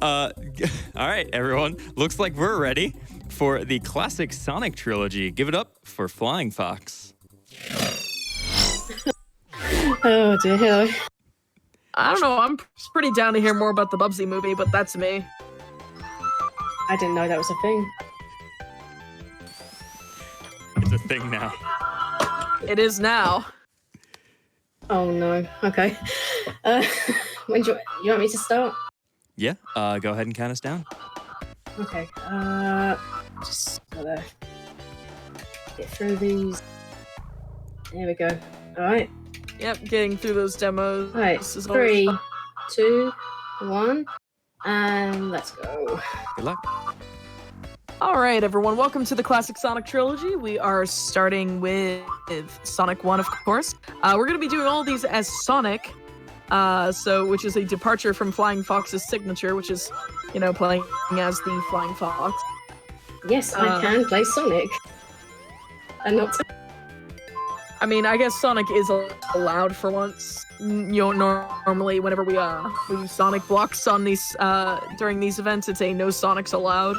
All right, everyone. Looks like we're ready for the classic Sonic trilogy. Give it up for Flying Fox. Oh dear, hello. I don't know, I'm pretty down to hear more about the Bubsy movie, but that's me. I didn't know that was a thing. It's a thing now. It is now. Oh no, okay. When do you want me to start? Yeah, go ahead and count us down. Okay, just gotta get through these. There we go. Alright. Yep, getting through those demos. Alright, This is 3, 2, 1, and let's go. Good luck. All right, everyone. Welcome to the Classic Sonic Trilogy. We are starting with Sonic 1, of course. We're going to be doing all these as Sonic, which is a departure from Flying Fox's signature, which is, playing as the Flying Fox. Yes, I can play Sonic. And not. I mean, I guess Sonic is allowed for once. Normally, whenever we use Sonic blocks on these during these events, it's a no Sonics allowed.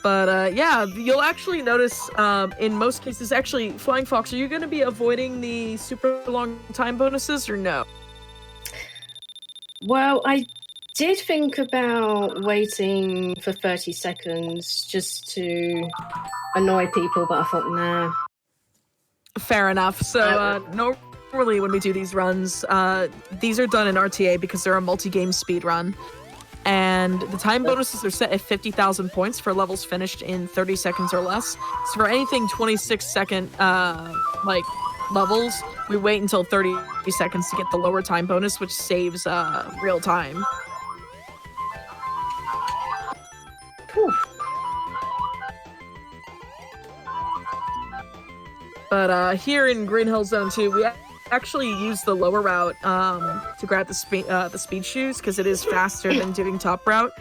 But yeah, you'll actually notice in most cases, actually, Flying Fox, are you going to be avoiding the super long time bonuses or no? Well, I did think about waiting for 30 seconds just to annoy people, but I thought, nah. Fair enough. So normally when we do these runs, these are done in RTA because they're a multi-game speed run. And the time bonuses are set at 50,000 points for levels finished in 30 seconds or less. So for anything 26-second levels, we wait until 30 seconds to get the lower time bonus, which saves real time. Whew. But here in Green Hill Zone 2, we actually use the lower route to grab the speed shoes because it is faster than doing top route.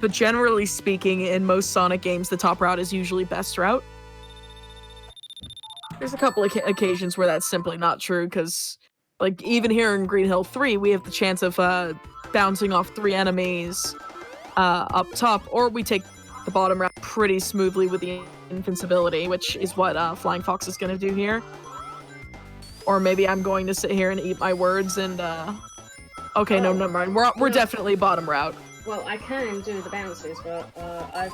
But generally speaking, in most Sonic games, the top route is usually best route. There's a couple of occasions where that's simply not true because, even here in Green Hill 3, we have the chance of bouncing off 3 enemies up top, or we take the bottom route pretty smoothly with the invincibility, which is what Flying Fox is going to do here. Or maybe I'm going to sit here and eat my words and, okay, no, never mind. We're definitely bottom route. Well, I can do the bounces, but I've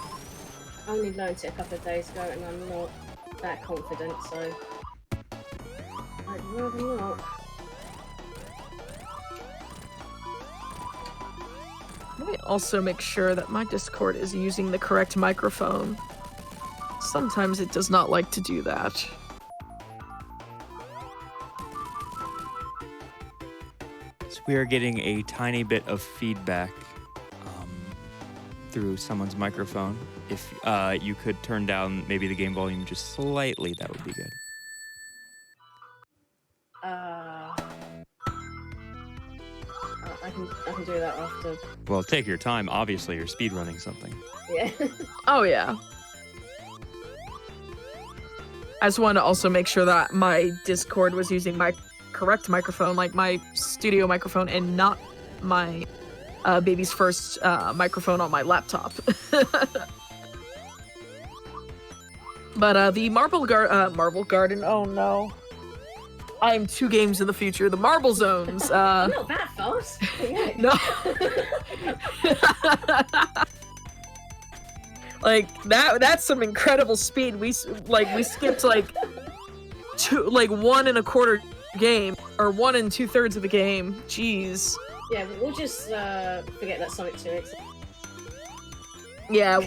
only learned it a couple of days ago and I'm not that confident, so I'd rather not. Let me also make sure that my Discord is using the correct microphone. Sometimes it does not like to do that. So we are getting a tiny bit of feedback through someone's microphone. If you could turn down maybe the game volume just slightly, that would be good. I can do that after. Well, take your time. Obviously, you're speedrunning something. Yeah. Oh, yeah. I just want to also make sure that my Discord was using my correct microphone, like my studio microphone, and not my baby's first microphone on my laptop. But the Marble Garden, oh no. I am 2 games in the future. The Marble Zones. Not that fast. Yeah. No. That's some incredible speed. We skipped 1 1/4 game, or 1 2/3 of the game. Jeez. Yeah, we'll just forget that Sonic 2 exists. Yeah,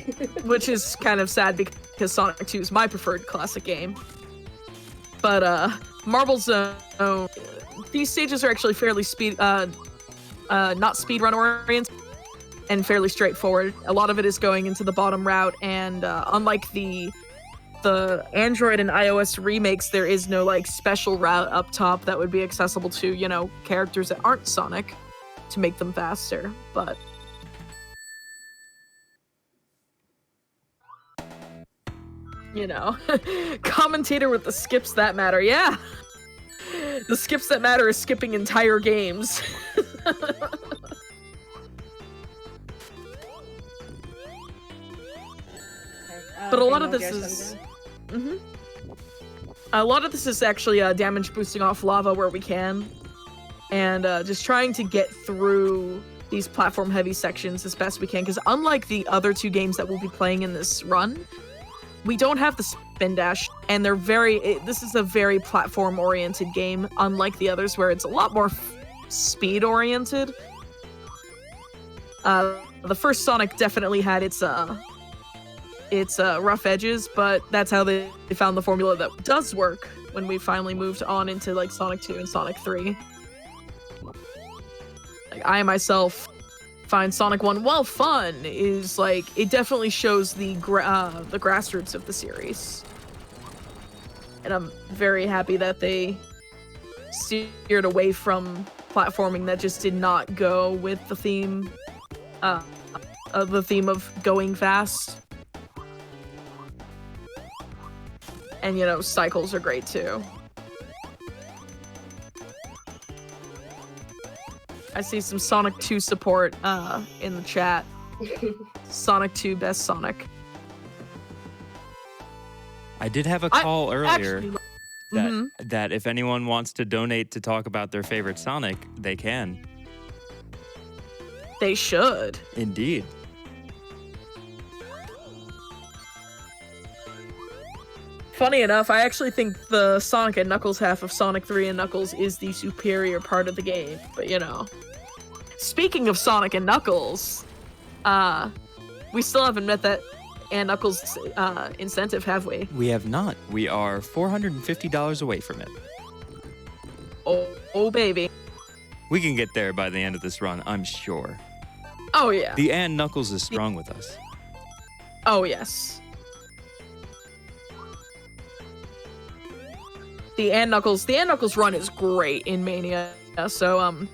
which is kind of sad because Sonic 2 is my preferred classic game. But Marble Zone, these stages are actually fairly not speedrun oriented and fairly straightforward. A lot of it is going into the bottom route, and unlike the Android and iOS remakes, there is no special route up top that would be accessible to characters that aren't Sonic to make them faster. But commentator with the skips that matter. Yeah, the skips that matter is skipping entire games. But a lot of Metal this Gear is... Solid. A lot of this is actually damage boosting off lava where we can. And just trying to get through these platform heavy sections as best we can. Because unlike the other two games that we'll be playing in this run, we don't have the spin dash. And they're this is a very platform oriented game. Unlike the others where it's a lot more speed oriented. The first Sonic definitely had its rough edges, but that's how they found the formula that does work when we finally moved on into like Sonic 2 and Sonic 3. Like I myself find Sonic 1, while fun, is like it definitely shows the grassroots of the series. And I'm very happy that they steered away from platforming that just did not go with the theme of going fast. And, you know, cycles are great, too. I see some Sonic 2 support in the chat. Sonic 2, best Sonic. I did have a call earlier actually, that if anyone wants to donate to talk about their favorite Sonic, they can. They should. Indeed. Funny enough, I actually think the Sonic and Knuckles half of Sonic 3 and Knuckles is the superior part of the game. But, you know. Speaking of Sonic and Knuckles, we still haven't met that and Knuckles incentive, have we? We have not. We are $450 away from it. Oh, baby. We can get there by the end of this run, I'm sure. Oh, yeah. The and Knuckles is strong with us. Oh, yes. The and Knuckles run is great in Mania, so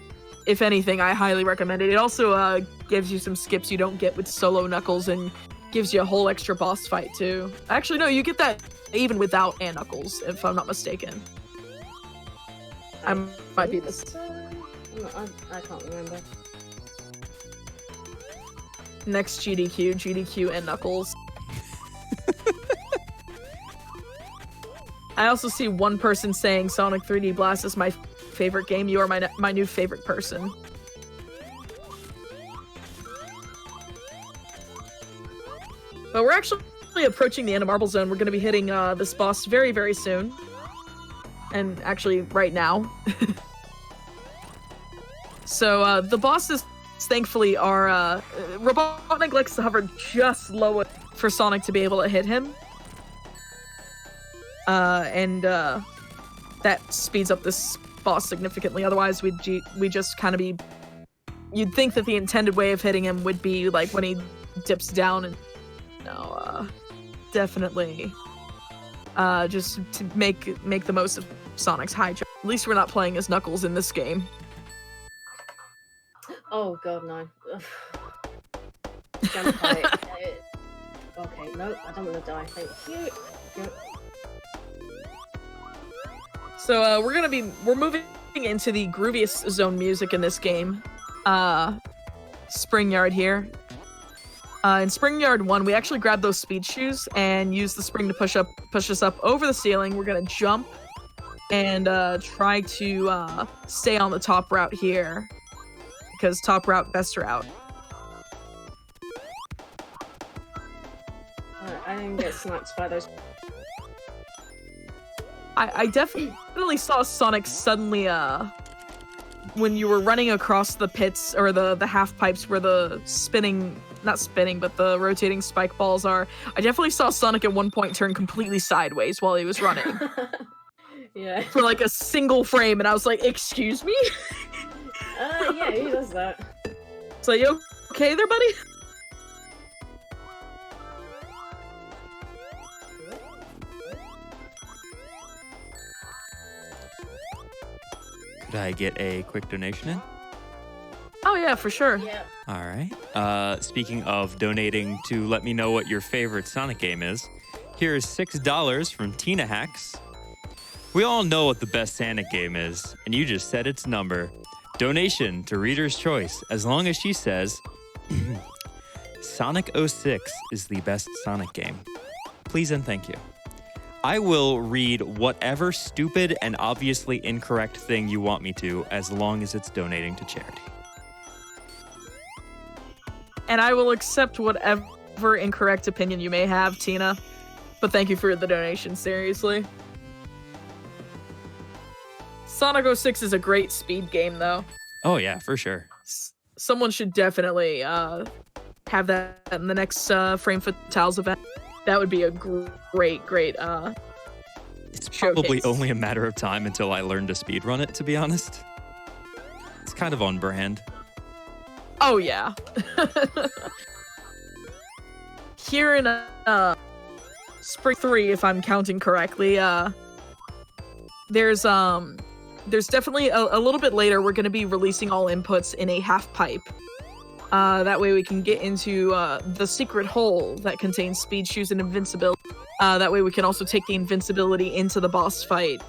if anything, I highly recommend it. It also gives you some skips you don't get with solo Knuckles and gives you a whole extra boss fight too. Actually, no, you get that even without and Knuckles, if I'm not mistaken. I might be this. I can't remember. Next GDQ and Knuckles. I also see one person saying Sonic 3D Blast is my favorite game. You are my new favorite person. But we're actually approaching the end of Marble Zone. We're going to be hitting this boss very, very soon. And actually, right now. So, the bosses, thankfully, are... Robotnik likes to hover just low for Sonic to be able to hit him. That speeds up this boss significantly. Otherwise, we just kind of be... You'd think that the intended way of hitting him would be, like, when he dips down and... No, definitely. Just to make the most of Sonic's high jump. At least we're not playing as Knuckles in this game. Oh god, no. Jump height. Okay, no, I don't want to die. Thank you. Yep. So we're moving into the grooviest zone music in this game. Spring Yard here. In Spring Yard 1, we actually grabbed those speed shoes and used the spring to push us up over the ceiling. We're gonna jump and try to stay on the top route here. Because top route, best route. I didn't get sniped by those. I definitely saw Sonic suddenly, when you were running across the pits, or the half pipes where the not spinning, but the rotating spike balls are. I definitely saw Sonic at one point turn completely sideways while he was running. Yeah. For like a single frame, and I was like, excuse me? Yeah, he does that. So, you okay there, buddy? Could I get a quick donation in? Oh yeah, for sure. Yeah. All right. Speaking of donating to let me know what your favorite Sonic game is, here is $6 from Tina Hacks. We all know what the best Sonic game is, and you just said its number. Donation to Reader's Choice, as long as she says Sonic 06 is the best Sonic game. Please and thank you. I will read whatever stupid and obviously incorrect thing you want me to, as long as it's donating to charity. And I will accept whatever incorrect opinion you may have, Tina. But thank you for the donation, seriously. Sonic 06 is a great speed game, though. Oh yeah, for sure. Someone should definitely have that in the next Frame Fatales event. That would be a great It's probably showcase. only a matter of time until I learn to speedrun it, to be honest. It's kind of on brand. Oh, yeah. Here in Spring 3, if I'm counting correctly, there's definitely a little bit later, we're going to be releasing all inputs in a half pipe. That way we can get into the secret hole that contains speed shoes and invincibility. That way we can also take the invincibility into the boss fight.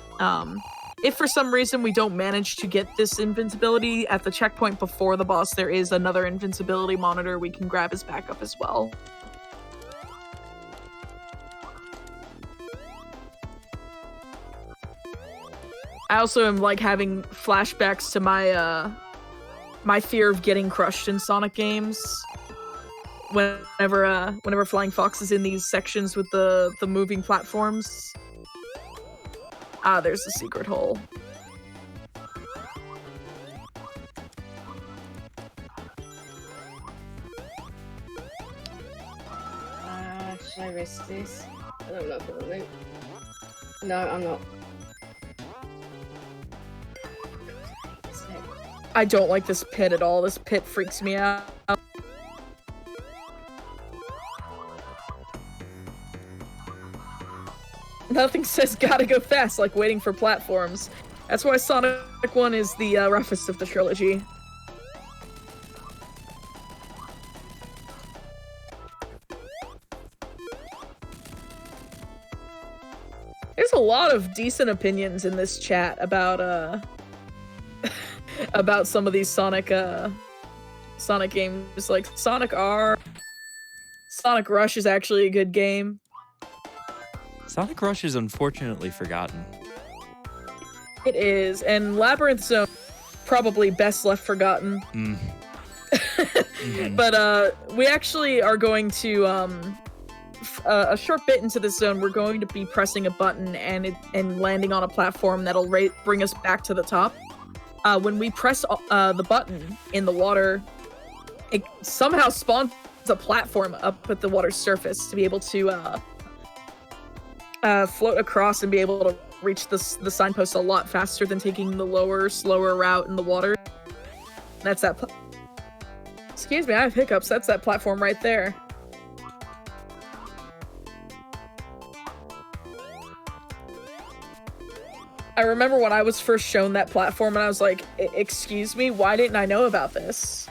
If for some reason we don't manage to get this invincibility at the checkpoint before the boss, there is another invincibility monitor we can grab as backup as well. I also am like having flashbacks to my my fear of getting crushed in Sonic games. Whenever Flying Fox is in these sections with the moving platforms. Ah, there's the secret hole. Should I risk this? I don't know if I want to. No, I'm not. I don't like this pit at all. This pit freaks me out. Nothing says gotta go fast like waiting for platforms. That's why Sonic 1 is the roughest of the trilogy. There's a lot of decent opinions in this chat about about some of these Sonic games, like Sonic R. Sonic Rush is actually a good game. Sonic Rush is unfortunately forgotten. It is, and Labyrinth Zone probably best left forgotten. But we actually are going to a short bit into this zone. We're going to be pressing a button and landing on a platform that'll bring us back to the top. When we press the button in the water, it somehow spawns a platform up at the water's surface to be able to float across and be able to reach the signpost a lot faster than taking the lower, slower route in the water. That's that. Excuse me, I have hiccups. That's that platform right there. I remember when I was first shown that platform and I was like, excuse me, why didn't I know about this?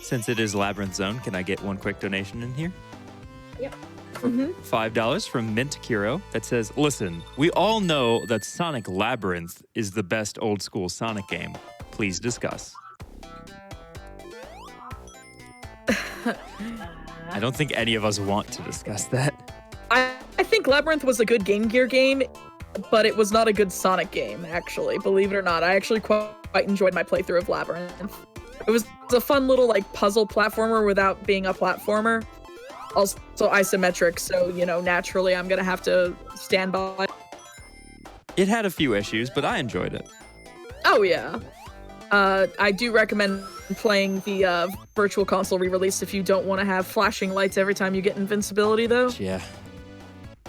Since it is Labyrinth Zone, can I get one quick donation in here? Yep. $5 from Mint Kiro that says, listen, we all know that Sonic Labyrinth is the best old school Sonic game. Please discuss. I don't think any of us want to discuss that. I think Labyrinth was a good Game Gear game, but it was not a good Sonic game, actually. Believe it or not, I actually quite enjoyed my playthrough of Labyrinth. It was a fun little like puzzle platformer without being a platformer. Also isometric, so, you know, naturally I'm gonna have to stand by. It had a few issues, but I enjoyed it. Oh, yeah. I do recommend playing the Virtual Console re-release if you don't want to have flashing lights every time you get invincibility, though. Yeah.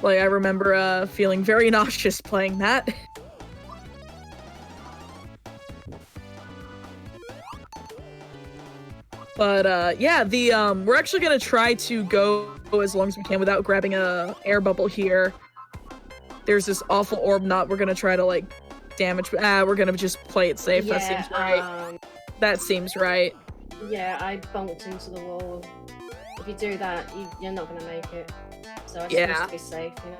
Like, I remember feeling very nauseous playing that. But yeah, we're actually gonna try to go as long as we can without grabbing a air bubble here. There's this awful orb knot we're gonna try to like damage. We're gonna just play it safe. Yeah, That seems right. That seems right. Yeah, I bumped into the wall. If you do that, you're not gonna make it. So I Yeah. supposed to be safe, you know.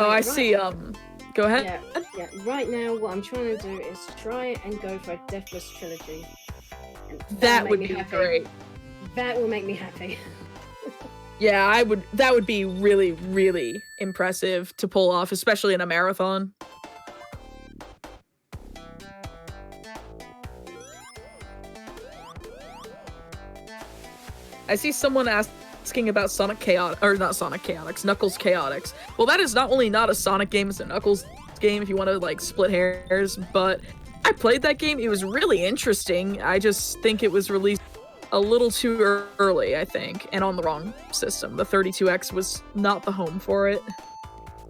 Oh, I Right. see. Go ahead. Yeah. Right now, what I'm trying to do is try and go for a deathless trilogy. And That will would make be me happy. great. That will make me happy. Yeah, I would. That would be really, really impressive to pull off, especially in a marathon. I see someone asking about Sonic Chaotix, or not Sonic Chaotix, Knuckles Chaotix. Well, that is not only not a Sonic game, it's a Knuckles game if you want to like split hairs, but I played that game. It was really interesting. I just think it was released a little too early, I think, and on the wrong system. The 32X was not the home for it.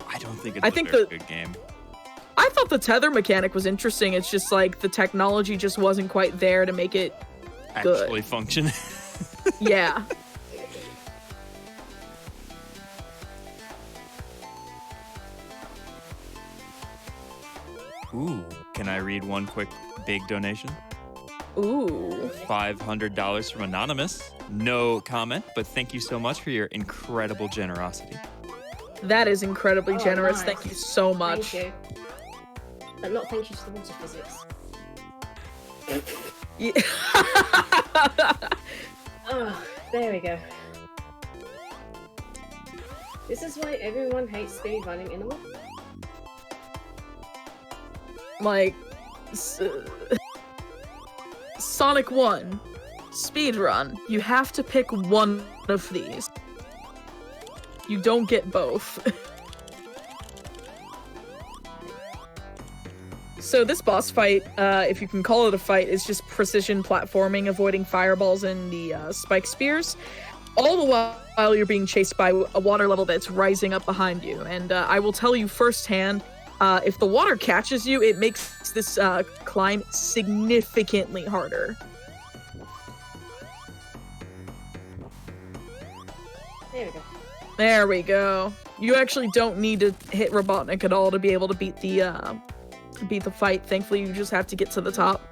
I don't think it's a very good game. I thought the tether mechanic was interesting. It's just like the technology just wasn't quite there to make it Actually function. Yeah. Ooh, can I read one quick big donation? Ooh. $500 from Anonymous. No comment, but thank you so much for your incredible generosity. That is incredibly generous. Nice. Thank you so much. Thank you. But not thank you to the water physics. Yeah. Oh, there we go. This is why everyone hates speedrunning in the world. Like, Sonic 1, speedrun. You have to pick one of these. You don't get both. So this boss fight, if you can call it a fight, is just precision platforming, avoiding fireballs and the spike spears, all the while you're being chased by a water level that's rising up behind you. And I will tell you firsthand, if the water catches you, it makes this climb significantly harder. There we go. There we go. You actually don't need to hit Robotnik at all to be able to beat the fight. Thankfully, you just have to get to the top.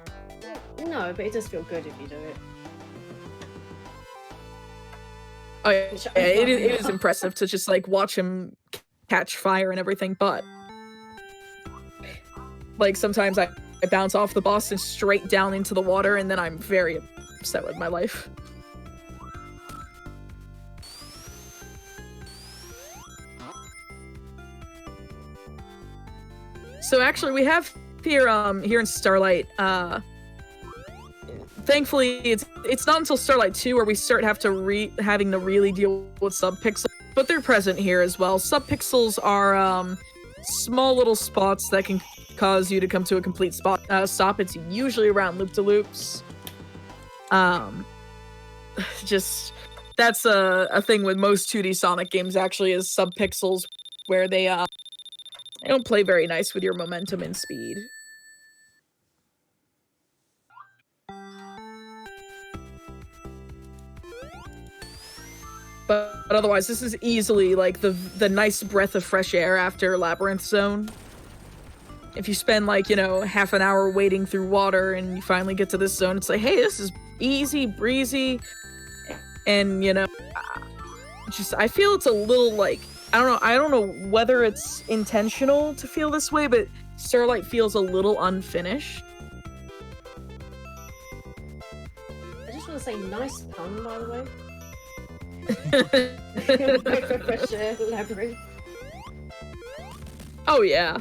No, but it does feel good if you do it. Oh yeah, it is impressive to just like watch him catch fire and everything, but like sometimes I bounce off the boss and straight down into the water, and then I'm very upset with my life. So actually, we have here in Starlight. Thankfully, it's not until Starlight 2 where we start having to really deal with subpixels, but they're present here as well. Subpixels are small little spots that can cause you to come to a complete stop. It's usually around loop-de-loops. Just that's a thing with most 2D Sonic games. Actually, is subpixels where they don't play very nice with your momentum and speed. But otherwise, this is easily like the nice breath of fresh air after Labyrinth Zone. If you spend like, half an hour wading through water and you finally get to this zone, it's like, hey, this is easy breezy. And, just I feel it's a little like, I don't know whether it's intentional to feel this way, but Starlight feels a little unfinished. I just want to say nice pun, by the way. Fresh air, Labyrinth. Oh yeah.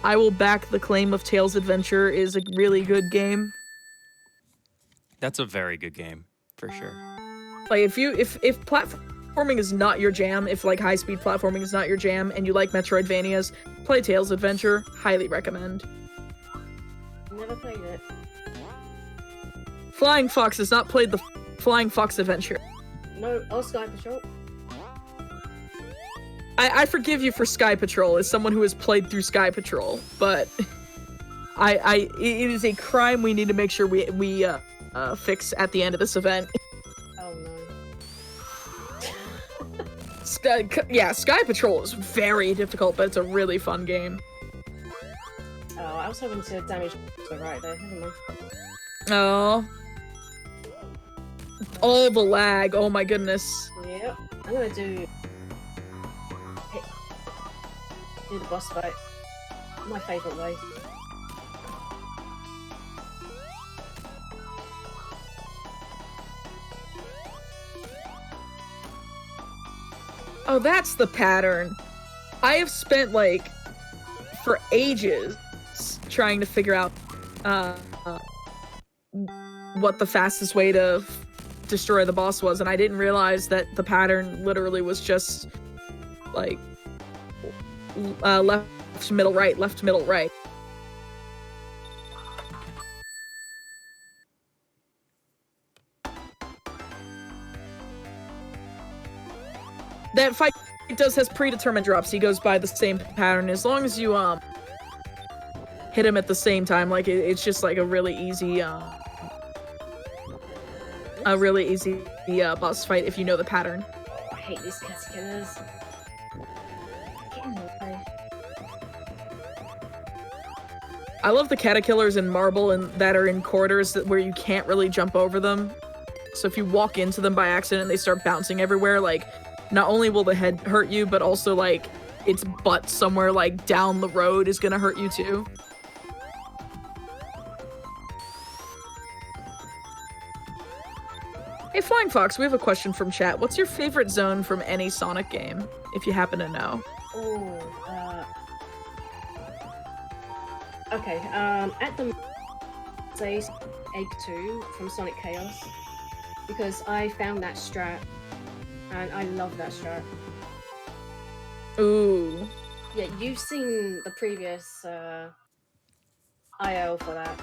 I will back the claim of Tails Adventure is a really good game. That's a very good game, for sure. Like if platforming is not your jam, if like high-speed platforming is not your jam, and you like Metroidvanias, play Tails Adventure. Highly recommend. Never played it. Flying Fox has not played the Flying Fox Adventure. No, Sky Patrol. I forgive you for Sky Patrol as someone who has played through Sky Patrol, but it is a crime we need to make sure we fix at the end of this event. Oh no. Sky Patrol is very difficult, but it's a really fun game. Oh, I was hoping to damage the right there, never mind. Oh. all the lag. Oh my goodness. Yep. I'm gonna do the boss fight. My favourite way. Oh, that's the pattern. I have spent, like, for ages trying to figure out what the fastest way to destroy the boss was, and I didn't realize that the pattern literally was just, like, left, middle, right, left, middle, right. That fight does has predetermined drops. He goes by the same pattern. As long as you hit him at the same time, like it's just like a really easy boss fight if you know the pattern. I hate these caterpillars. Get in the way. I love the caterpillars in Marble and that are in corridors where you can't really jump over them. So if you walk into them by accident, they start bouncing everywhere. Like, not only will the head hurt you, but also like its butt somewhere like down the road is gonna hurt you too. Hey Flying Fox, we have a question from chat. What's your favorite zone from any Sonic game, if you happen to know? Okay, at the say Egg 2 from Sonic Chaos, because I found that strat, and I love that strat. Ooh. Yeah, you've seen the previous IL for that.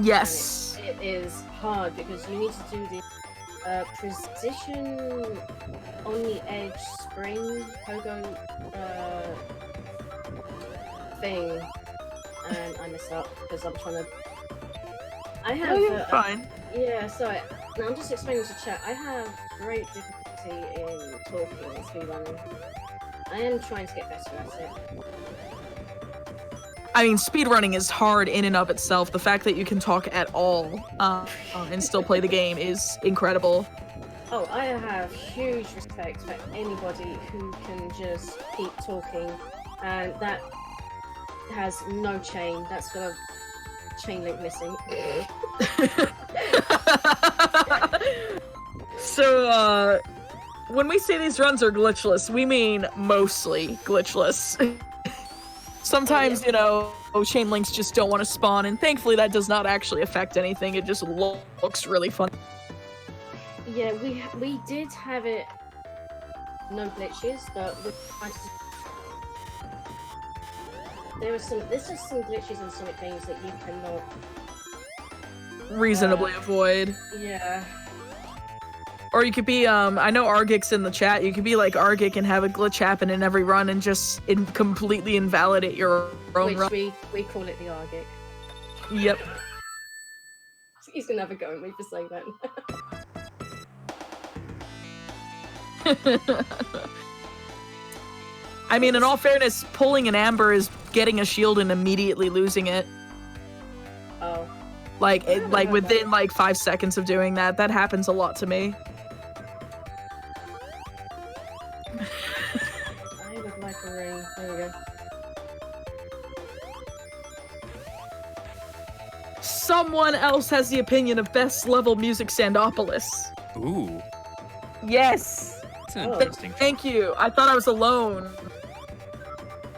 Yes. And it is hard because you need to do the precision on the edge spring pogo thing, and I messed up because I'm trying to. I have. Oh, you're fine. Yeah, sorry. Now I'm just explaining to chat. I have great difficulty in talking and speedrunning. I am trying to get better at it. I mean, speedrunning is hard in and of itself. The fact that you can talk at all and still play the game is incredible. Oh, I have huge respect for anybody who can just keep talking, and that has no chain. That's got a chain link missing. So, when we say these runs are glitchless, we mean mostly glitchless. Sometimes, you know, chain links just don't want to spawn, and thankfully that does not actually affect anything. It just looks really fun. Yeah, we did have it no glitches, but there's just some glitches in Sonic games that you cannot reasonably avoid. Yeah. Or you could be, I know Argic's in the chat, you could be like Argic and have a glitch happen in every run and just completely invalidate your own run. Which we call it the Argic. Yep. He's gonna have a go at me for saying that. I mean, in all fairness, pulling an Amber is getting a shield and immediately losing it. Oh. Like, within, like, 5 seconds of doing that. That happens a lot to me. I would like a ring. There we go. Someone else has the opinion of best level music Sandopolis. Ooh, Yes! that's an interesting. Thank you. I thought I was alone.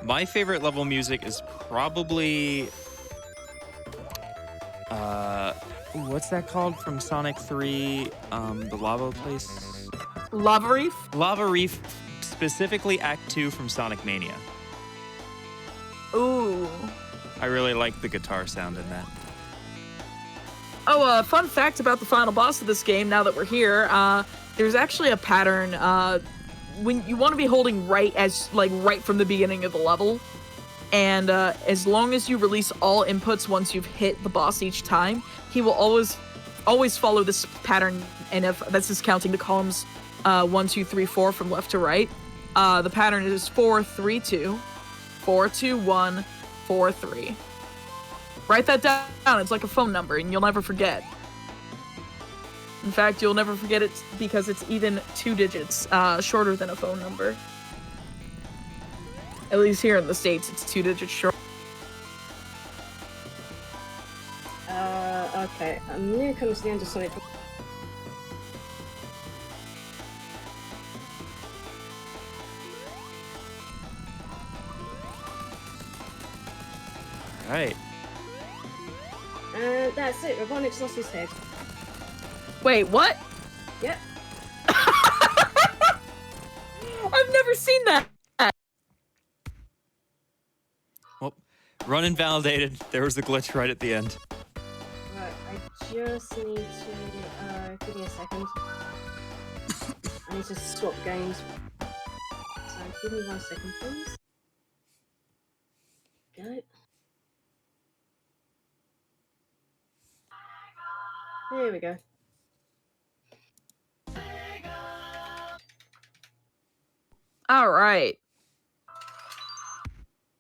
My favorite level music is probably what's that called from Sonic 3? The lava place? Lava Reef? Lava Reef, specifically Act 2 from Sonic Mania. Ooh. I really like the guitar sound in that. Oh, fun fact about the final boss of this game, now that we're here, there's actually a pattern, when you want to be holding right from the beginning of the level, and as long as you release all inputs once you've hit the boss each time, he will always follow this pattern, and if that's just counting the columns 1, 2, 3, 4 from left to right. The pattern is 4, 3, 2, 4, 2, 1, 4, 3. Write that down, it's like a phone number, and you'll never forget. In fact, you'll never forget it because it's even 2 digits shorter than a phone number. At least here in the States, it's 2 digits short. Okay. I'm near coming to the end of Sonic. Right. And that's it. Robotnik's lost his head. Wait, what? Yep. I've never seen that. Well, run invalidated. There was the glitch right at the end. Right, I just need to give me a second. I need to swap games. So give me 1 second, please. Go. There we go. All right.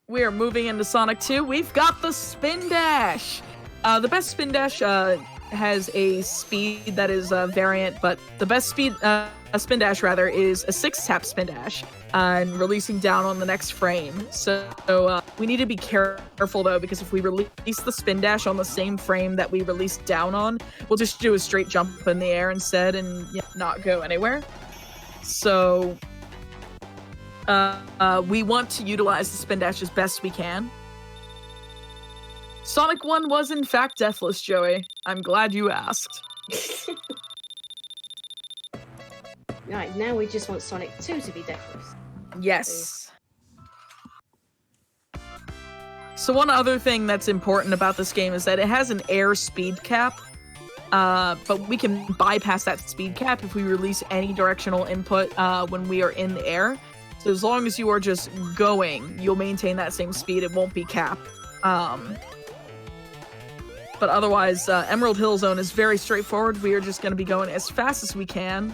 We are moving into Sonic 2. We've got the Spin Dash. The best Spin Dash has a speed that is a variant, but the best speed, a Spin Dash rather, is a 6-tap Spin Dash and releasing down on the next frame. So we need to be careful though, because if we release the Spin Dash on the same frame that we released down on, we'll just do a straight jump in the air instead and not go anywhere. So we want to utilize the Spin Dash as best we can. Sonic 1 was in fact deathless, Joey. I'm glad you asked. Right, now we just want Sonic 2 to be deathless. Yes. So one other thing that's important about this game is that it has an air speed cap, but we can bypass that speed cap if we release any directional input when we are in the air. So as long as you are just going, you'll maintain that same speed. It won't be capped. But otherwise, Emerald Hill Zone is very straightforward. We are just going to be going as fast as we can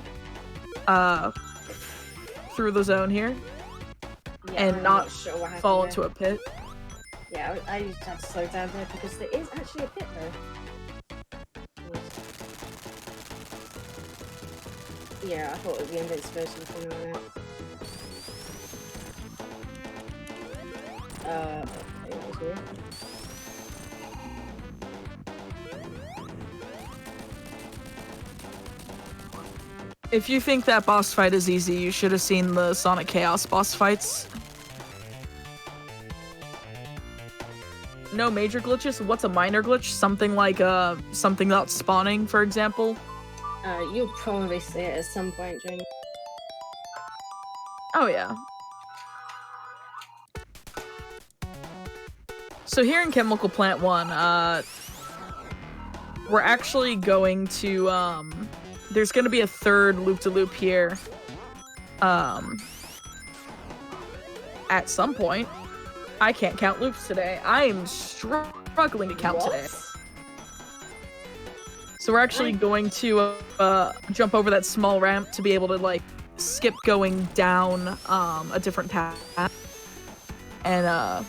through the zone here, and not sure what happened fall there. into a pit. Yeah, I used to have to slow down there because there is actually a pit there. Yeah, I thought it would be invincibility from now on out. Okay, that was weird. If you think that boss fight is easy, you should have seen the Sonic Chaos boss fights. No major glitches? What's a minor glitch? Something like something not spawning, for example? You'll probably see it at some point during... Oh yeah. So here in Chemical Plant 1, we're actually going to, there's going to be a third loop-de-loop here, at some point. I can't count loops today. I am struggling to count today. So we're actually going to jump over that small ramp to be able to, like, skip going down a different path. And,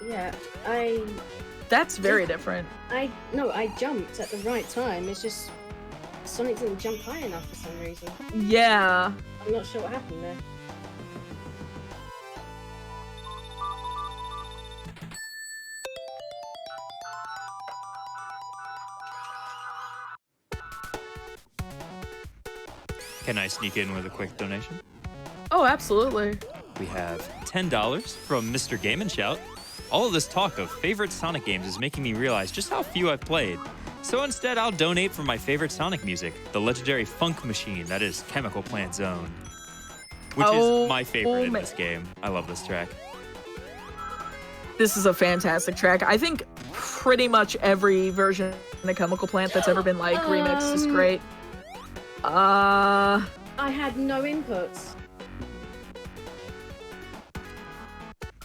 Yeah, that's very different. No, I jumped at the right time. It's just Sonic didn't jump high enough for some reason. Yeah. I'm not sure what happened there. Can I sneak in with a quick donation? Oh, absolutely. We have $10 from Mr. Game & Shout. All of this talk of favorite Sonic games is making me realize just how few I've played. So instead, I'll donate for my favorite Sonic music, the legendary funk machine that is Chemical Plant Zone, which is my favorite in this game. I love this track. This is a fantastic track. I think pretty much every version of Chemical Plant that's ever been like remixed is great. I had no inputs.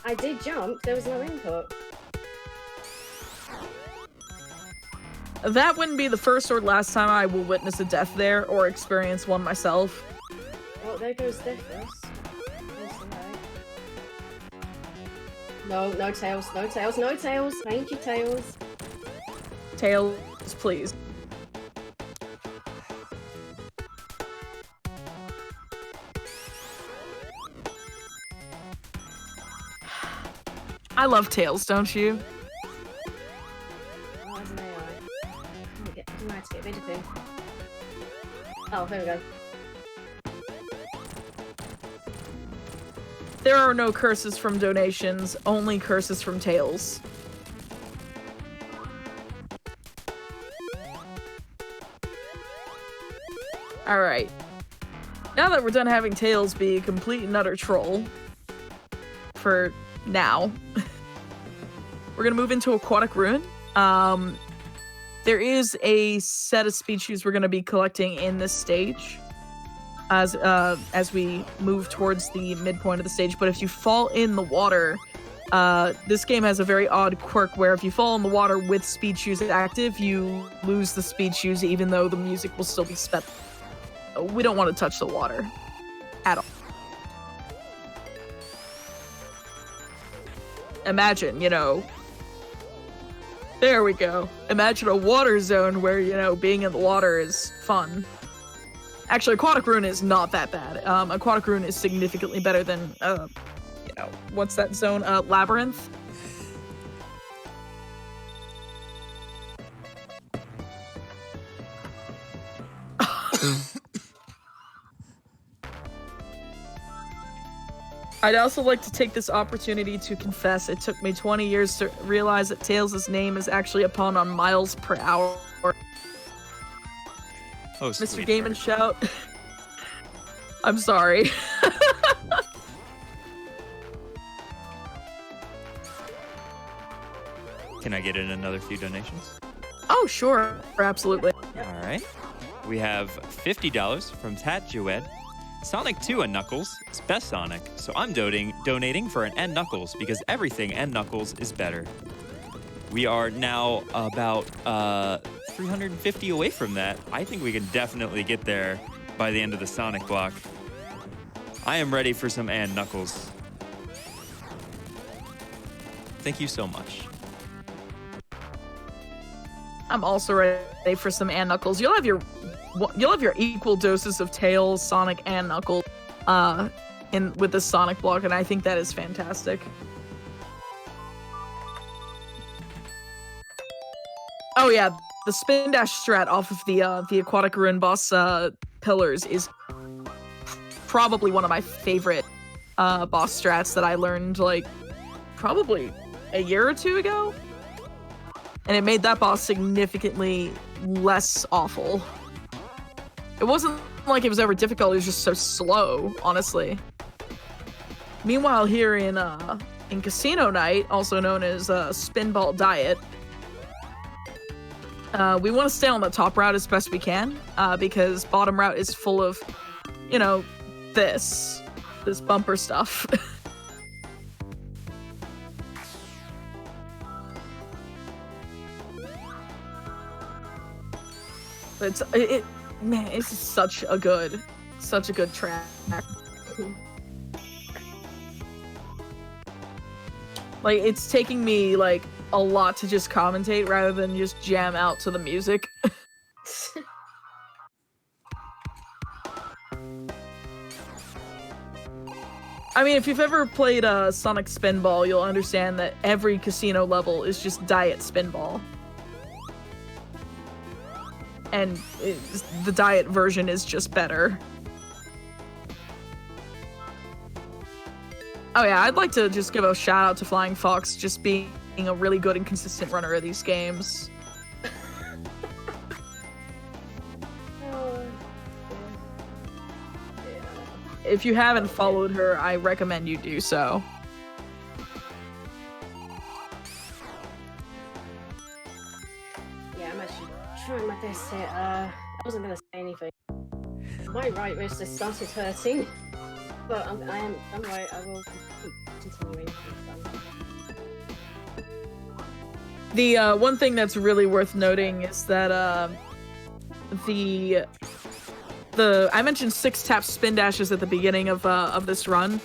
I did jump, there was no input. That wouldn't be the first or last time I will witness a death there or experience one myself. Oh, there goes Deathless. There's the light. No, no Tails, no Tails, no Tails. Thank you, Tails. Tails, please. I love Tails, don't you? Oh, as an AI. I have to get rid of him. Oh, here we go. There are no curses from donations, only curses from Tails. Alright. Now that we're done having Tails be a complete and utter troll, for now, we're gonna move into Aquatic Ruin. There is a set of species we're gonna be collecting in this stage as we move towards the midpoint of the stage, but if you fall in the water, this game has a very odd quirk where if you fall in the water with speed shoes active, you lose the speed shoes even though the music will still be sped. We don't want to touch the water at all. Imagine, there we go. Imagine a water zone where, being in the water is fun. Actually, Aquatic Ruin is not that bad. Aquatic Ruin is significantly better than, what's that zone? Labyrinth? I'd also like to take this opportunity to confess it took me 20 years to realize that Tails' name is actually a pun on miles per hour. Oh, Mr. Game and Shout. I'm sorry. Can I get in another few donations? Oh, sure. Absolutely. All right. We have $50 from Tat Jewed. Sonic 2 and Knuckles is best Sonic, so I'm donating for an N Knuckles because everything N Knuckles is better. We are now about 350 away from that. I think we can definitely get there by the end of the Sonic block. I am ready for some N Knuckles. Thank you so much. I'm also ready for some N Knuckles. You'll have your equal doses of Tails, Sonic, and Knuckles with the Sonic block, and I think that is fantastic. Oh yeah, the spin dash strat off of the Aquatic Ruin boss pillars is probably one of my favorite boss strats that I learned probably a year or two ago, and it made that boss significantly less awful. It wasn't like it was ever difficult, it was just so slow, honestly. Meanwhile, here in Casino Night, also known as Spinball Diet, we want to stay on the top route as best we can, because bottom route is full of, this bumper stuff. Man, it's such a good track. It's taking me, a lot to just commentate rather than just jam out to the music. I mean, if you've ever played Sonic Spinball, you'll understand that every casino level is just Diet Spinball. And the diet version is just better. Oh yeah, I'd like to just give a shout out to Flying Fox just being a really good and consistent runner of these games. If you haven't followed her, I recommend you do so. Yeah, I'm actually trying my best here. I wasn't gonna say anything. My right wrist has started hurting, but I'm right. I will keep continuing. The one thing that's really worth noting is that I mentioned 6-tap spin dashes at the beginning of this run.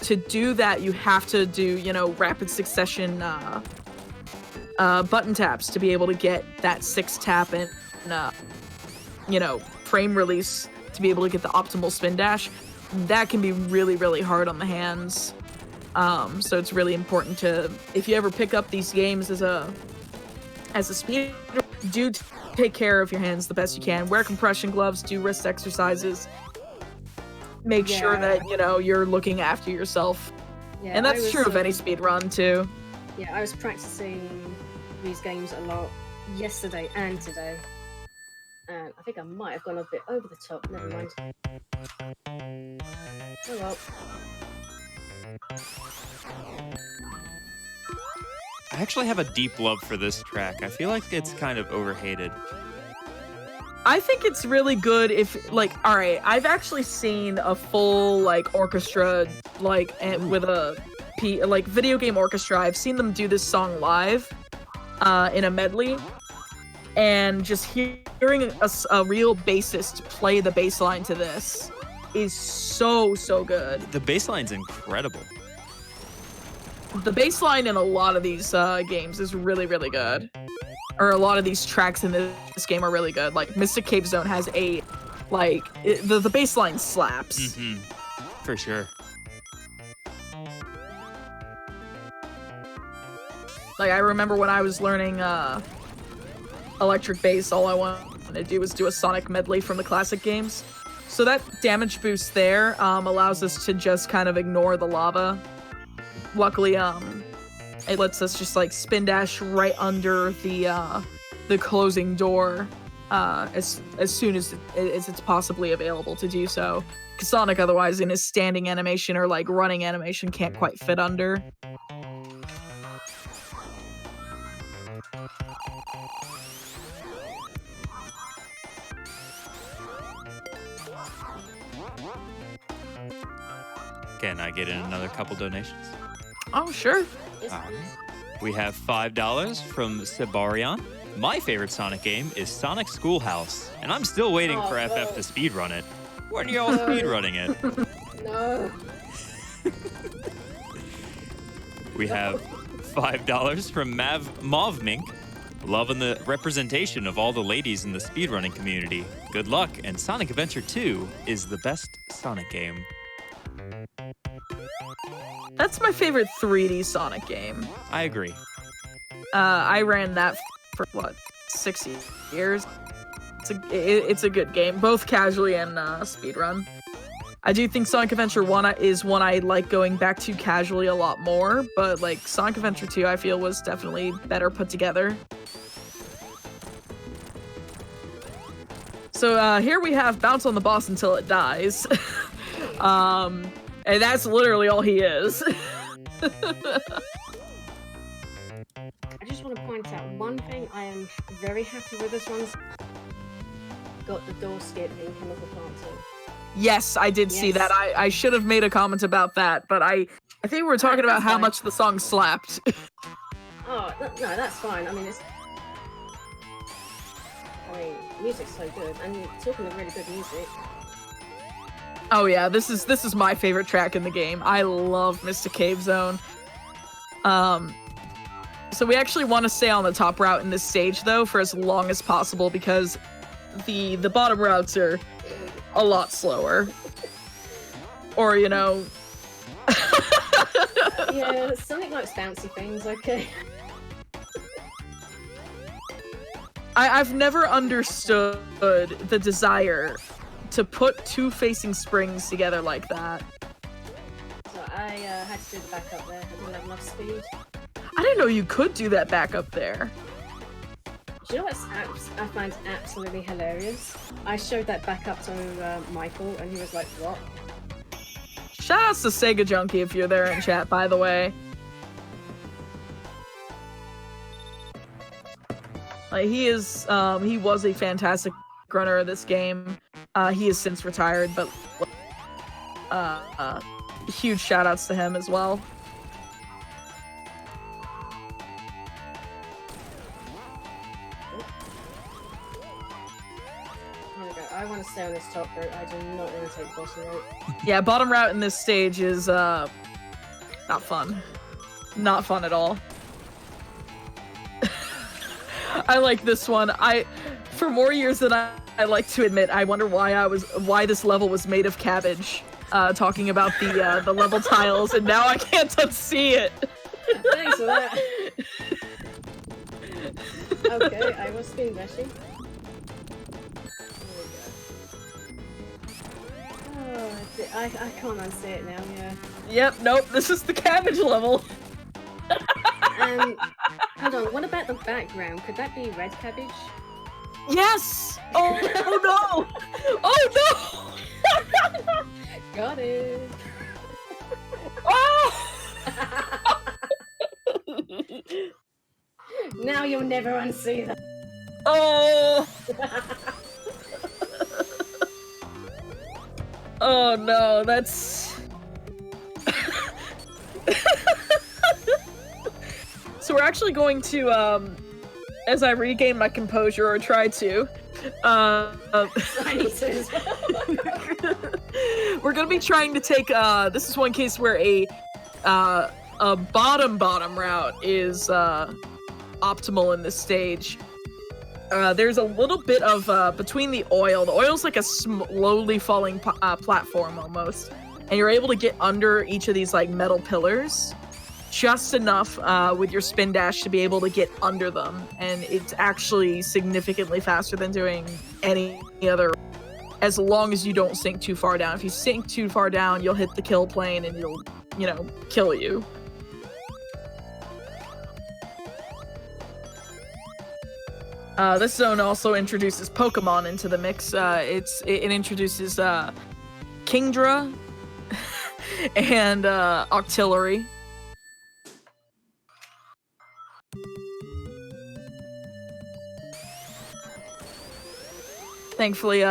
To do that, you have to do rapid succession button taps to be able to get that 6 tap and frame release to be able to get the optimal spin dash. That can be really, really hard on the hands. So it's really important to, if you ever pick up these games as a speed, do take care of your hands the best you can. Wear compression gloves, do wrist exercises. Make sure that, you're looking after yourself. Yeah, and that's true of any speed run too. Yeah, I was practicing these games a lot yesterday and today. And I think I might have gone a bit over the top. Never mind. Oh well. I actually have a deep love for this track. I feel like it's kind of overhated. I think it's really good if, alright, I've actually seen a full, orchestra, with a, video game orchestra. I've seen them do this song live, in a medley, and just hearing a real bassist play the bass line to this is so, so good. The bass line's incredible. The bass line in a lot of these games is really, really good. Or a lot of these tracks in this game are really good. Like, Mystic Cave Zone has the bass line slaps. Mm-hmm. For sure. Like, I remember when I was learning electric bass, all I wanted to do was do a Sonic medley from the classic games. So that damage boost there allows us to just kind of ignore the lava. Luckily, it lets us just spin dash right under the closing door as soon as it's possibly available to do so. Because Sonic otherwise in his standing animation or running animation can't quite fit under. Can I get in another couple donations? Oh, sure. We have $5 from Sibarian. My favorite Sonic game is Sonic Schoolhouse, and I'm still waiting for FF to speedrun it. When are y'all speedrunning it? No. We have $5 from Mauve Mink. Loving the representation of all the ladies in the speedrunning community. Good luck, and Sonic Adventure 2 is the best Sonic game. That's my favorite 3D Sonic game. I agree. I ran that for 6 years. It's a good game, both casually and speedrun. I do think Sonic Adventure 1 is one I like going back to casually a lot more, but Sonic Adventure 2 I feel was definitely better put together. So here we have Bounce on the Boss Until It Dies. And that's literally all he is. I just want to point out one thing I am very happy with this one's got the door skip in Chemical Planting. Yes, I did see that. I should have made a comment about that, but I think we were talking about how much the song slapped. Oh, no, that's fine. I mean, music's so good, and you're talking of really good music. Oh yeah, this is my favorite track in the game. I love Mystic Cave Zone. So we actually want to stay on the top route in this stage though for as long as possible because the bottom routes are a lot slower. Or yeah, Sonic likes bouncy things, okay. I've never understood the desire to put two facing springs together like that. So I had to do the back up there. I didn't have enough speed. I didn't know you could do that back up there. Do you know what I find absolutely hilarious? I showed that back up to Michael, and he was like, "What?" Shout outs to Sega Junkie if you're there in chat, by the way. He was a fantastic runner of this game. He has since retired, but huge shout outs to him as well. I want to stay on this top route. I do not want to take bottom route. Yeah, bottom route in this stage is not fun. Not fun at all. I like this one. For more years than I like to admit, I wonder why this level was made of cabbage. Talking about the level tiles, and now I can't unsee it. Thanks for that. Okay, I was spin dashing. Oh, I can't unsee it now, yeah. Yep, nope, this is the cabbage level. Hold on, what about the background? Could that be red cabbage? Yes! Oh no! Oh no! Got it! Oh! Now you'll never unsee that. Oh! Oh no, that's... So we're actually going to, as I regain my composure, or try to, I need to as well. we're gonna be trying to take, this is one case where a bottom route is, optimal in this stage. There's a little bit of, between the oil's like a slowly falling platform almost, and you're able to get under each of these, like, metal pillars. Just enough with your spin dash to be able to get under them, and it's actually significantly faster than doing any other, as long as you don't sink too far down. If you sink too far down, you'll hit the kill plane and it'll, kill you. This zone also introduces Pokemon into the mix. It introduces Kingdra and Octillery. Thankfully,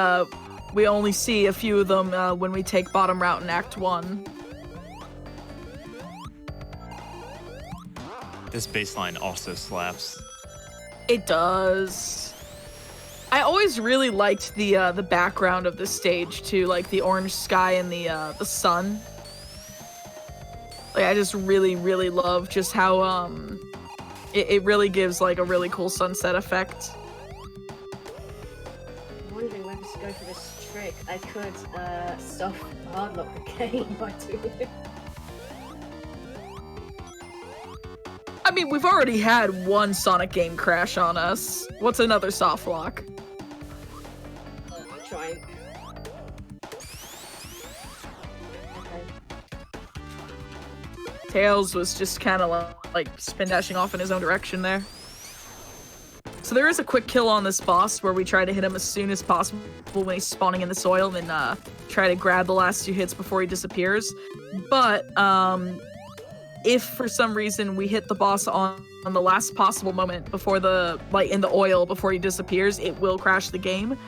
we only see a few of them when we take bottom route in Act 1. This baseline also slaps. It does. I always really liked the background of this stage too, like the orange sky and the sun. Like, I just really love just how it really gives like a really cool sunset effect. Go for this trick. I could soft hardlock the game by doing it. I mean, we've already had one Sonic game crash on us. What's another soft lock? I'm trying. Okay. Tails was just kind of like spin dashing off in his own direction there. So there is a quick kill on this boss where we try to hit him as soon as possible when he's spawning in the soil, and then try to grab the last 2 hits before he disappears. But if for some reason we hit the boss on the last possible moment before in the oil before he disappears, it will crash the game.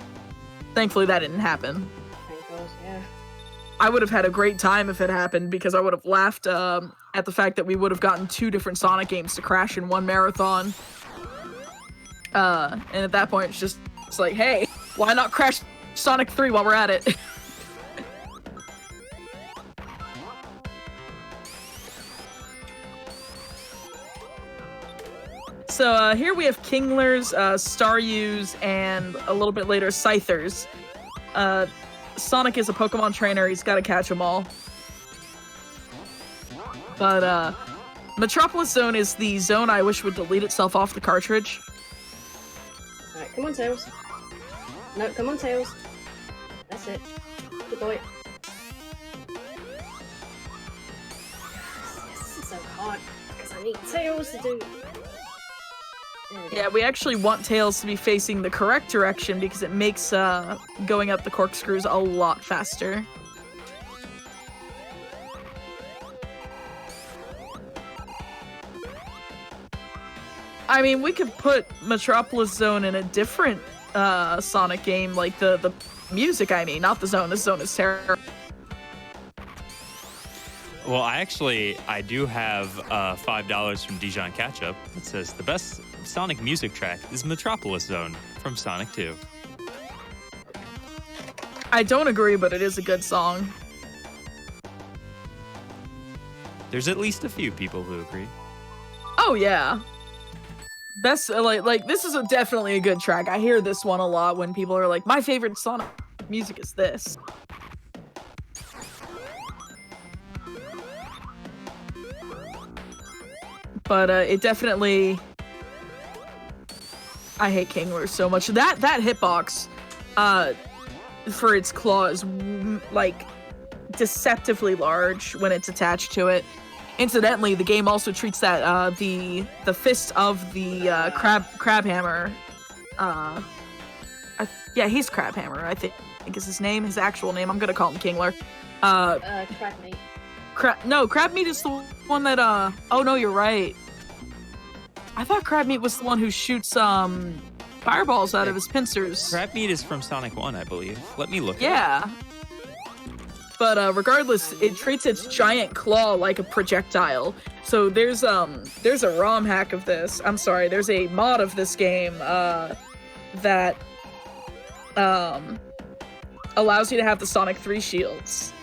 Thankfully that didn't happen. Thank God, yeah. I would have had a great time if it happened, because I would have laughed at the fact that we would have gotten 2 different Sonic games to crash in one marathon. And at that point, it's like, hey, why not crash Sonic 3 while we're at it? So here we have Kinglers, Staryus, and a little bit later, Scythers. Sonic is a Pokemon trainer, he's gotta catch them all. But Metropolis Zone is the zone I wish would delete itself off the cartridge. Alright, come on, Tails. No, come on, Tails. That's it. Good boy. This is so hard, because I need Tails to do... Yeah, we actually want Tails to be facing the correct direction because it makes going up the corkscrews a lot faster. I mean, we could put Metropolis Zone in a different Sonic game, like the music, I mean, not the zone. This zone is terrible. Well, I do have $5 from Dijon Ketchup. It says the best Sonic music track is Metropolis Zone from Sonic 2. I don't agree, but it is a good song. There's at least a few people who agree. Oh, yeah. Best like this is definitely a good track. I hear this one a lot when people are like, my favorite Sonic music is this. But it definitely, I hate Kingler so much. That hitbox for its claws, like deceptively large when it's attached to it. Incidentally, the game also treats that the fist of the crab hammer. Yeah, he's Crab Hammer. I think is his name, his actual name. I'm gonna call him Kingler. Crabmeat. Crabmeat is the one that. Oh no, you're right. I thought Crabmeat was the one who shoots fireballs out of his pincers. Crabmeat is from Sonic 1, I believe. Let me look. Yeah. But regardless, it treats its giant claw like a projectile. So there's a ROM hack of this. I'm sorry, there's a mod of this game that allows you to have the Sonic 3 shields.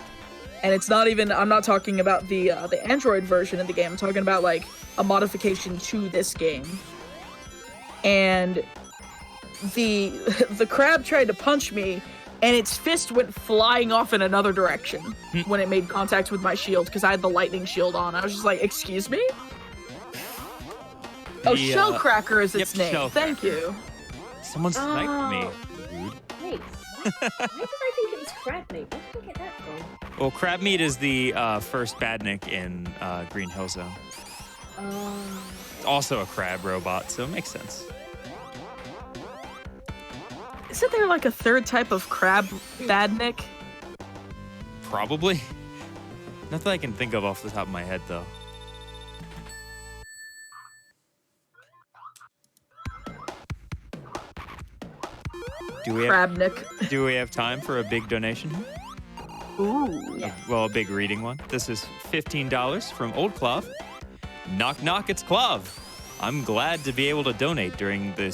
And it's not even, I'm not talking about the Android version of the game. I'm talking about like a modification to this game. And the crab tried to punch me, and its fist went flying off in another direction when it made contact with my shield, because I had the lightning shield on. I was just like, excuse me? Shellcracker is its name. Thank you. Someone sniped me. Rude. Wait, why did I think it was Crabmeat? Where did I get that from? Well, Crabmeat is the first badnik in Green Hill Zone. It's also a crab robot, so it makes sense. Isn't there like a third type of crab badnik? Probably. Nothing I can think of off the top of my head, though. Do we have time for a big donation here? Ooh. Yeah. Well, a big reading one. This is $15 from Old Clov. Knock, knock, it's Clov. I'm glad to be able to donate during the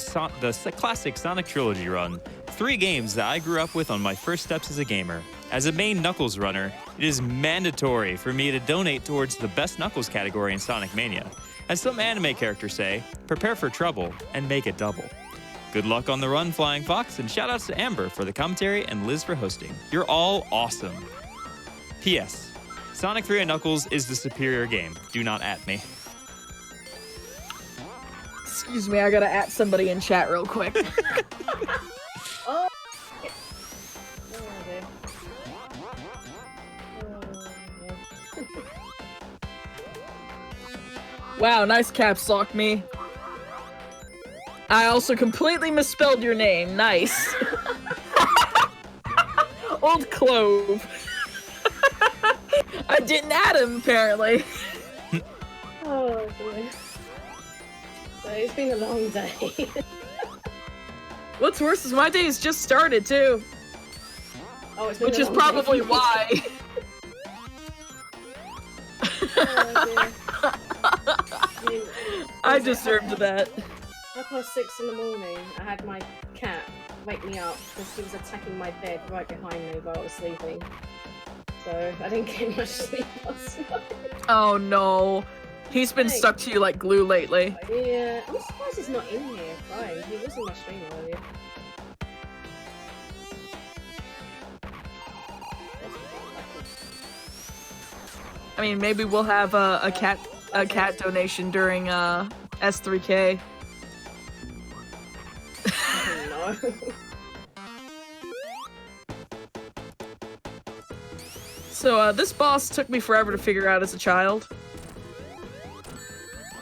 classic Sonic Trilogy run. 3 games that I grew up with on my first steps as a gamer. As a main Knuckles runner, it is mandatory for me to donate towards the best Knuckles category in Sonic Mania. As some anime characters say, prepare for trouble and make it double. Good luck on the run, Flying Fox, and shoutouts to Amber for the commentary and Liz for hosting. You're all awesome. P.S. Sonic 3 and Knuckles is the superior game. Do not at me. Excuse me, I gotta at somebody in chat real quick. Oh. Wow, nice caps lock me. I also completely misspelled your name. Nice. Old Clove. I didn't add him, apparently. Oh, dear. So it's been a long day. What's worse is my day has just started, too. Oh, it's been Which a is long probably day. why. Oh, dear. I deserved that. 6:30 in the morning, I had my cat wake me up because he was attacking my bed right behind me while I was sleeping. So I didn't get much sleep last night. Oh no. He's been Hey. stuck to you like glue lately. Yeah, I'm surprised he's not in here crying. He was in my stream earlier. I mean, maybe we'll have a cat donation during S3K. Oh, no. So this boss took me forever to figure out as a child.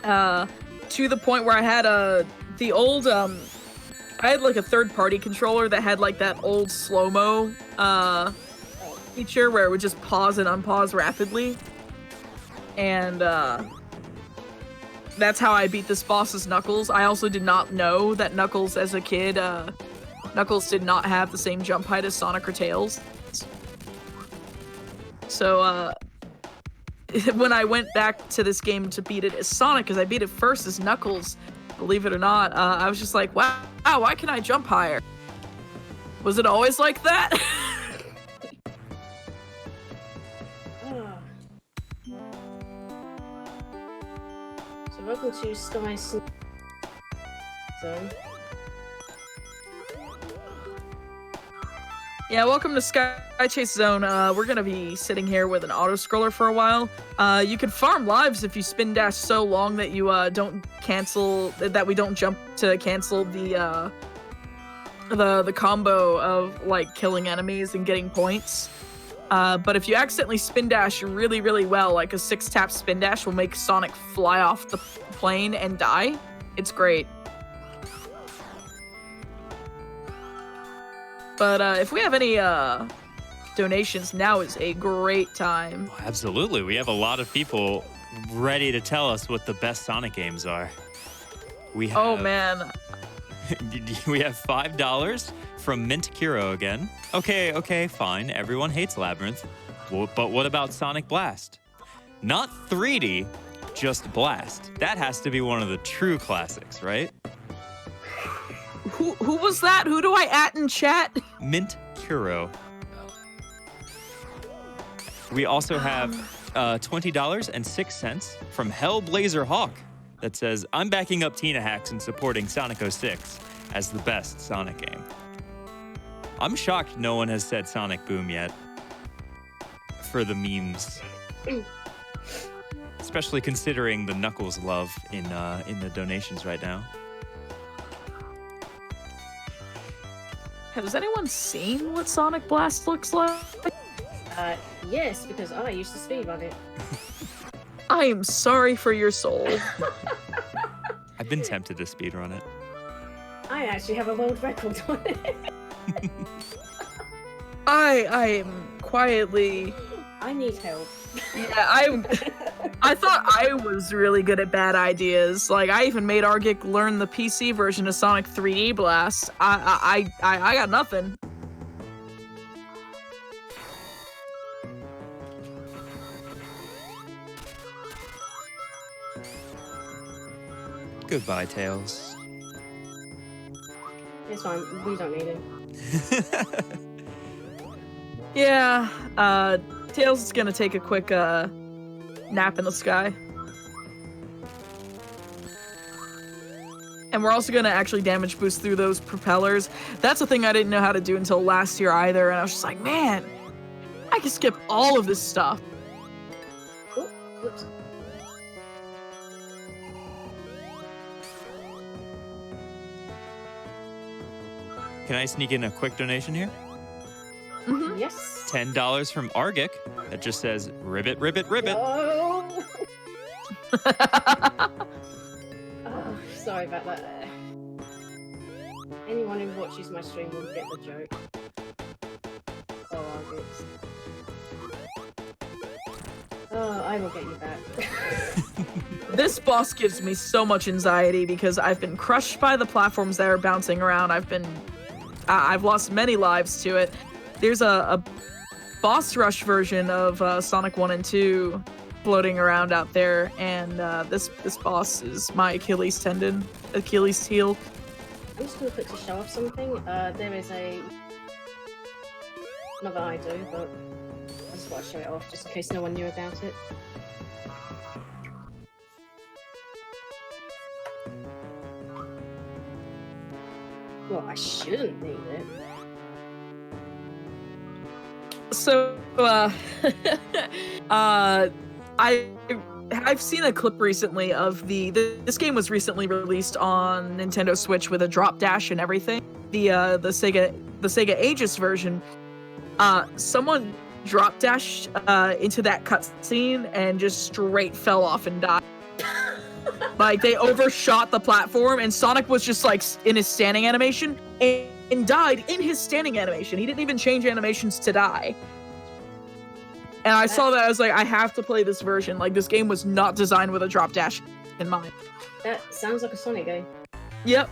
To the point where I had the old I had like a third-party controller that had like that old slow-mo feature where it would just pause and unpause rapidly. And that's how I beat this boss as Knuckles. I also did not know that Knuckles as a kid, Knuckles did not have the same jump height as Sonic or Tails. So when I went back to this game to beat it as Sonic, because I beat it first as Knuckles, believe it or not, I was just like, wow, why can I jump higher? Was it always like that? So welcome to Sky Sn- Zone. Yeah, welcome to Sky Chase Zone. We're gonna be sitting here with an auto-scroller for a while. You can farm lives if you spin dash so long that you don't cancel, that we don't jump to cancel the combo of like killing enemies and getting points. But if you accidentally spin dash really, really well, like a 6-tap spin dash will make Sonic fly off the plane and die. It's great. But if we have any donations, now is a great time. Oh, absolutely. We have a lot of people ready to tell us what the best Sonic games are. We have, Oh man. we have $5 from Mint Kiro again. Okay, fine. Everyone hates Labyrinth. Well, but what about Sonic Blast? Not 3D, just Blast. That has to be one of the true classics, right? Who was that? Who do I at in chat? Mint Kiro. We also have $20.06 from Hellblazer Hawk that says, I'm backing up Tina Hacks and supporting Sonic 06 as the best Sonic game. I'm shocked no one has said Sonic Boom yet for the memes. Especially considering the Knuckles love in the donations right now. Has anyone seen what Sonic Blast looks like? Yes, because I used to speedrun it. I am sorry for your soul. I've been tempted to speedrun it. I actually have a world record on it. I am quietly. I need help. Yeah, I thought I was really good at bad ideas. Like I even made Argic learn the PC version of Sonic 3D Blast. I got nothing. Goodbye, Tails. It's fine. We don't need it. Yeah, Tails is gonna take a quick nap in the sky. And we're also gonna actually damage boost through those propellers. That's a thing I didn't know how to do until last year either, and I was just like, man, I can skip all of this stuff. Oh, whoops. Can I sneak in a quick donation here? Mm-hmm. Yes. $10 from Argic that just says, ribbit, ribbit, ribbit. Oh. Oh, sorry about that. Anyone who watches my stream will get the joke. Oh, Argix. Oh, I will get you back. This boss gives me so much anxiety because I've been crushed by the platforms that are bouncing around. I've lost many lives to it. There's a boss rush version of Sonic 1 and 2 floating around out there, and this boss is my Achilles heel. I'm just gonna quickly show off something. There is not that I do, but I just want to show it off just in case no one knew about it. Well, I shouldn't need it. So, I've seen a clip recently of this game was recently released on Nintendo Switch with a drop dash and everything. The Sega Aegis version, someone drop dashed into that cutscene and just straight fell off and died. Like they overshot the platform and Sonic was just like in his standing animation and died in his standing animation. He didn't even change animations to die. And I saw that, I was like, I have to play this version. Like, this game was not designed with a drop dash in mind. That sounds like a Sonic game. Yep.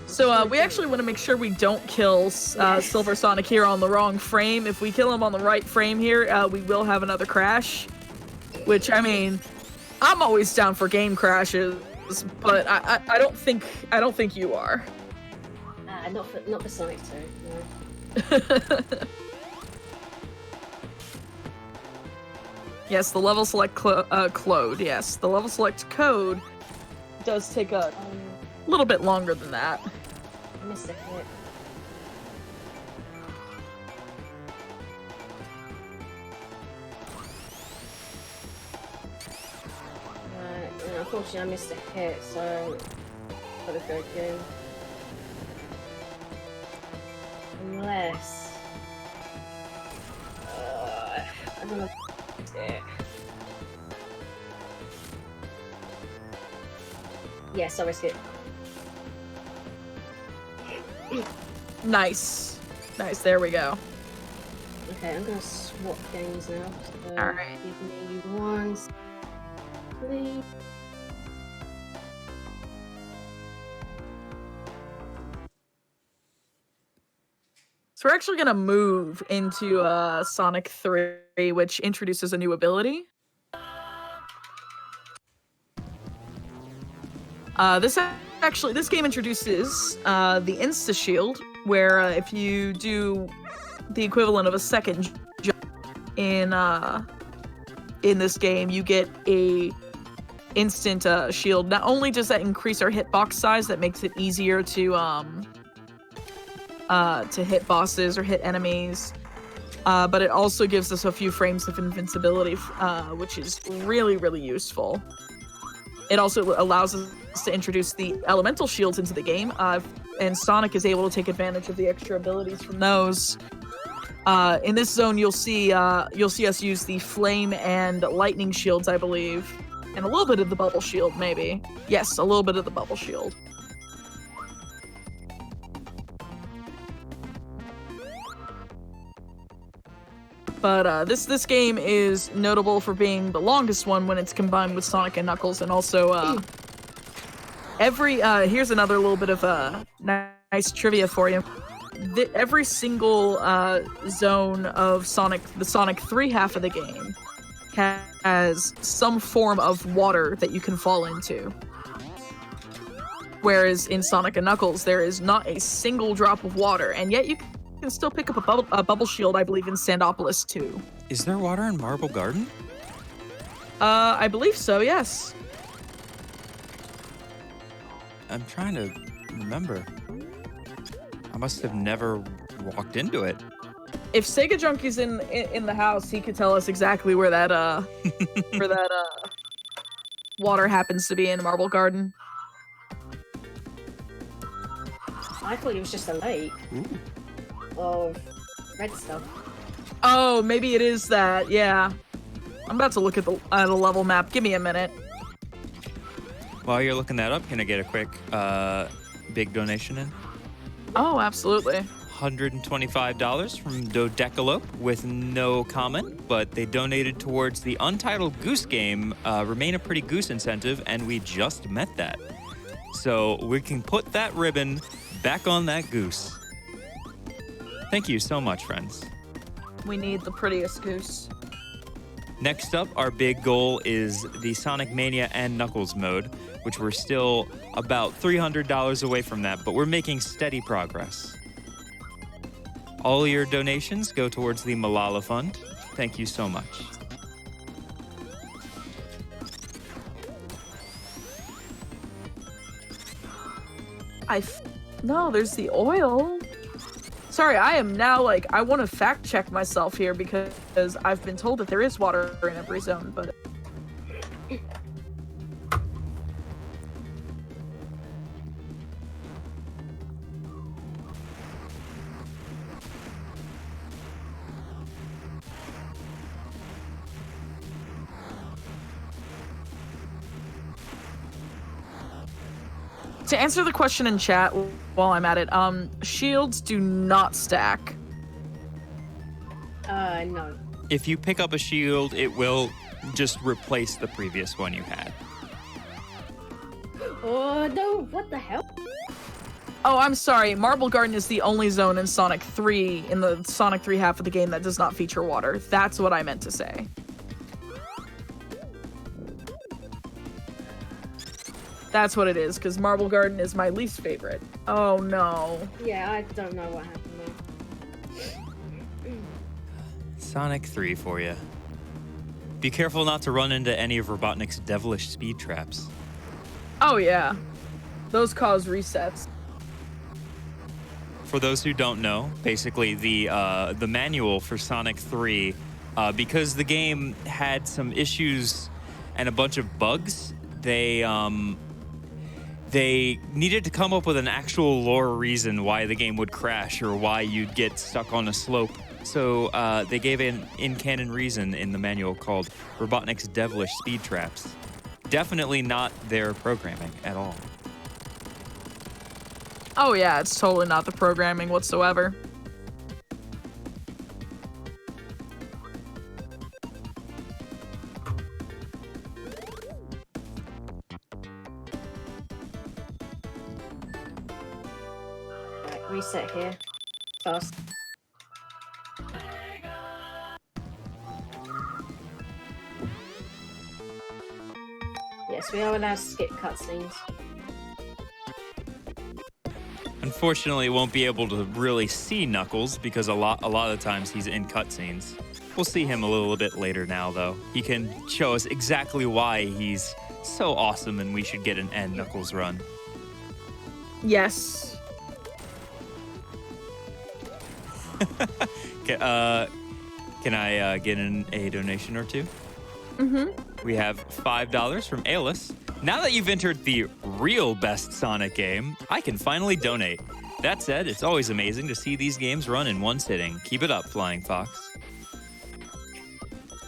So, we actually want to make sure we don't kill Silver Sonic here on the wrong frame. If we kill him on the right frame here, we will have another crash. Which, I mean, I'm always down for game crashes. But I don't think you are. Not for Sonic 2, no. Yes, the level select code. Yes, the level select code does take a little bit longer than that. I missed a hit. And unfortunately, I missed a hit, so gotta go again. Unless I don't know. Yes, I risk it. Nice. Nice, there we go. Okay, I'm gonna swap games now. So Alright. give me one, please. So we're actually gonna move into Sonic 3, which introduces a new ability. This game introduces the Insta Shield, where if you do the equivalent of a second jump in this game, you get a instant shield. Not only does that increase our hitbox size, that makes it easier to hit bosses or hit enemies, but it also gives us a few frames of invincibility, which is really, really useful. It also allows us to introduce the elemental shields into the game, and Sonic is able to take advantage of the extra abilities from those. In this zone, you'll see us use the flame and lightning shields, I believe, and a little bit of the bubble shield, maybe. Yes, a little bit of the bubble shield. But this game is notable for being the longest one when it's combined with Sonic and Knuckles, and also here's another little bit of nice trivia for you. Every single zone of the Sonic 3 half of the game has some form of water that you can fall into. Whereas in Sonic and Knuckles, there is not a single drop of water, and yet you can still pick up a bubble shield, I believe, in Sandopolis too. Is there water in Marble Garden? I believe so, yes. I'm trying to remember. I must have never walked into it. If Sega Junkie's in the house, he could tell us exactly where that water happens to be in Marble Garden. I thought it was just a lake. Ooh. Of red stuff. Oh, maybe it is that, yeah. I'm about to look at the level map. Give me a minute. While you're looking that up, can I get a quick big donation in? Oh, absolutely. $125 from Dodecalope with no comment, but they donated towards the Untitled Goose game, Remain a Pretty Goose incentive, and we just met that. So we can put that ribbon back on that goose. Thank you so much, friends. We need the prettiest goose. Next up, our big goal is the Sonic Mania and Knuckles mode, which we're still about $300 away from that, but we're making steady progress. All your donations go towards the Malala Fund. Thank you so much. No, there's the oil. Sorry, I am now I want to fact check myself here because I've been told that there is water in every zone, but to answer the question in chat while I'm at it, shields do not stack. No. If you pick up a shield, it will just replace the previous one you had. Oh, no, what the hell? Oh, I'm sorry. Marble Garden is the only zone in Sonic 3, in the Sonic 3 half of the game, that does not feature water. That's what I meant to say. That's what it is, because Marble Garden is my least favorite. Oh, no. Yeah, I don't know what happened there. Sonic 3 for you. Be careful not to run into any of Robotnik's devilish speed traps. Oh yeah, those cause resets. For those who don't know, basically the manual for Sonic 3, because the game had some issues and a bunch of bugs, they needed to come up with an actual lore reason why the game would crash or why you'd get stuck on a slope. So they gave an in-canon reason in the manual called Robotnik's devilish speed traps. Definitely not their programming at all. Oh yeah, it's totally not the programming whatsoever. Reset here. Fast. Yes, we are allowed to skip cutscenes. Unfortunately, won't be able to really see Knuckles because a lot of times he's in cutscenes. We'll see him a little bit later now, though. He can show us exactly why he's so awesome and we should get an end Knuckles run. Yes. Can I get in a donation or two? Mm-hmm. We have $5 from Alis. Now that you've entered the real best Sonic game, I can finally donate. That said, it's always amazing to see these games run in one sitting. Keep it up, Flying Fox.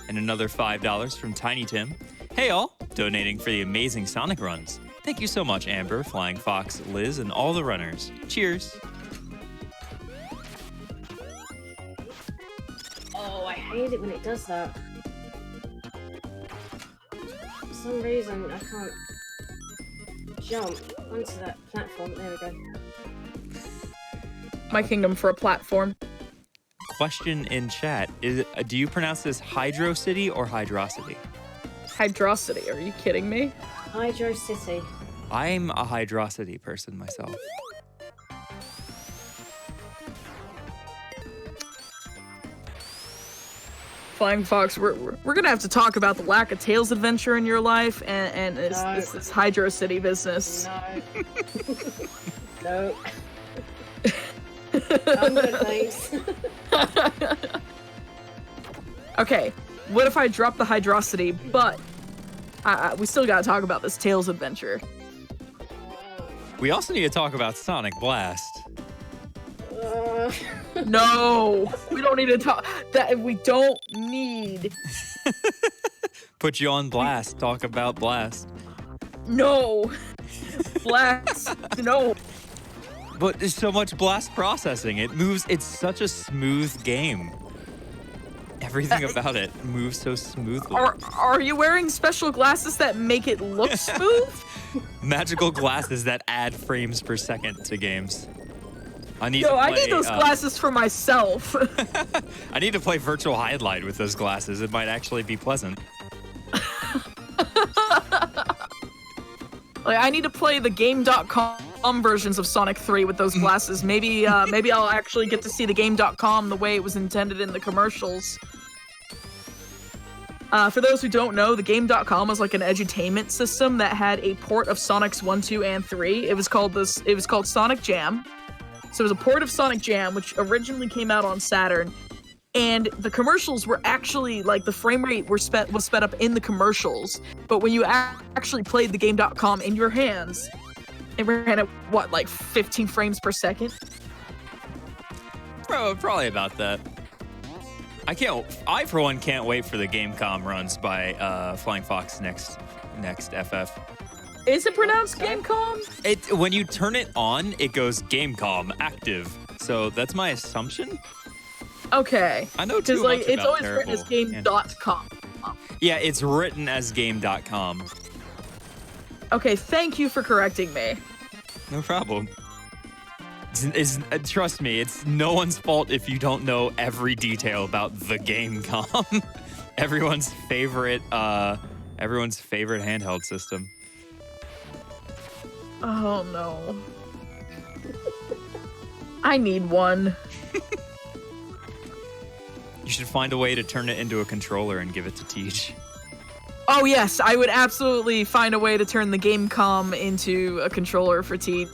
And another $5 from Tiny Tim. Hey all, donating for the amazing Sonic runs. Thank you so much, Amber, Flying Fox, Liz, and all the runners. Cheers. Oh, I hate it when it does that. For some reason, I can't jump onto that platform. There we go. My kingdom for a platform. Question in chat. Do you pronounce this Hydro City or Hydrocity? Hydrocity, are you kidding me? Hydro City. I'm a Hydrocity person myself. Flying Fox, we're gonna have to talk about the lack of Tails adventure in your life and this Hydro City business. No. No. I'm good, thanks. Okay, what if I drop the Hydrocity, but we still gotta talk about this Tails adventure. We also need to talk about Sonic Blast. No, we don't need to talk. That we don't need. Put you on blast. Talk about Blast. No, Blast. No. But there's so much Blast processing. It moves. It's such a smooth game. Everything about it moves so smoothly. Are you wearing special glasses that make it look smooth? Magical glasses that add frames per second to games. I need those glasses for myself. I need to play Virtual Highlight with those glasses. It might actually be pleasant. Like, I need to play the Game.com versions of Sonic 3 with those glasses. Maybe I'll actually get to see the Game.com the way it was intended in the commercials. For those who don't know, the Game.com was like an edutainment system that had a port of Sonic's 1, 2, and 3. It was called Sonic Jam. So it was a port of Sonic Jam, which originally came out on Saturn, and the commercials were actually, like, the frame rate was sped up in the commercials, but when you actually played the Game.com in your hands, it ran at, what, like 15 frames per second? Probably about that. I for one can't wait for the Gamecom runs by Flying Fox next FF. Is it pronounced Gamecom? When you turn it on, it goes Gamecom active. So that's my assumption. Okay. I know too much much it's about always written as Game.com. Yeah, it's written as Game.com. Okay, thank you for correcting me. No problem. Trust me, it's no one's fault if you don't know every detail about the Gamecom. everyone's favorite handheld system. Oh no. I need one. You should find a way to turn it into a controller and give it to Teach. Oh yes, I would absolutely find a way to turn the game com into a controller for Teach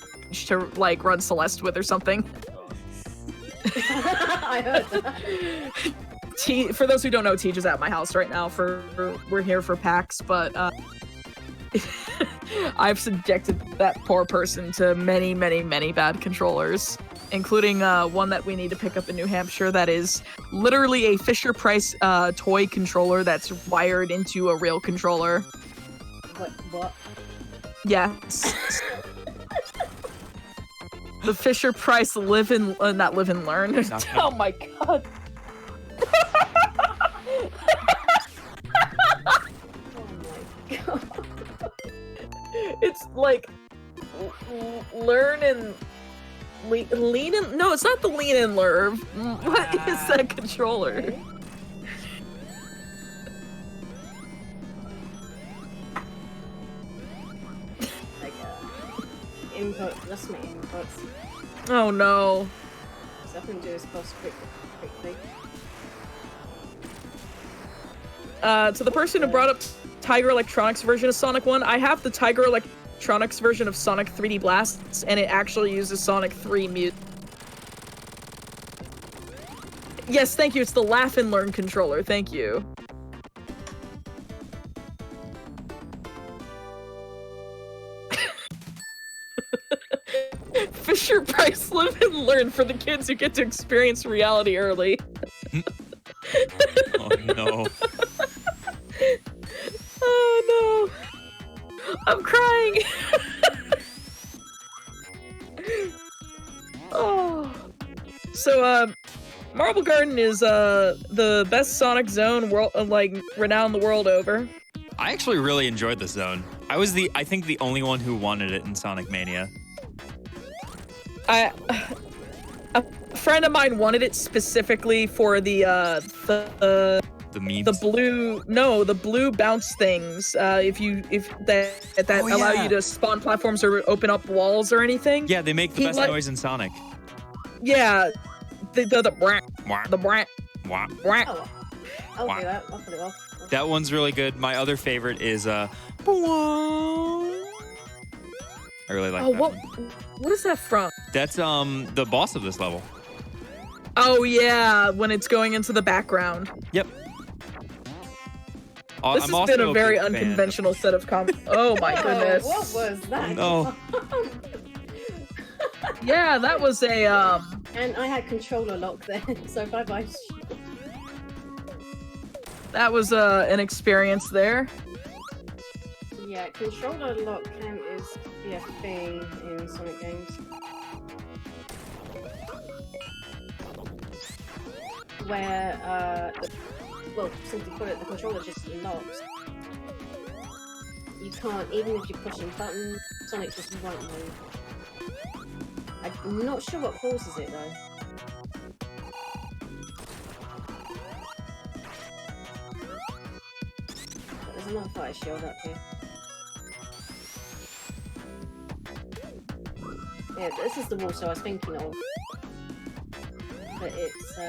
to like run Celeste with or something. I heard that. For those who don't know, Teach is at my house right now. We're here for PAX, but I've subjected that poor person to many, many, many bad controllers, including one that we need to pick up in New Hampshire that is literally a Fisher-Price toy controller that's wired into a real controller. What? Yes. The Fisher-Price not live and learn. Oh my god. Oh my god. It's like learn and lean and no, it's not the lean and learn. What is that controller? Okay. Like input. That's my inputs. Oh no. So I can do this boss quickly. To the person who brought up Tiger Electronics version of Sonic 1, I have the Tiger Electronics version of Sonic 3D Blast, and it actually uses Sonic 3 music. Yes, thank you. It's the Laugh and Learn controller. Thank you. Fisher-Price Live and Learn for the kids who get to experience reality early. Oh no. Oh no. I'm crying. Oh. So, Marble Garden is the best Sonic zone world, like renowned the world over. I actually really enjoyed this zone. I think the only one who wanted it in Sonic Mania. A friend of mine wanted it specifically for the memes. The blue bounce things. If that allow you to spawn platforms or open up walls or anything. Yeah, they make the best noise in Sonic. Yeah, the brat. Wah. Oh, I'll do that. I'll put it off. That one's really good. My other favorite is I really like that one. What is that from? That's the boss of this level. Oh yeah, when it's going into the background. Yep. This has been a very unconventional set of Oh my goodness. What was that? No. Yeah, that was a And I had controller lock there, so bye-bye. That was an experience there. Yeah, controller lock can be a thing in Sonic games. Where, simply put it, the controller just locks. You can't, even if you're pushing buttons, Sonic just won't move. I'm not sure what causes it though. But there's another fire shield up here. Yeah, this is the wall I was thinking of. But it's,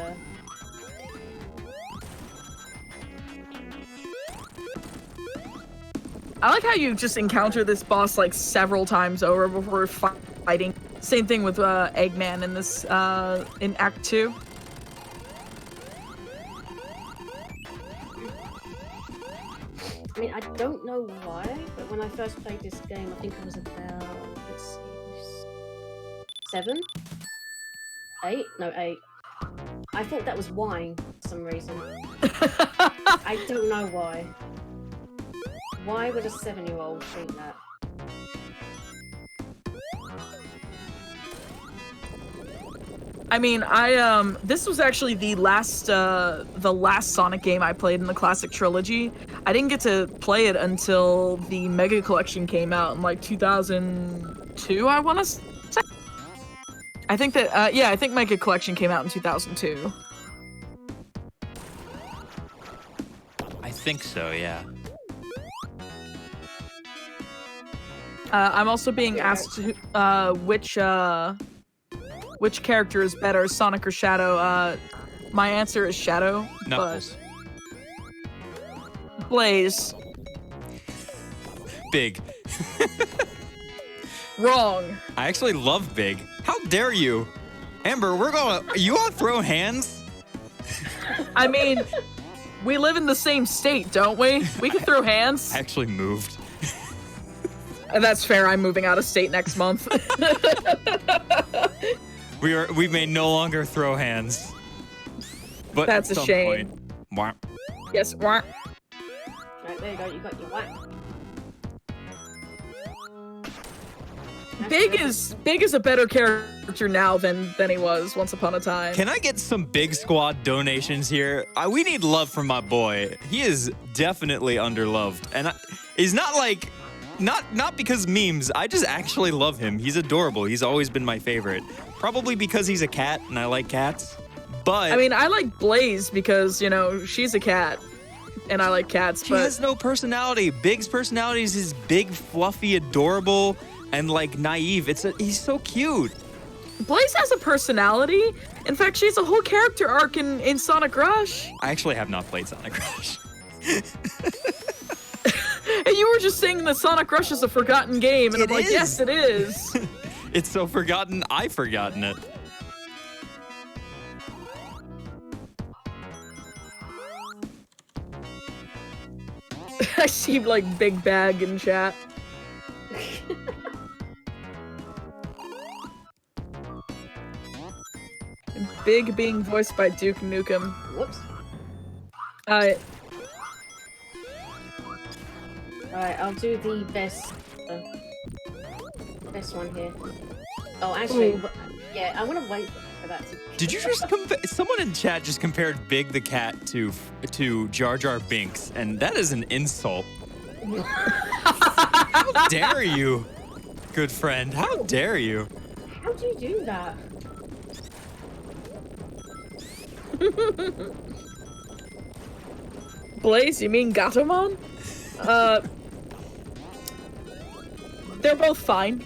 I like how you just encounter this boss like several times over before fighting. Same thing with Eggman in this in Act 2. I mean, I don't know why, but when I first played this game, I think it was about, let's see, 7? 8? No, 8. I thought that was wine for some reason. I don't know why. Why would a 7-year-old think that? I mean, this was actually the last Sonic game I played in the classic trilogy. I didn't get to play it until the Mega Collection came out in like 2002, I want to say. I think that, I think Mega Collection came out in 2002. I think so, yeah. I'm also being asked which character is better, Sonic or Shadow. My answer is Shadow. Knuckles. But Blaze. Big. Wrong. I actually love Big. How dare you? Amber, you want to throw hands? I mean, we live in the same state, don't we? We can throw hands. I actually moved. That's fair. I'm moving out of state next month. We may no longer throw hands. But That's at a some shame. point, wah. Yes. Wah. Right, there you go. You got your whack. Big is a better character now than he was once upon a time. Can I get some Big Squad donations here? We need love from my boy. He is definitely underloved, and he's not like, not because memes. I just actually love him. He's adorable. He's always been my favorite. Probably because he's a cat, and I like cats. But I mean, I like Blaze because she's a cat, and I like cats. She has no personality. Big's personality is his big, fluffy, adorable, and like naive. He's so cute. Blaze has a personality. In fact, she's a whole character arc in Sonic Rush. I actually have not played Sonic Rush. And you were just saying that Sonic Rush is a forgotten game, and I'm like, yes, it is. It's so forgotten, I've forgotten it. I see like Big Bag in chat. And Big being voiced by Duke Nukem. Whoops. Alright, I'll do the best one here. Oh, actually, yeah, I want to wait for that to... Did you just someone in chat just compared Big the Cat to Jar Jar Binks, and that is an insult. How dare you, good friend? How dare you? How do you do that? Blaze, you mean Gatomon? They're both fine.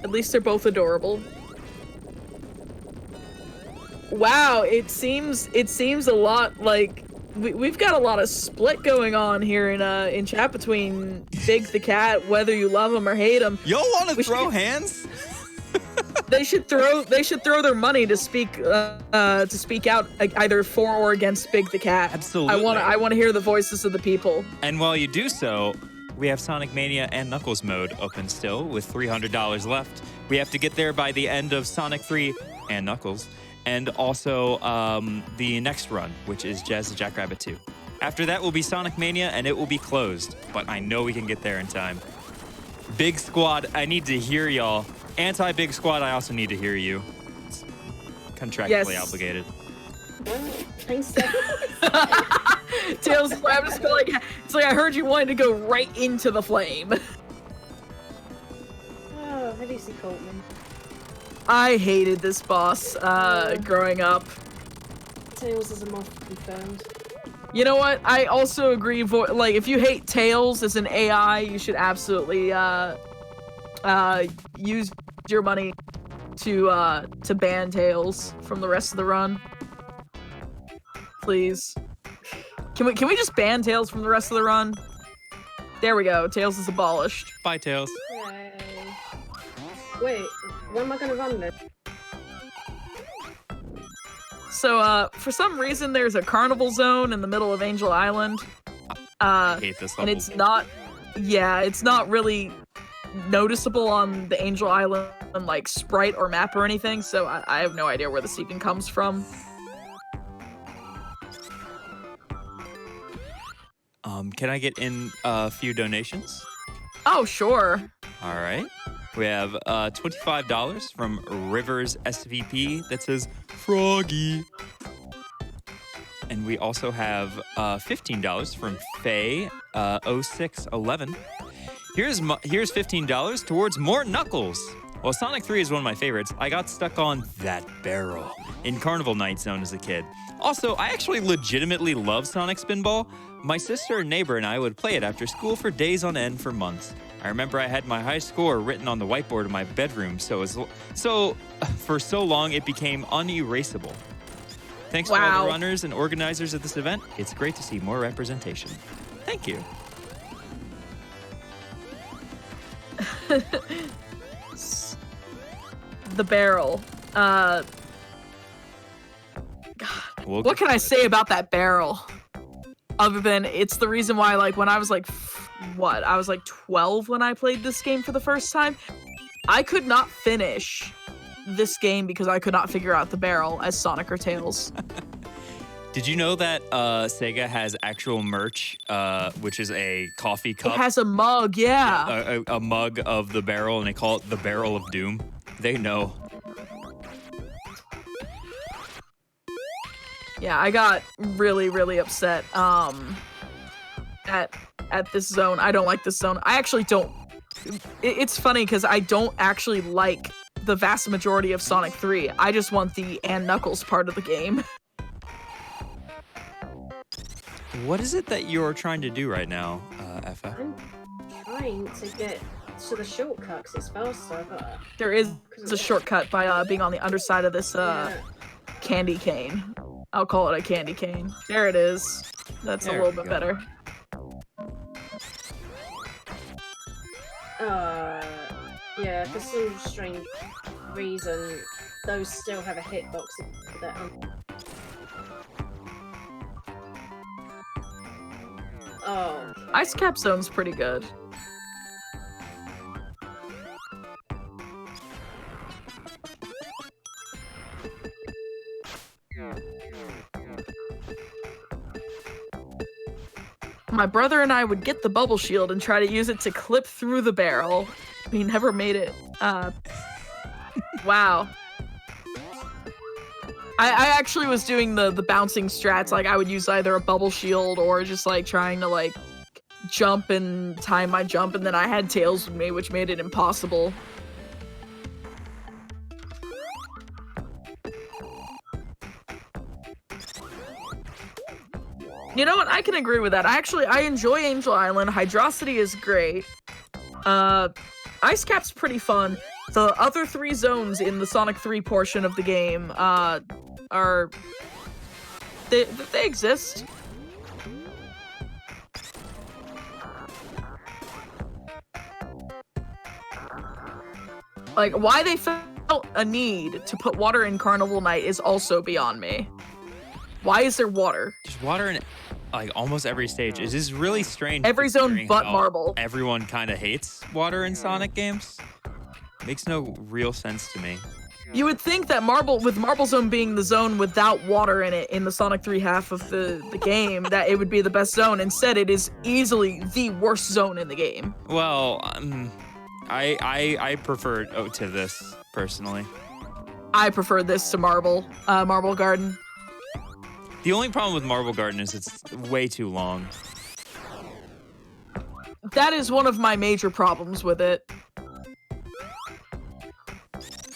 At least they're both adorable. Wow, it seems a lot like we've got a lot of split going on here in chat between Big the Cat, whether you love him or hate him. Y'all want to throw hands? They should throw their money to speak out either for or against Big the Cat. Absolutely. I want to hear the voices of the people. And while you do so, we have Sonic Mania and Knuckles mode open still with $300 left. We have to get there by the end of Sonic 3 and Knuckles, and also the next run, which is Jazz the Jackrabbit 2. After that will be Sonic Mania, and it will be closed, but I know we can get there in time. Big Squad, I need to hear y'all. Anti-Big Squad, I also need to hear you. It's contractually obligated. Thanks. Tails, I'm just like, it's like I heard you wanted to go right into the flame. Oh, how do you see Coltman? I hated this boss growing up. Tails is a moth confirmed. You know what? I also agree. Like, if you hate Tails as an AI, you should absolutely use your money to ban Tails from the rest of the run. Please. Can we just ban Tails from the rest of the run? There we go. Tails is abolished. Bye, Tails. Yay. Wait, where am I gonna run then? So, for some reason, there's a carnival zone in the middle of Angel Island. I hate this level. And it's not really noticeable on the Angel Island like sprite or map or anything, so I have no idea where this even comes from. Can I get in a few donations? Oh, sure. All right. We have $25 from Rivers SVP that says Froggy. And we also have $15 from Faye 0611. Here's $15 towards more Knuckles. While Sonic 3 is one of my favorites, I got stuck on that barrel in Carnival Night Zone as a kid. Also, I actually legitimately love Sonic Spinball. My sister and neighbor and I would play it after school for days on end for months. I remember I had my high score written on the whiteboard in my bedroom, so for so long it became unerasable. Thanks to all the runners and organizers of this event. It's great to see more representation. Thank you. The barrel. God, what can I say about that barrel? Other than it's the reason why, like, when I was like, I was like 12 when I played this game for the first time. I could not finish this game because I could not figure out the barrel as Sonic or Tails. Did you know that Sega has actual merch, which is a coffee cup? It has a mug, yeah. A mug of the barrel, and they call it the Barrel of Doom. They know. Yeah, I got really, really upset at this zone. I don't like this zone. I actually don't. It's funny because I don't actually like the vast majority of Sonic 3. I just want the and Knuckles part of the game. What is it that you're trying to do right now, Effa? I'm trying to get to the shortcut because it's faster, but... There is a shortcut by being on the underside of this candy cane. I'll call it a candy cane. There it is. That's a little bit better. Yeah, for some strange reason, those still have a hitbox that Oh. Ice Cap Zone's pretty good. My brother and I would get the bubble shield and try to use it to clip through the barrel. We never made it. Wow. I actually was doing the bouncing strats. Like, I would use either a bubble shield or just, like, trying to, like, jump and time my jump, and then I had Tails with me, which made it impossible. You know what? I can agree with that. I enjoy Angel Island. Hydrocity is great. Ice Cap's pretty fun. The other 3 zones in the Sonic 3 portion of the game, they exist. Like, why they felt a need to put water in Carnival Night is also beyond me. Why is there water? There's water in, like, almost every stage. It is really strange. Every zone but Marble. Everyone kind of hates water in Sonic games. Makes no real sense to me. You would think that with Marble Zone being the zone without water in it in the Sonic 3 half of the game, that it would be the best zone. Instead, it is easily the worst zone in the game. Well, I prefer to this, personally. I prefer this to Marble Garden. The only problem with Marble Garden is it's way too long. That is one of my major problems with it.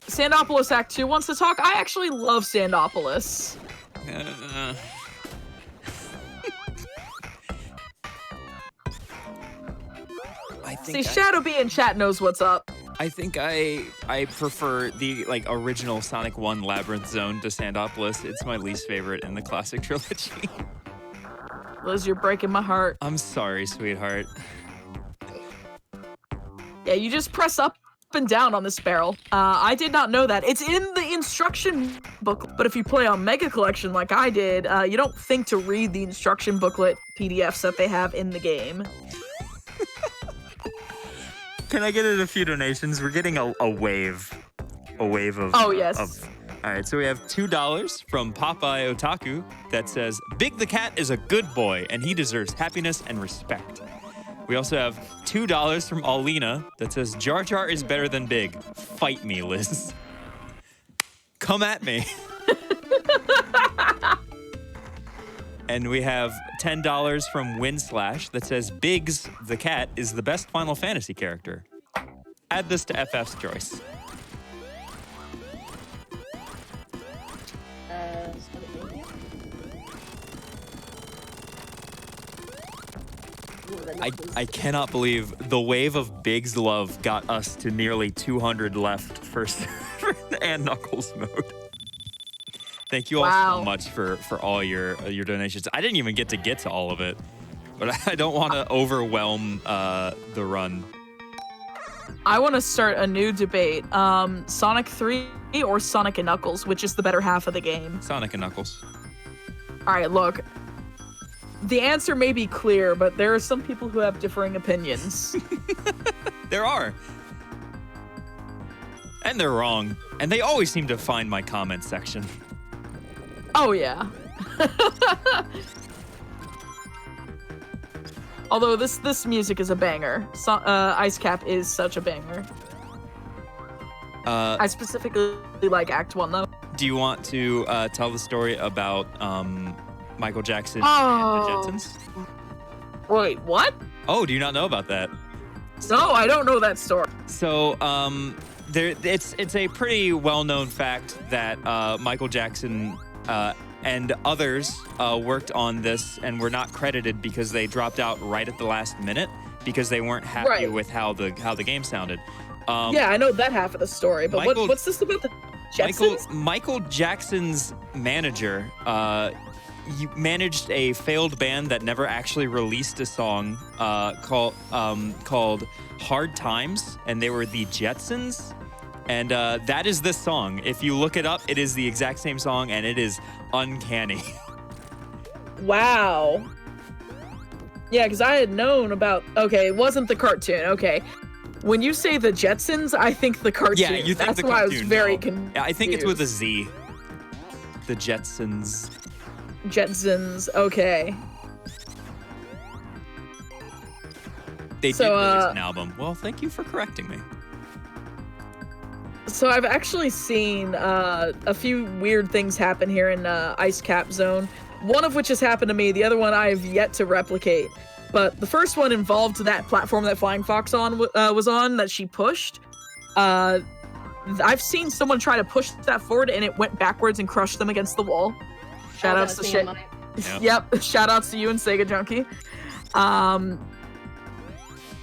Sandopolis Act 2 wants to talk. I actually love Sandopolis. Shadow B in chat knows what's up. I think I prefer the, like, original Sonic 1 Labyrinth Zone to Sandopolis. It's my least favorite in the classic trilogy. Liz, you're breaking my heart. I'm sorry, sweetheart. Yeah, you just press up and down on this barrel. I did not know that. It's in the instruction book, but if you play on Mega Collection like I did, you don't think to read the instruction booklet PDFs that they have in the game. Can I get a few donations? We're getting a wave. A wave of... Oh, yes. All right, so we have $2 from Popeye Otaku that says, Big the Cat is a good boy, and he deserves happiness and respect. We also have $2 from Alina that says, Jar Jar is better than Big. Fight me, Liz. Come at me. And we have $10 from Winslash that says, Biggs the Cat is the best Final Fantasy character. Add this to FF's choice. I cannot believe the wave of Big's love got us to nearly 200 left for and Knuckles mode. Thank you all so much for all your donations. I didn't even get to all of it, but I don't want to overwhelm the run. I want to start a new debate. Sonic 3 or Sonic and Knuckles, which is the better half of the game? Sonic and Knuckles. All right, look. The answer may be clear, but there are some people who have differing opinions. There are. And they're wrong. And they always seem to find my comment section. Oh, yeah. Although this music is a banger. Ice Cap is such a banger. I specifically like Act 1, though. Do you want to tell the story about Michael Jackson and the Jetsons? Wait, what? Oh, do you not know about that? No, I don't know that story. So, it's a pretty well-known fact that Michael Jackson and others worked on this and were not credited because they dropped out right at the last minute because they weren't happy with how the game sounded. Yeah, I know that half of the story, but what's this about the Jetsons? Michael Jackson's manager managed a failed band that never actually released a song called Hard Times, and they were the Jetsons. And that is this song. If you look it up, it is the exact same song, and it is uncanny. Wow. Yeah, because I had known about... Okay, it wasn't the cartoon. Okay. When you say the Jetsons, I think the cartoon. Yeah, you think That's the cartoon. why I was very confused. Yeah, I think it's with a Z. The Jetsons. Jetsons, okay. They did release an album. Well, thank you for correcting me. So I've actually seen a few weird things happen here in Ice Cap Zone. One of which has happened to me. The other one I have yet to replicate. But the first one involved that platform that Flying Fox was on that she pushed. I've seen someone try to push that forward and it went backwards and crushed them against the wall. Shoutouts to shit. Yep. Shoutouts to you and Sega Junkie.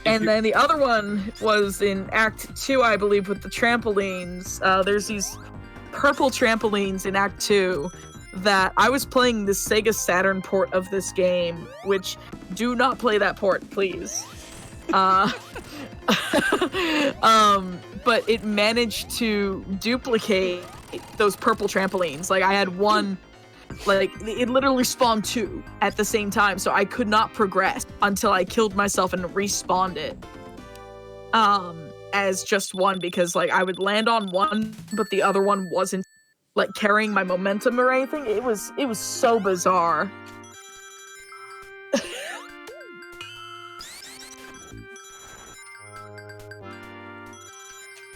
And then the other one was in Act 2, I believe, with the trampolines. There's these purple trampolines in Act 2 that I was playing the Sega Saturn port of this game, which do not play that port, please. But it managed to duplicate those purple trampolines. Like, I had one, like, it literally spawned two at the same time, so I could not progress until I killed myself and respawned it. As just one, because, like, I would land on one, but the other one wasn't, like, carrying my momentum or anything. It was so bizarre.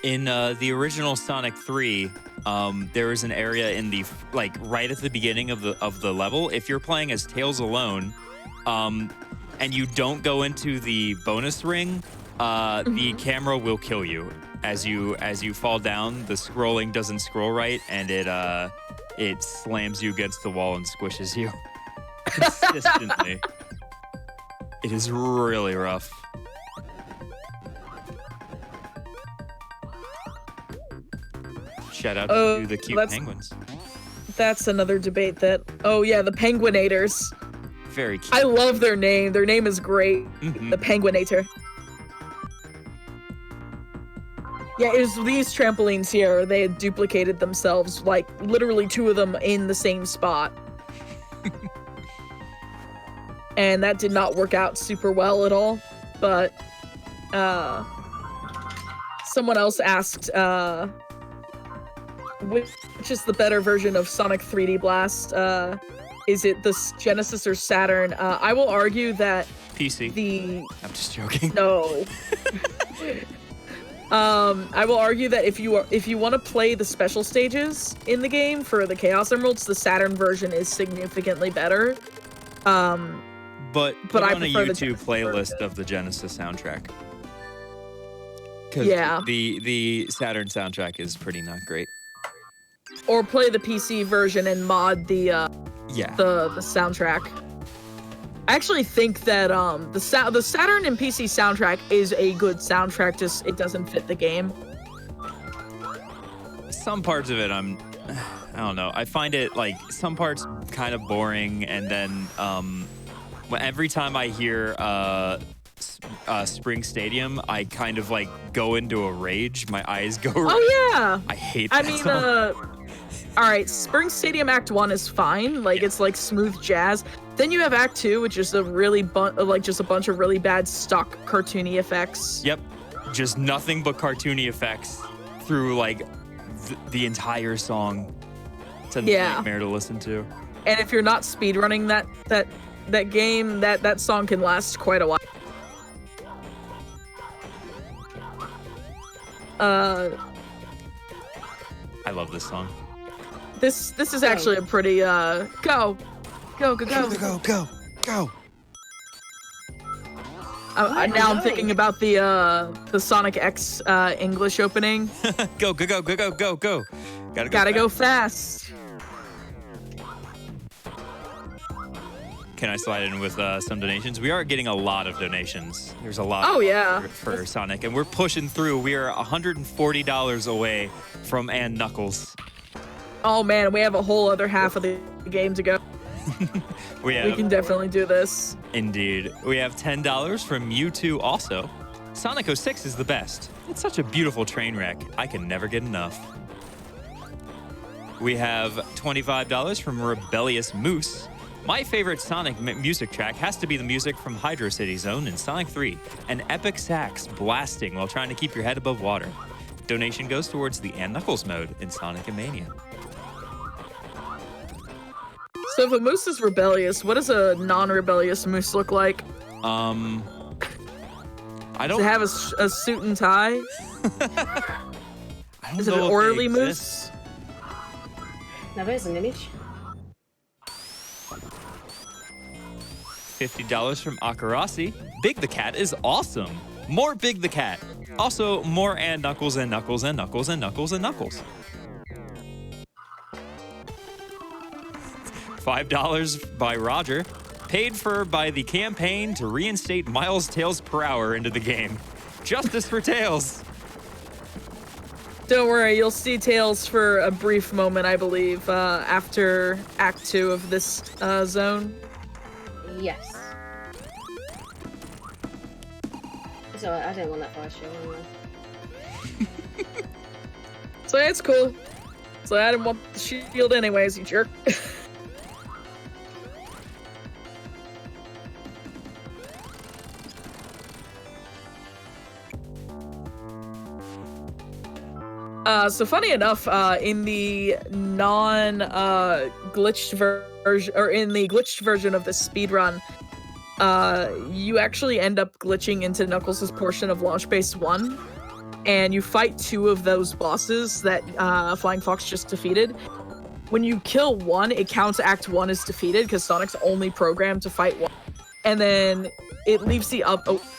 In the original Sonic 3, there was an area in the right at the beginning of the level. If you're playing as Tails alone, and you don't go into the bonus ring, the camera will kill you as you fall down. The scrolling doesn't scroll right, and it slams you against the wall and squishes you consistently. It is really rough. Shout out to the cute penguins. That's another debate that... Oh, yeah, the Penguinators. Very cute. I love their name. Their name is great. Mm-hmm. The Penguinator. Yeah, it was these trampolines here. They had duplicated themselves, like, literally two of them in the same spot. And that did not work out super well at all. But, someone else asked, which is the better version of Sonic 3D Blast? Is it the Genesis or Saturn? I will argue that PC. I'm just joking. No. I will argue that if you want to play the special stages in the game for the Chaos Emeralds, the Saturn version is significantly better. But I on a YouTube playlist of the Genesis soundtrack. Because the Saturn soundtrack is pretty not great. Or play the PC version and mod the soundtrack. I actually think that the Saturn and PC soundtrack is a good soundtrack, just it doesn't fit the game. Some parts of it I don't know. I find it like some parts kind of boring, and then every time I hear Spring Stadium, I kind of like go into a rage. My eyes go red. Oh yeah. I hate I that mean, song. all right, Spring Stadium Act 1 is fine. Like, Yeah. it's like smooth jazz. Then you have Act 2, which is a really just a bunch of really bad stock cartoony effects. Yep. Just nothing but cartoony effects through like the entire song. It's a nightmare to listen to. And if you're not speedrunning that game, that song can last quite a while. I love this song. This is actually a pretty go. Go. Now I'm thinking about the Sonic X English opening. Go. Gotta go fast. Can I slide in with some donations? We are getting a lot of donations. There's a lot Oh yeah. for Sonic, and we're pushing through. We are $140 away from and Knuckles. Oh man, we have a whole other half of the game to go. We can definitely do this. Indeed. We have $10 from U2 also. Sonic 06 is the best. It's such a beautiful train wreck. I can never get enough. We have $25 from Rebellious Moose. My favorite Sonic music track has to be the music from Hydro City Zone in Sonic 3, an epic sax blasting while trying to keep your head above water. Donation goes towards the and Knuckles mode in Sonic and Mania. So if a moose is rebellious, what does a non-rebellious moose look like? I Does don't it have a suit and tie? I don't Is it an know if they orderly exist. moose? Now there's an image. $50 from Akarasi. Big the Cat is awesome. More Big the Cat. Also, more and Knuckles and Knuckles and Knuckles and Knuckles and Knuckles. $5 by Roger. Paid for by the campaign to reinstate Miles Tails per hour into the game. Justice for Tails. Don't worry, you'll see Tails for a brief moment, I believe, after Act 2 of this zone. Yes. So I didn't want that fire show anyway. So yeah, it's cool. So I didn't want the shield anyways, you jerk. So funny enough, in the glitched version, or in the glitched version of the speedrun, you actually end up glitching into Knuckles' portion of Launch Base 1, and you fight 2 of those bosses that Flying Fox just defeated. When you kill one, it counts Act 1 as defeated, because Sonic's only programmed to fight one. And then it leaves the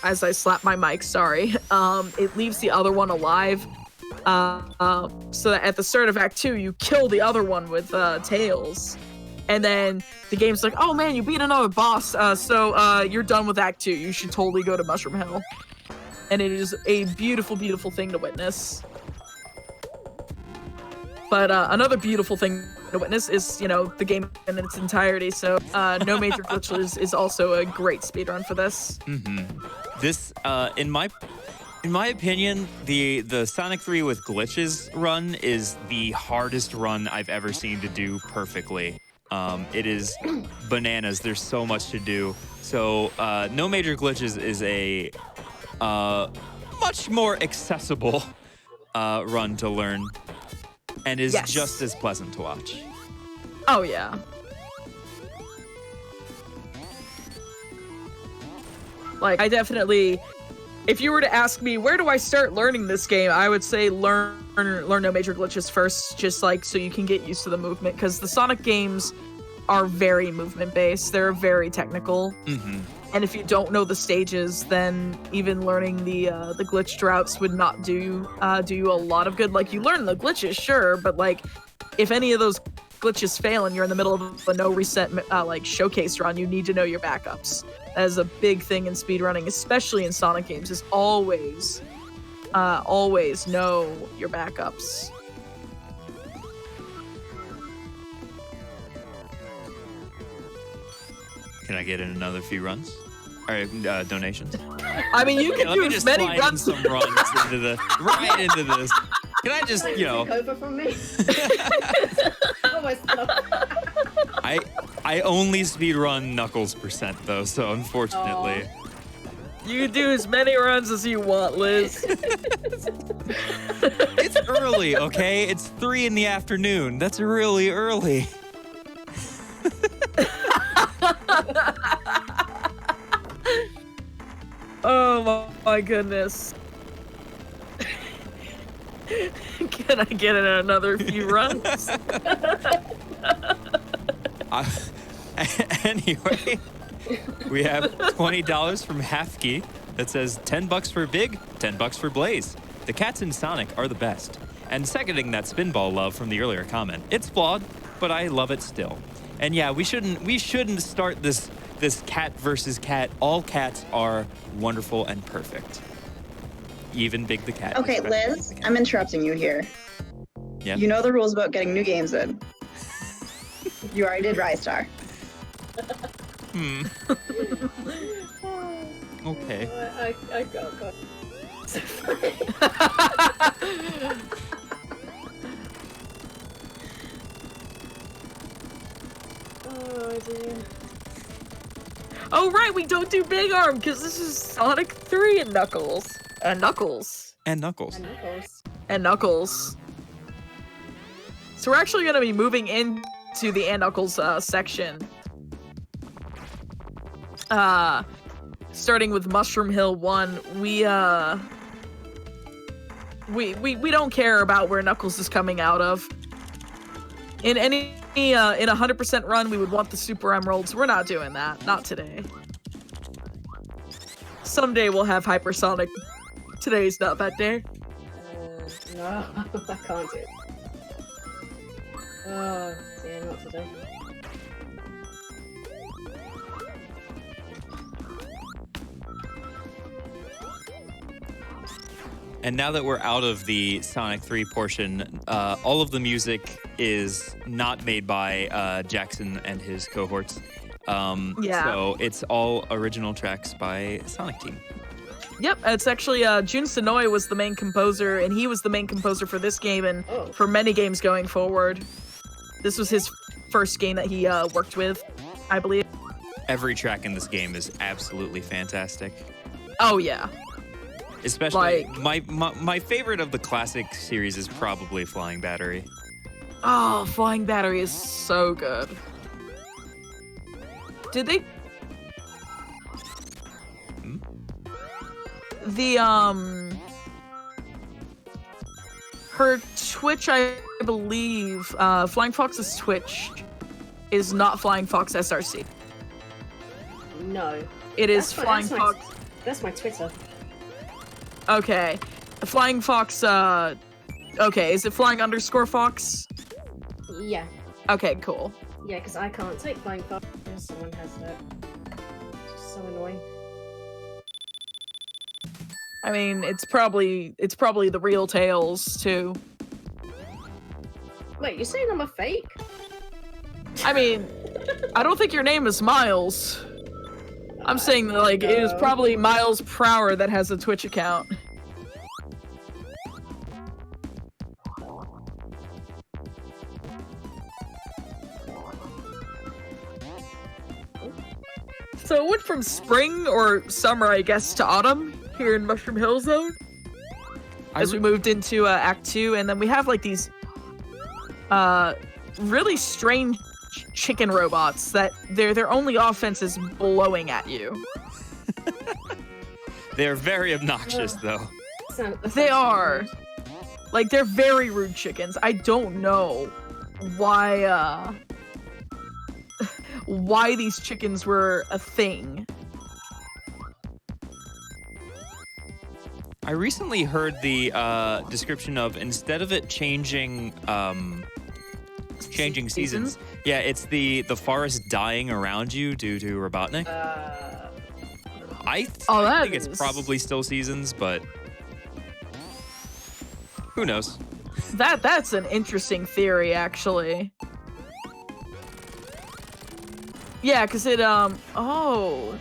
as I slap my mic, sorry. It leaves the other one alive. So that at the start of Act 2, you kill the other one with Tails. And then the game's like, oh man, you beat another boss, so you're done with Act 2. You should totally go to Mushroom Hill. And it is a beautiful, beautiful thing to witness. But another beautiful thing to witness is, the game in its entirety. So no major glitches is also a great speedrun for this. This, in my opinion, the Sonic 3 with glitches run is the hardest run I've ever seen to do perfectly. It is bananas. There's so much to do. So no major glitches is a much more accessible run to learn, and is just as pleasant to watch. Oh yeah. Like, I definitely, if you were to ask me, where do I start learning this game? I would say learn no major glitches first, just like so you can get used to the movement, because the Sonic games are very movement based. They're very technical. And if you don't know the stages, then even learning the glitched routes would not do you a lot of good. Like, you learn the glitches, sure, but like if any of those glitches fail and you're in the middle of a no reset like showcase run, you need to know your backups. That is a big thing in speedrunning, especially in Sonic games, is always know your backups. Can I get in another few runs? Or donations? I mean, you Okay, can let do me as just many slide in runs. some runs right into this. Can I just, Take over from me. Oh, my stuff. I only speedrun Knuckles percent though, so unfortunately. You can do as many runs as you want, Liz. It's early, okay? It's 3 in the afternoon. That's really early. Oh my goodness. Can I get in another few runs? Anyway, we have $20 from Halfkey that says $10 for Big, $10 for Blaze. The cats in Sonic are the best. And seconding that Spinball love from the earlier comment. It's flawed, but I love it still. And yeah, we shouldn't start this cat versus cat. All cats are wonderful and perfect. Even Big the cat. Okay, especially Liz, the cat. I'm interrupting you here. Yeah. You know the rules about getting new games in. You already did Lizstar. Okay. I got. Oh dear. Oh right, we don't do Big Arm because this is Sonic 3 and Knuckles. And Knuckles. And Knuckles. And Knuckles. And Knuckles. So we're actually going to be moving into the and Knuckles section. Starting with Mushroom Hill 1, we don't care about where Knuckles is coming out of. In any in a 100% run, we would want the Super Emeralds. We're not doing that. Not today. Someday we'll have Hypersonic. Today's not that day. No, I can't do it. Oh dear, what to do? And now that we're out of the Sonic 3 portion, all of the music is not made by Jackson and his cohorts. Yeah. So it's all original tracks by Sonic Team. Yep, it's actually Jun Sonoy was the main composer, and he was the main composer for this game and for many games going forward. This was his first game that he worked with, I believe. Every track in this game is absolutely fantastic. Oh yeah. Especially Like- my favorite of the classic series is probably Flying Battery. Oh, Flying Battery is so good. Did they? The her Twitch, I believe, Flying Fox's Twitch is not Flying Fox SRC. No. It is That's Flying Fox. That's my Twitter. Okay, Flying Fox. Okay, is it Flying _Fox? Yeah. Okay, cool. Yeah, because I can't take Flying Fox because someone has that. It's so annoying. I mean, it's probably the real Tails too. Wait, you're saying I'm a fake? I mean, I don't think your name is Miles. I'm saying that, like, it is No. probably Miles Prower that has a Twitch account. So it went from spring or summer, I guess, to autumn here in Mushroom Hill Zone. As we moved into Act 2, and then we have like these really strange chicken robots that their only offense is blowing at you. They're very obnoxious, though. They are. Like, they're very rude chickens. I don't know why why these chickens were a thing. I recently heard the description of instead of it changing seasons. Yeah, it's the forest dying around you due to Robotnik. I think it's probably still seasons, but who knows? That's an interesting theory, actually. Yeah, because it oh.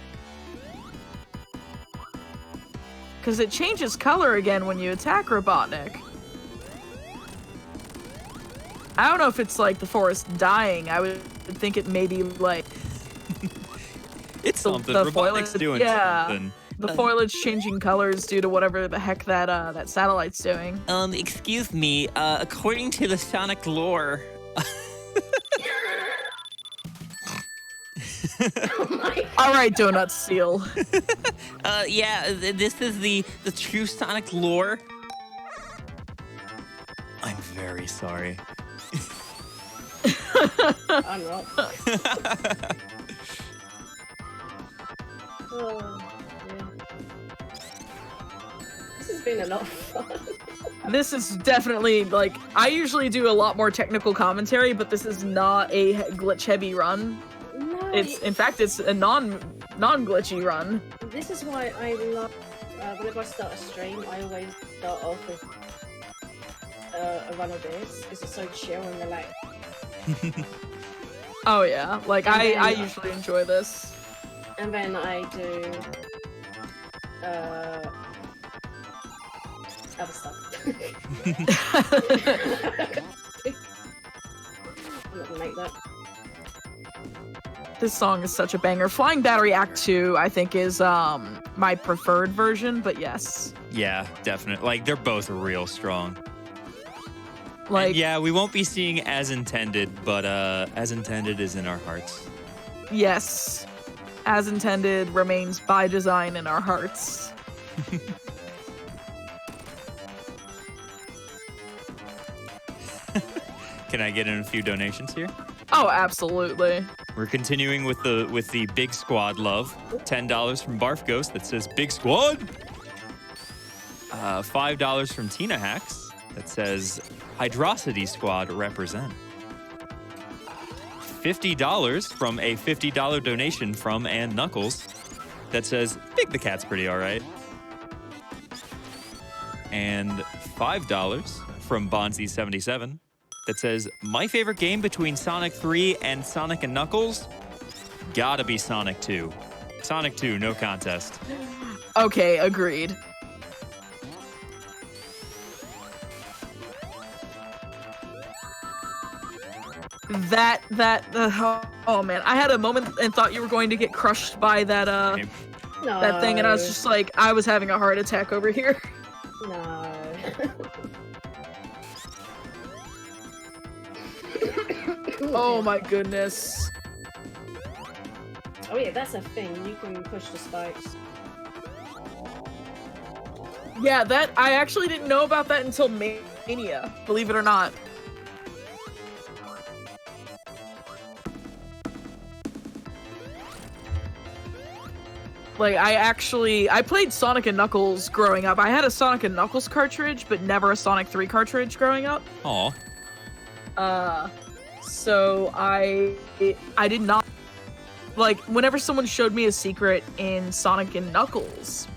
Because it changes color again when you attack Robotnik. I don't know if it's like the forest dying. I would think it may be like... It's something. The Robotnik's foliage, doing yeah. something. The foliage changing colors due to whatever the heck that satellite's doing. Excuse me, according to the Sonic lore... Oh my All right, Donut Seal. yeah, this is the true Sonic lore. I'm very sorry. I'm not. Oh, yeah. This has been a lot of fun. This is definitely, like, I usually do a lot more technical commentary, but this is not a glitch-heavy run. No, In fact, it's a non-glitchy run. this is why I love, whenever I start a stream, I always start off with a run of this, because it's so chill and relaxed. Oh yeah, like, And I then- usually enjoy this. And then I do other stuff. I'm not gonna make that. This song is such a banger. Flying Battery Act 2, I think, is my preferred version, but yes. Yeah, definitely. Like, they're both real strong. Like, And yeah, we won't be seeing As Intended, but As Intended is in our hearts. yes. As Intended remains by design in our hearts. Can I get in a few donations here? Oh, absolutely. We're continuing with the Big Squad love. $10 from Barf Ghost that says Big Squad. $5 from Tina Hacks that says Hydrosity Squad represent. $50 from a $50 donation from Ann Knuckles that says Big the Cat's pretty alright. And $5 from Bonzi77 that says, my favorite game between Sonic 3 and Sonic and Knuckles? Gotta be Sonic 2. Sonic 2, no contest. Okay, agreed. Oh man, I had a moment and thought you were going to get crushed by that No. that thing, and I was just like, I was having a heart attack over here. No. Oh my goodness. Oh yeah, that's a thing. You can push the spikes. Yeah, that I actually didn't know about that until Mania, believe it or not. Like, I played Sonic and Knuckles growing up. I had a Sonic and Knuckles cartridge, but never a Sonic 3 cartridge growing up. Aw. So I did not, like, whenever someone showed me a secret in Sonic and Knuckles,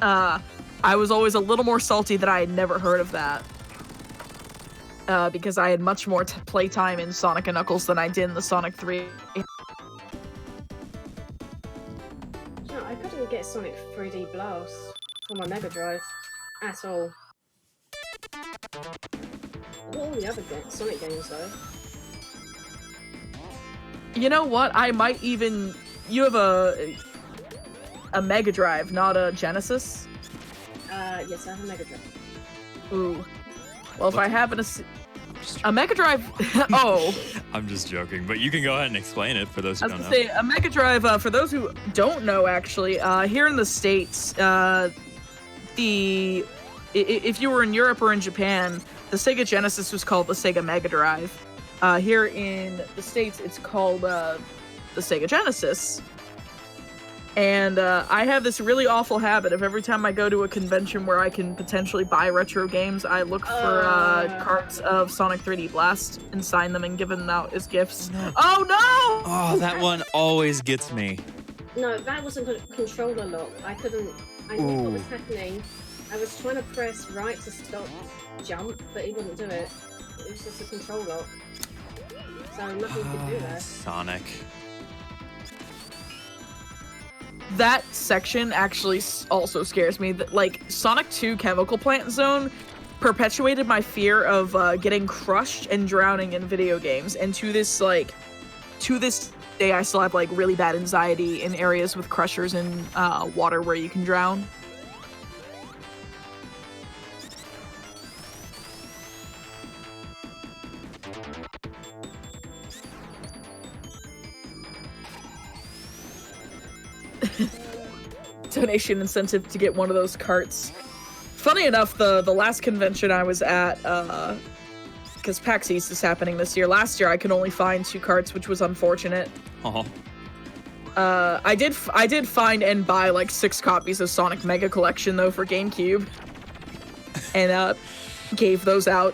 I was always a little more salty that I had never heard of that. Because I had much more playtime in Sonic and Knuckles than I did in the Sonic 3. No, I couldn't get Sonic 3D Blast for my Mega Drive at all. All the other Sonic games though. You know what? I might even... You have a Mega Drive, not a Genesis? Yes, I have a Mega Drive. Ooh. Well, if I happen to... A Mega Drive... Oh. I'm just joking, but you can go ahead and explain it for those who I was don't know. gonna say, a Mega Drive, for those who don't know, actually, here in the States, if you were in Europe or in Japan, the Sega Genesis was called the Sega Mega Drive. Here in the States, it's called the Sega Genesis. And I have this really awful habit of every time I go to a convention where I can potentially buy retro games, I look for cards of Sonic 3D Blast and sign them and give them out as gifts. No. Oh no! Oh, that one always gets me. No, that wasn't a controller lock. I couldn't. I knew what was happening. I was trying to press right to stop jump, but he wouldn't do it. It was just a control lock. So nothing could do there. Sonic. that section actually also scares me. Like, Sonic 2 Chemical Plant Zone perpetuated my fear of getting crushed and drowning in video games, and to this day, I still have, like, really bad anxiety in areas with crushers and water where you can drown. Donation incentive to get one of those carts. Funny enough, the last convention I was at, because PAX East is happening this year. Last year I could only find 2 carts, which was unfortunate. I did find and buy like 6 copies of Sonic Mega Collection though for GameCube, and gave those out.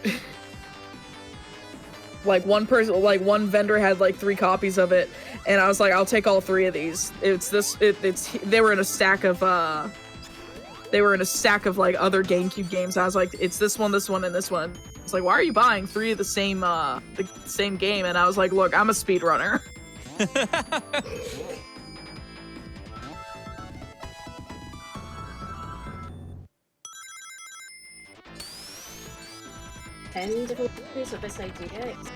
Like one vendor had like 3 copies of it, and I was like, I'll take all 3 of these. They were in a stack of like other GameCube games. I was like, it's this one, and this one. It's like, why are you buying 3 of the same game? And I was like, look, I'm a speedrunner. Ten different copies of SADX.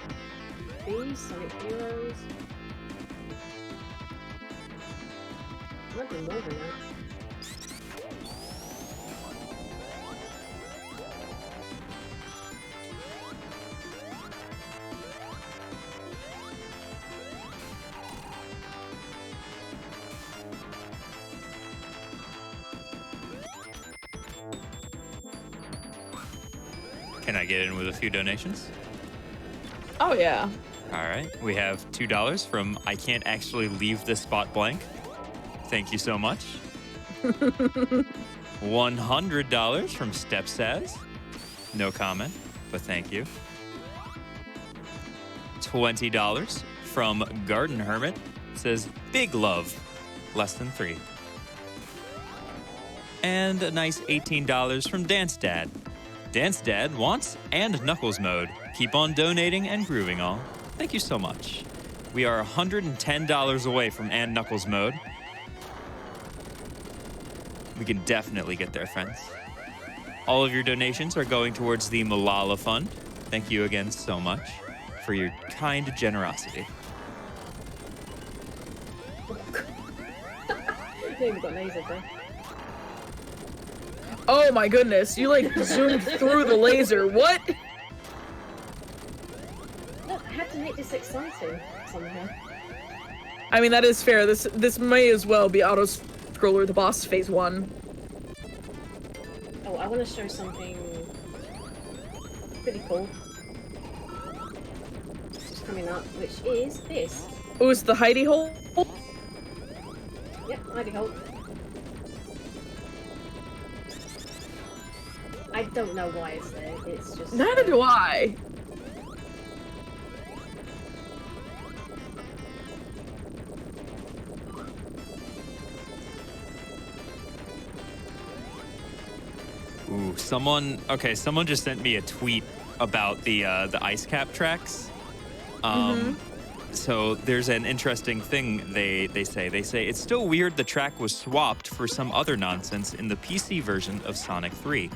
B, Sonic Heroes. Might be more than that. Can I get in with a few donations? Oh yeah. All right. We have $2 from I Can't Actually Leave This Spot Blank. Thank you so much. $100 from Step Says. No comment, but thank you. $20 from Garden Hermit. Says, big love, less than 3. And a nice $18 from Dance Dad. Dance Dad wants and Knuckles mode. Keep on donating and grooving all. Thank you so much. We are $110 away from and Knuckles mode. We can definitely get there, friends. All of your donations are going towards the Malala Fund. Thank you again so much for your kind generosity. They even got lasered there. Oh my goodness, you like zoomed through the laser. What? Look, I had to make this exciting somehow. I mean, that is fair. This may as well be Auto-Scroller the Boss Phase 1. Oh, I want to show something pretty cool. Just coming up, which is this. Oh, it's the hidey hole? Yep, hidey hole. I don't know why it's there. It's just. Neither do I. Ooh, someone just sent me a tweet about the ice cap tracks. So there's an interesting thing they say. They say it's still weird the track was swapped for some other nonsense in the PC version of Sonic 3.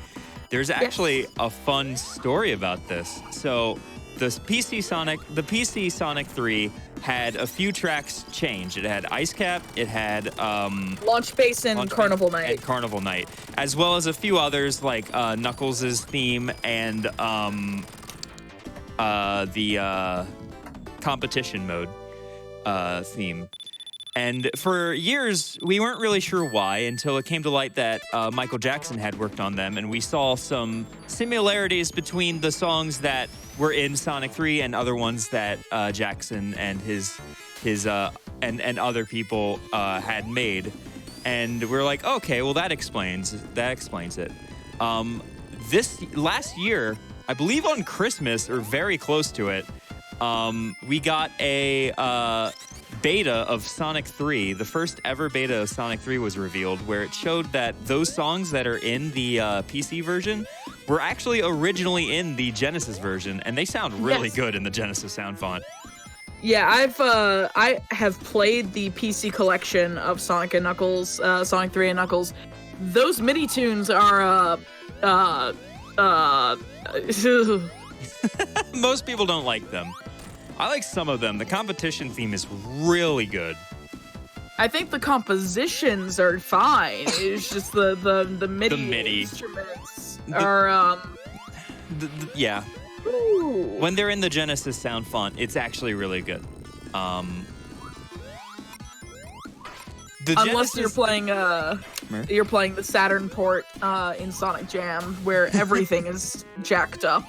There's actually a fun story about this. So the PC Sonic 3 had a few tracks change. It had Ice Cap, it had Launch Base and Carnival Night. And Carnival Night, as well as a few others like Knuckles' theme and the competition mode theme. And for years, we weren't really sure why until it came to light that Michael Jackson had worked on them, and we saw some similarities between the songs that were in Sonic 3 and other ones that Jackson and his and other people had made. And we're like, okay, well that explains it. This last year, I believe on Christmas or very close to it, we got a beta of Sonic 3. The first ever beta of Sonic 3 was revealed, where it showed that those songs that are in the PC version were actually originally in the Genesis version, and they sound really good in the Genesis sound font. Yeah, I have played the PC collection of Sonic and Knuckles, Sonic 3 and Knuckles. Those MIDI tunes are Most people don't like them. I like some of them. The competition theme is really good. I think the compositions are fine. It's just the MIDI instruments are yeah. Ooh. When they're in the Genesis sound font, it's actually really good. Unless you're playing the Saturn port in Sonic Jam, where everything is jacked up.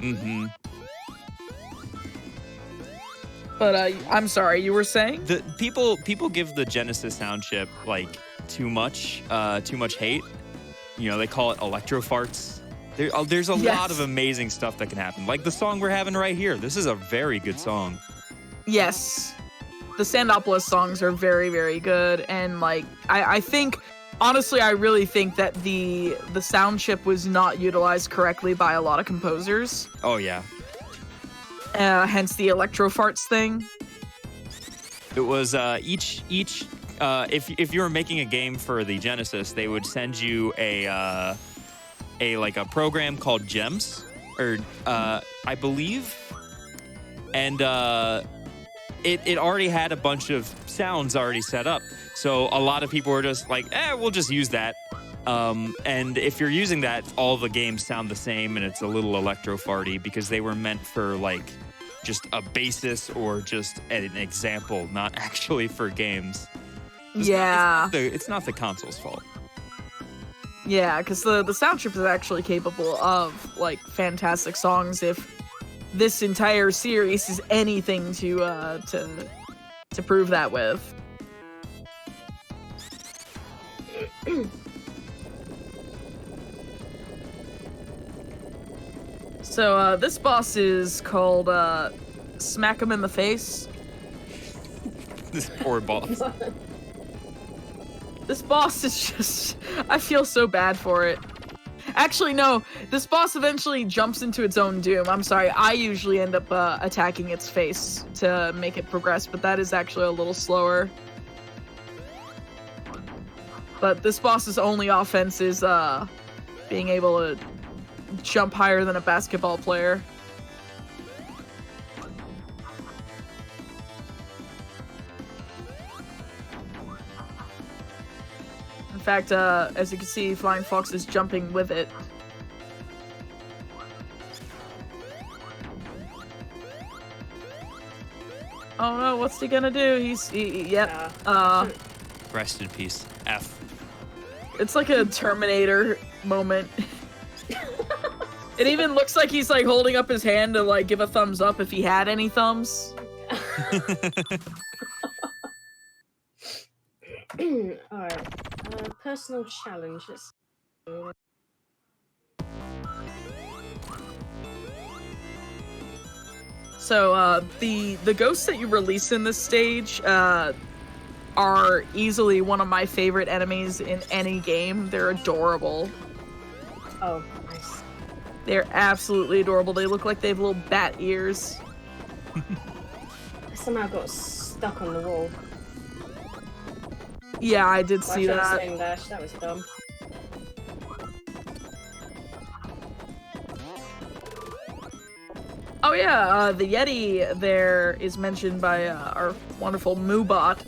Mm-hmm. But I'm sorry, you were saying? The people give the Genesis sound chip like too much hate. You know, they call it electro farts. There's a lot of amazing stuff that can happen. Like the song we're having right here. This is a very good song. Yes. The Sandopolis songs are very, very good. And like I think honestly I really think that the sound chip was not utilized correctly by a lot of composers. Oh yeah. Hence the electro farts thing. It was each if you were making a game for the Genesis, they would send you a program called Gems, or I believe, and it already had a bunch of sounds already set up. So a lot of people were just like, we'll just use that. And if you're using that, all the games sound the same, and it's a little electro farty because they were meant for like just a basis or just an example, not actually for games. It's not the console's fault. Yeah, because the sound chip is actually capable of like fantastic songs. If this entire series is anything to prove that with. So this boss is called Smack 'em in the Face. This poor boss. This boss is just... I feel so bad for it. Actually, no. This boss eventually jumps into its own doom. I'm sorry. I usually end up attacking its face to make it progress, but that is actually a little slower. But this boss's only offense is being able to jump higher than a basketball player. In fact, as you can see, Flying Fox is jumping with it. Oh no, what's he gonna do? Yep. Rest in peace. F. It's like a Terminator moment. It even looks like he's like holding up his hand to like give a thumbs up if he had any thumbs. Alright. Personal challenge. Let's... So the ghosts that you release in this stage are easily one of my favorite enemies in any game. They're adorable. Oh, nice. They're absolutely adorable. They look like they have little bat ears. I somehow got stuck on the wall. Yeah, I did see that. That was dumb. Oh yeah, the Yeti there is mentioned by our wonderful Moobot.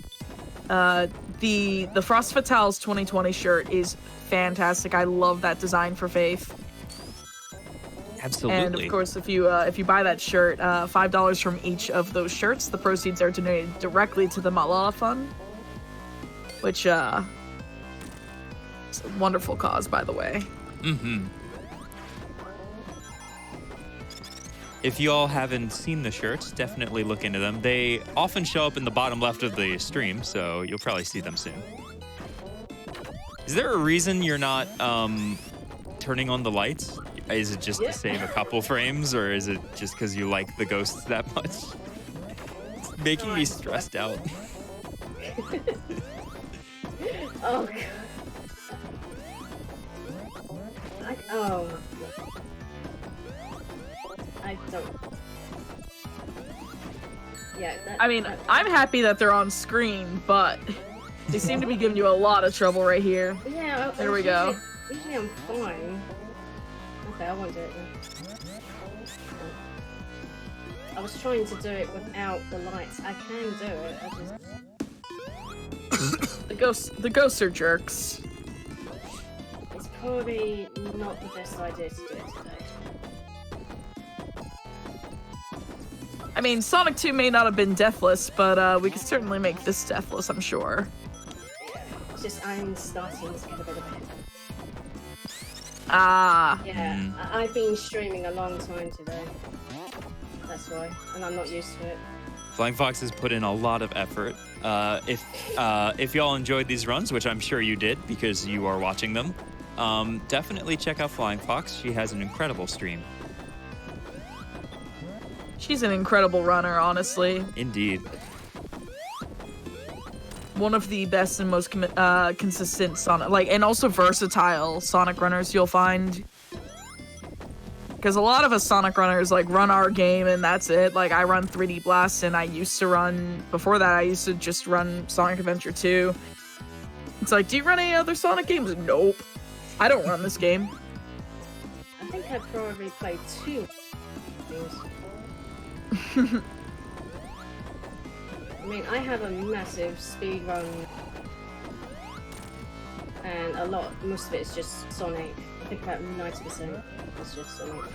The Frost Fatales 2020 shirt is fantastic. I love that design for Faith. Absolutely. And of course, if you buy that shirt, $5 from each of those shirts, the proceeds are donated directly to the Malala Fund, which is a wonderful cause, by the way. Mm-hmm. If you all haven't seen the shirts, definitely look into them. They often show up in the bottom left of the stream, so you'll probably see them soon. Is there a reason you're not turning on the lights? Is it just to save a couple frames, or is it just because you like the ghosts that much? It's making me stressed out. Oh, God. I don't... Yeah. I mean, I'm happy that they're on screen, but they seem to be giving you a lot of trouble right here. Yeah. There we go. Usually I'm fine. Okay, I won't do it then. I was trying to do it without the lights. I can do it. I just. The ghosts are jerks. It's probably not the best idea to do it today. I mean, Sonic 2 may not have been deathless, but we could certainly make this deathless, I'm sure. Yeah. It's just I'm starting to get a bit of it. Ah. Yeah. I've been streaming a long time today. That's why, and I'm not used to it. Flying Fox has put in a lot of effort. If y'all enjoyed these runs, which I'm sure you did because you are watching them, definitely check out Flying Fox. She has an incredible stream. She's an incredible runner, honestly. Indeed. One of the best and most consistent Sonic, and also versatile Sonic runners you'll find. Because a lot of us Sonic runners, run our game and that's it. I run 3D Blast, and I used to run... Before that, I used to just run Sonic Adventure 2. It's do you run any other Sonic games? Nope. I don't run this game. I think I probably played 2 games. I mean, I have a massive speed run, and most of it is just Sonic. I think about 90% is just Sonic.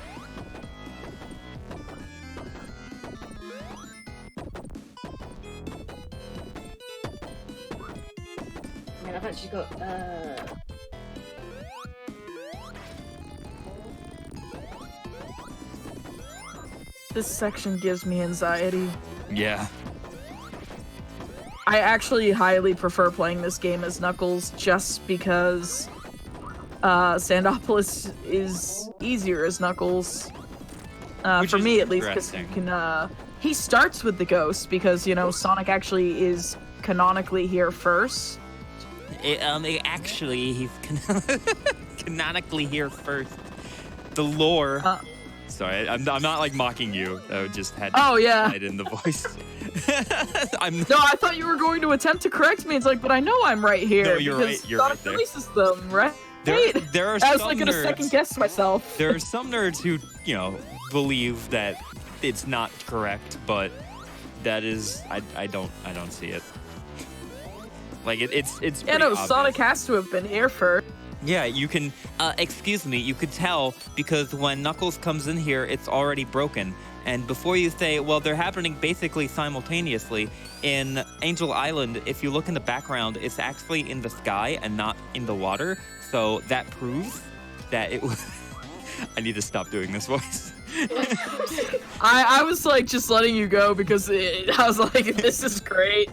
I mean, I've actually got, This section gives me anxiety. Yeah. I actually highly prefer playing this game as Knuckles just because Sandopolis is easier as Knuckles. For me, at least, because you can. He starts with the ghost because Sonic actually is canonically here first. Actually, he's canonically here first. The lore. Sorry, I'm not mocking you. I just had to hide in the voice. No, I thought you were going to attempt to correct me. It's but I know I'm right here. No, you're right. You're Sonic right there. releases them, right? There are I was some gonna nerds, second guess myself. There are some nerds who, believe that it's not correct, but that is I don't see it. It's pretty obvious. Sonic has to have been here first. Yeah, you can, excuse me, you could tell because when Knuckles comes in here, it's already broken. And before you say, well, they're happening basically simultaneously, in Angel Island, if you look in the background, it's actually in the sky and not in the water. So that proves that it was... I need to stop doing this voice. I was just letting you go because I was this is great.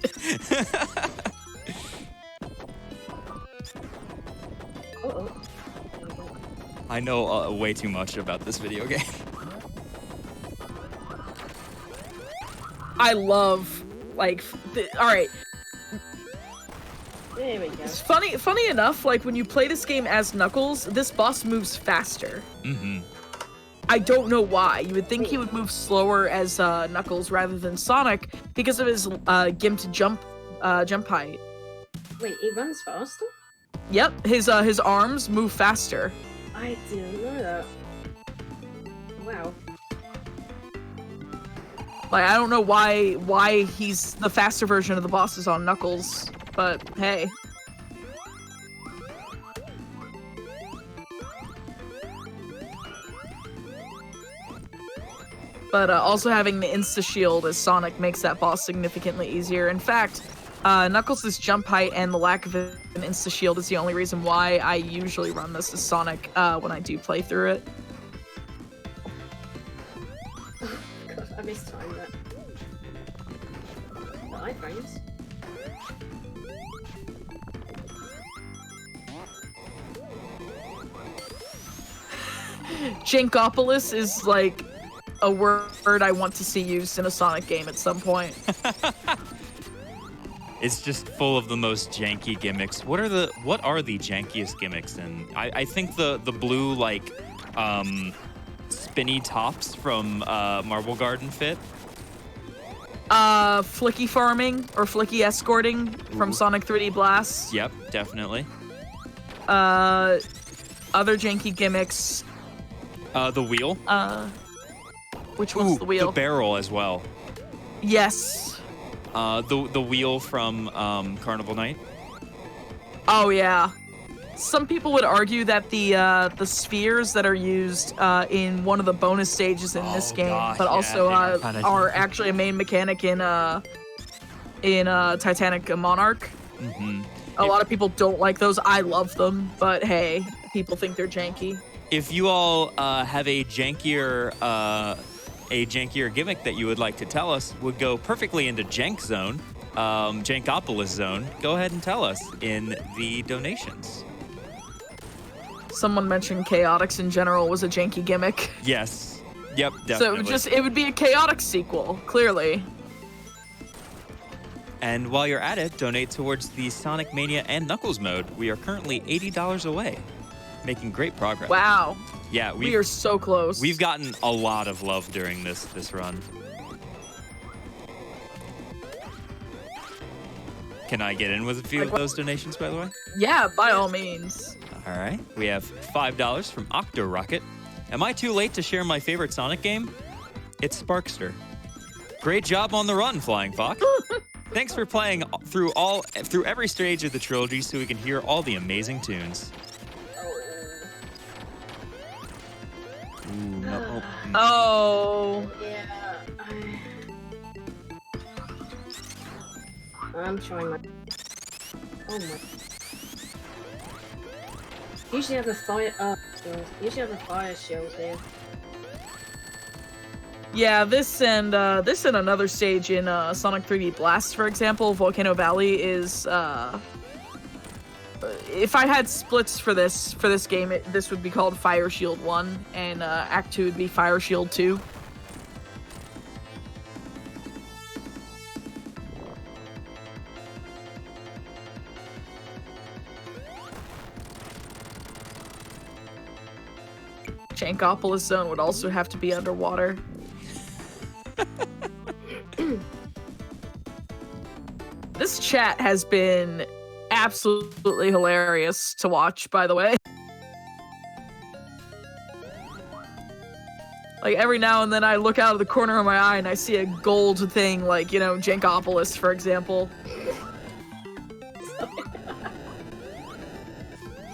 I know way too much about this video game. I love, alright. There we go. It's funny enough, when you play this game as Knuckles, this boss moves faster. Mm-hmm. I don't know why. You would think he would move slower as Knuckles rather than Sonic because of his gimped jump height. Wait, he runs faster? Yep, his arms move faster. I didn't know that. Wow. I don't know why he's the faster version of the bosses on Knuckles, but hey. But also having the insta-shield as Sonic makes that boss significantly easier. In fact, Knuckles' jump height and the lack of an insta-shield is the only reason why I usually run this as Sonic when I do play through it. God, I mistimed that. The iframes. Jankopolis is a word I want to see used in a Sonic game at some point. It's just full of the most janky gimmicks. What are the jankiest gimmicks? And I think the blue spinny tops from Marble Garden fit. Flicky farming or Flicky escorting from Ooh. Sonic 3D Blast. Yep, definitely. Other janky gimmicks. The wheel. Which one's the wheel? The barrel as well. Yes. The wheel from Carnival Night. Oh yeah. Some people would argue that the spheres that are used in one of the bonus stages in this game, gosh, but yeah, also they are kinda are actually a main mechanic in Titanic Monarch. Mm-hmm. A lot of people don't like those. I love them, but hey, people think they're janky. If you all have a jankier gimmick that you would like to tell us, would go perfectly into Jank Zone, Jankopolis Zone, go ahead and tell us in the donations. Someone mentioned Chaotix in general was a janky gimmick. Yes. Yep, definitely. So it would be a Chaotix sequel, clearly. And while you're at it, donate towards the Sonic Mania and Knuckles mode. We are currently $80 away, making great progress. Wow. Yeah, We are so close. We've gotten a lot of love during this run. Can I get in with a few of those donations, by the way? Yeah, by all means. All right. We have $5 from Octo Rocket. Am I too late to share my favorite Sonic game? It's Sparkster. Great job on the run, Flying Fox. Thanks for playing through every stage of the trilogy so we can hear all the amazing tunes. Ooh, no. Oh. Yeah. I'm trying my. Oh my. Usually have a fire. Oh, God. Usually have a fire shield here. Yeah, this and another stage in Sonic 3D Blast, for example, Volcano Valley is. If I had splits for this game, this would be called Fire Shield 1, and Act 2 would be Fire Shield 2. Jankopolis Zone would also have to be underwater. This chat has been absolutely hilarious to watch, by the way. Like, every now and then I look out of the corner of my eye and I see a gold thing, like, you know, Jankopolis, for example.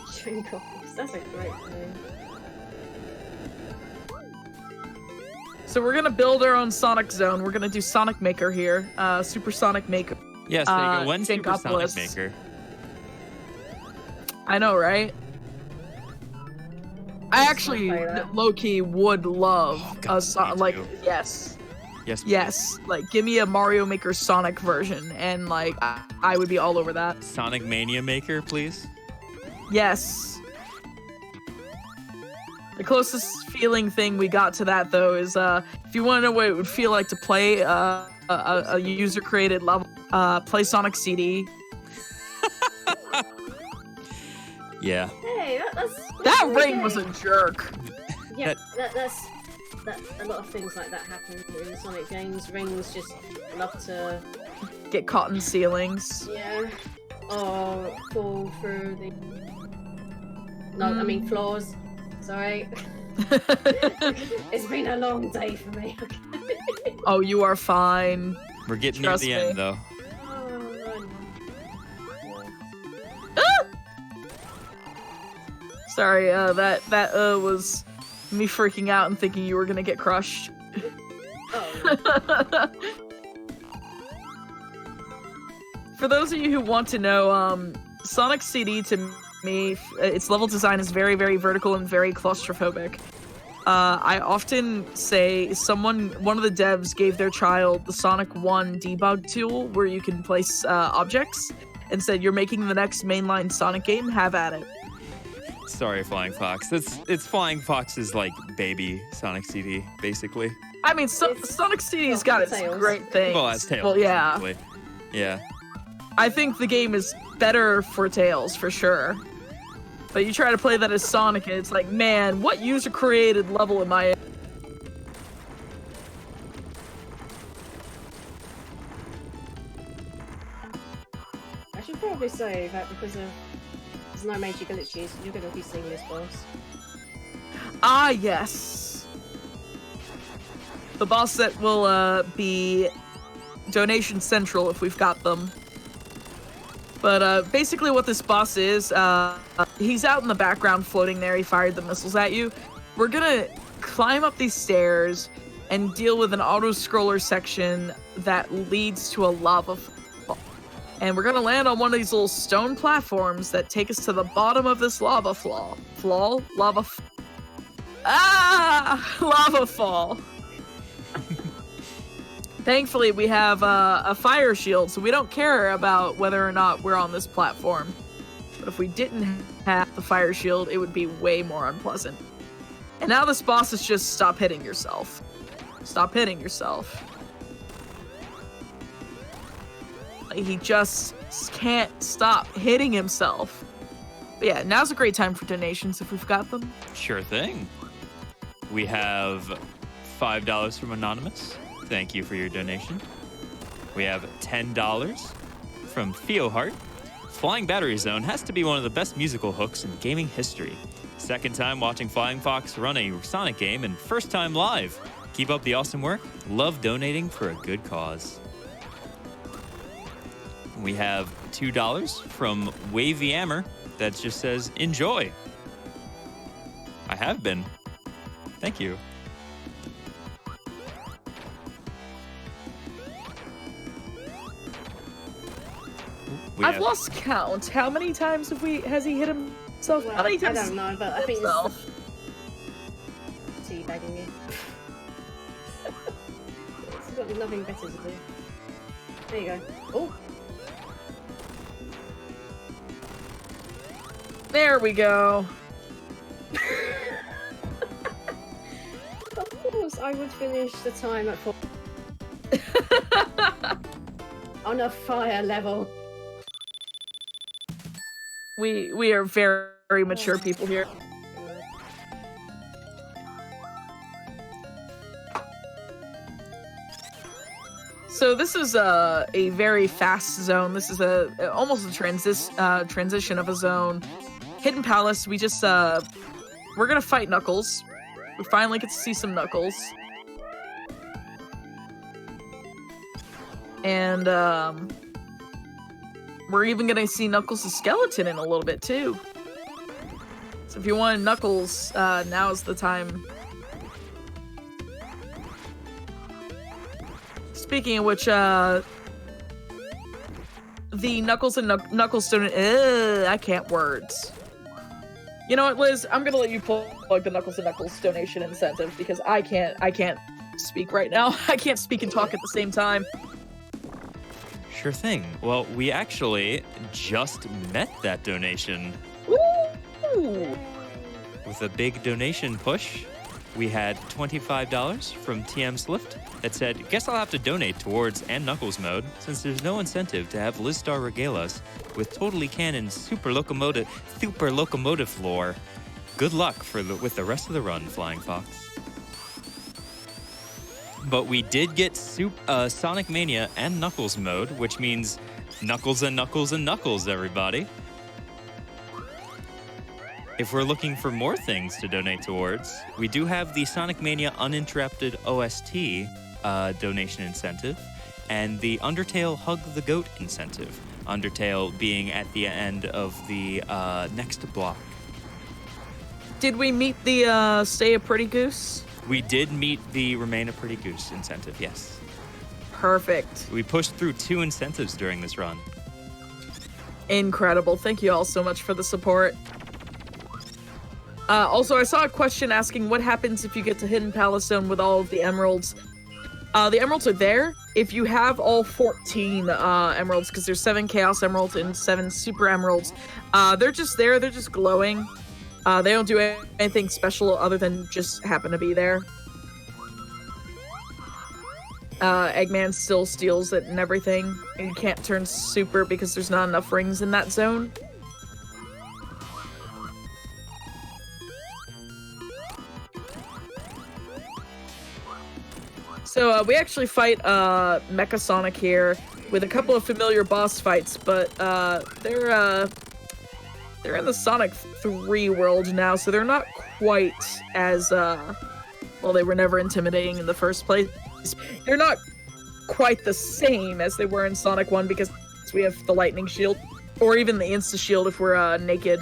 Jankopolis, that's a great name. So we're gonna build our own Sonic Zone. We're gonna do Sonic Maker here. Super Sonic Maker. Yes, there you go. One Super Jankopolis. Sonic Maker. I know, right? I Let's actually, not play that. low-key, would love God, a Sonic, me like, too. yes. Yes. Yes, like, give me a Mario Maker Sonic version, and, like, I would be all over that. Sonic Mania Maker, please. Yes. The closest feeling thing we got to that, though, is, if you want to know what it would feel like to play a user-created level, play Sonic CD. Yeah. Hey, that's That really ring good. was a jerk. Yeah, that's a lot of things like that happen in the Sonic games. Rings just love to, Get caught in ceilings. yeah, or fall through the. No, I mean floors. Sorry, it's been a long day for me. Oh, you are fine. We're getting Trust near the me. end, though. Sorry, that was me freaking out and thinking you were gonna get crushed. Oh, For those of you who want to know, Sonic CD to me, its level design is very, very vertical and very claustrophobic. I often say one of the devs gave their child the Sonic 1 debug tool where you can place objects and said, "You're making the next mainline Sonic game, have at it." Sorry, Flying Fox. It's Flying Fox's like baby Sonic CD, basically. I mean, It's- Sonic CD's got its Tails. great things. Well, that's Tails. Well, yeah. basically. Yeah. I think the game is better for Tails, for sure. But you try to play that as Sonic, and it's like, man, what user-created level am I in? should probably say that because there's no major glitches, you're going to be seeing this boss. Ah, yes. The boss that will be Donation Central if we've got them. But basically what this boss is, he's out in the background floating there. He fired the missiles at you. We're gonna climb up these stairs and deal with an auto-scroller section that leads to a lava fall. And we're gonna land on one of these little stone platforms that take us to the bottom of this lava fall. Lava fall. Thankfully, we have a fire shield, so we don't care about whether or not we're on this platform. But if we didn't have the fire shield, it would be way more unpleasant. And now this boss is just stop hitting yourself. Stop hitting yourself. He just can't stop hitting himself. But yeah, now's a great time for donations if we've got them. Sure thing. We have $5 from Anonymous. Thank you for your donation. We have $10 from Theohart. Flying Battery Zone has to be one of the best musical hooks in gaming history. Second time watching Flying Fox run a Sonic game and first time live. Keep up the awesome work. Love donating for a good cause. We have $2 from Wavy Ammer that just says, enjoy. I have been. Thank you. I've lost count. How many times has he hit himself? Well, How many times? I don't know, but I think himself? it's teabagging you. He's got nothing better to do. There you go. Oh! There we go. Of course, I would finish the time at 4. On a fire level. We are very mature people here. So this is a very fast zone. This is almost a transition of a zone. Hidden Palace. We just we're gonna fight Knuckles. We finally get to see some Knuckles. And we're even gonna see Knuckles' skeleton in a little bit too. So if you want Knuckles, now's the time. Speaking of which, the Knuckles and Knuckles donate. I can't words. You know what, Liz? I'm gonna let you plug the Knuckles and Knuckles donation incentive because I can't speak right now. I can't speak and talk at the same time. Sure thing. Well, we actually just met that donation. Woo! With a big donation push, we had $25 from TM Slift that said, guess I'll have to donate towards and Knuckles mode since there's no incentive to have Lizstar regale us with totally canon super locomotive lore. Good luck with the rest of the run, Flying Fox. But we did get Sonic Mania and Knuckles mode, which means Knuckles and Knuckles and Knuckles, everybody. If we're looking for more things to donate towards, we do have the Sonic Mania Uninterrupted OST donation incentive and the Undertale Hug the Goat incentive. Undertale being at the end of the next block. Did we meet the Stay a Pretty Goose? We did meet the Remain a Pretty Goose incentive, yes. Perfect. We pushed through 2 incentives during this run. Incredible. Thank you all so much for the support. Also, I saw a question asking what happens if you get to Hidden Palace Zone with all of the emeralds. The emeralds are there if you have all 14 emeralds, because there's 7 Chaos Emeralds and 7 Super Emeralds. They're just there. They're just glowing. They don't do anything special other than just happen to be there. Eggman still steals it and everything. And you can't turn super because there's not enough rings in that zone. So we actually fight Mecha Sonic here. with a couple of familiar boss fights, but they're in the Sonic 3 world now, so they're not quite as well, they were never intimidating in the first place. They're not quite the same as they were in Sonic 1 because we have the lightning shield, or even the insta shield if we're naked.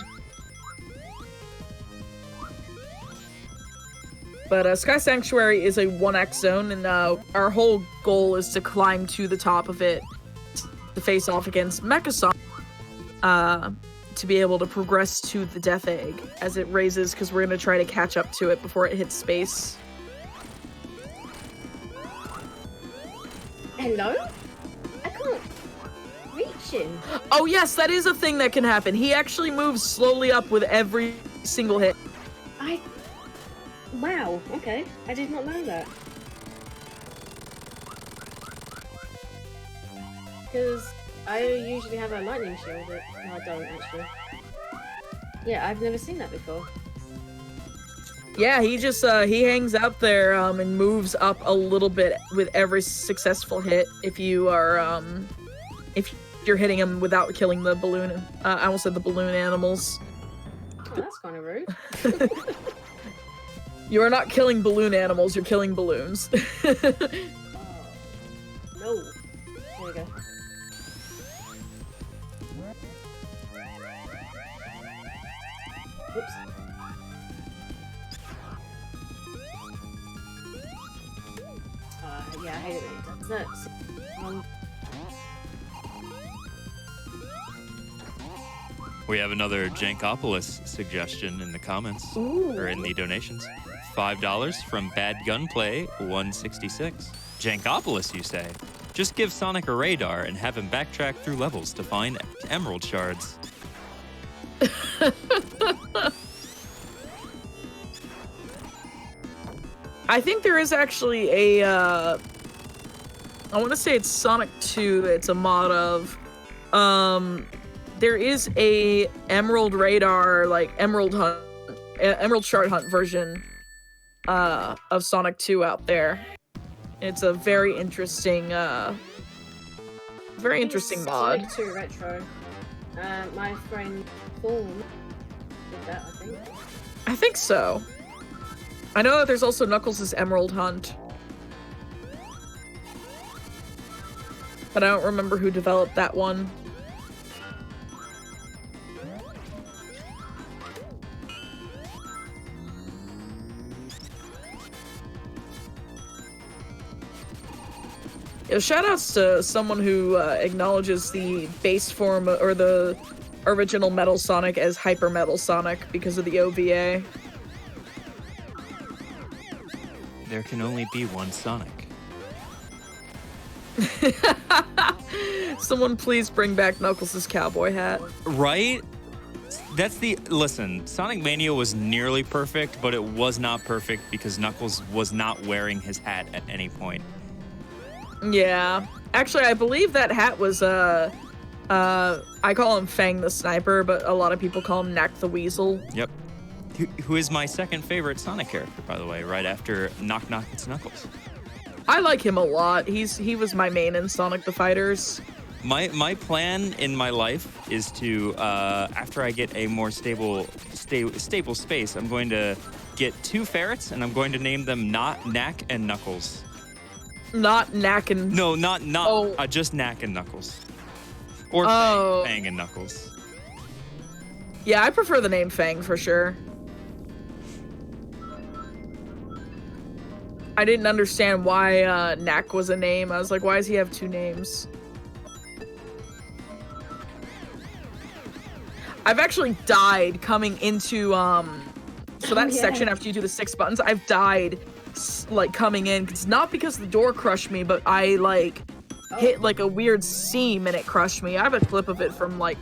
But Sky Sanctuary is a 1x zone, and our whole goal is to climb to the top of it to face off against Mecha Sonic, to be able to progress to the Death Egg as it raises, because we're going to try to catch up to it before it hits space. Hello? I can't reach him. Oh yes, that is a thing that can happen. He actually moves slowly up with every single hit. Wow, okay. I did not know that. Because I usually have a lightning shield, but no, I don't actually. Yeah, I've never seen that before. Yeah, he just he hangs out there and moves up a little bit with every successful hit if you are if you're hitting him without killing the balloon. I almost said the balloon animals. Oh, that's kind of rude. You are not killing balloon animals, you're killing balloons. Oh, no. There we go. Whoops. Yeah, I hate it when it does that. We have another Jankopolis suggestion in the comments, or in the donations. $5 from Bad Gunplay 166. Jankopolis, you say? Just give Sonic a radar and have him backtrack through levels to find emerald shards. I think there is actually a, I want to say it's Sonic 2 that it's a mod of. There is a Emerald Radar, like Emerald Hunt, Emerald Shard Hunt version of Sonic 2 out there. It's a very interesting mod. Sonic 2 Retro. My friend Thorn did that, I think. I think so. I know that there's also Knuckles' Emerald Hunt. But I don't remember who developed that one. Yeah, shoutouts to someone who acknowledges the base form or the original Metal Sonic as Hyper Metal Sonic because of the OVA. There can only be one Sonic. Someone please bring back Knuckles' cowboy hat. Right? That's the... Listen, Sonic Mania was nearly perfect, but it was not perfect because Knuckles was not wearing his hat at any point. Yeah. Actually, I believe that hat was, I call him Fang the Sniper, but a lot of people call him Knack the Weasel. Yep. Who is my second favorite Sonic character, by the way, right after Knock Knock It's Knuckles. I like him a lot. He was my main in Sonic the Fighters. My plan in my life is to, after I get a more stable space, I'm going to get 2 ferrets, and I'm going to name them Knack and Knuckles. Not Knack and... No, not Oh. Just Knack and Knuckles. Or Fang and Knuckles. Yeah, I prefer the name Fang for sure. I didn't understand why Knack was a name. I was like, why does he have 2 names? I've actually died coming into so that section after you do the 6 buttons, I've died like coming in. It's not because the door crushed me, but I like hit like a weird seam and it crushed me. I have a clip of it from like,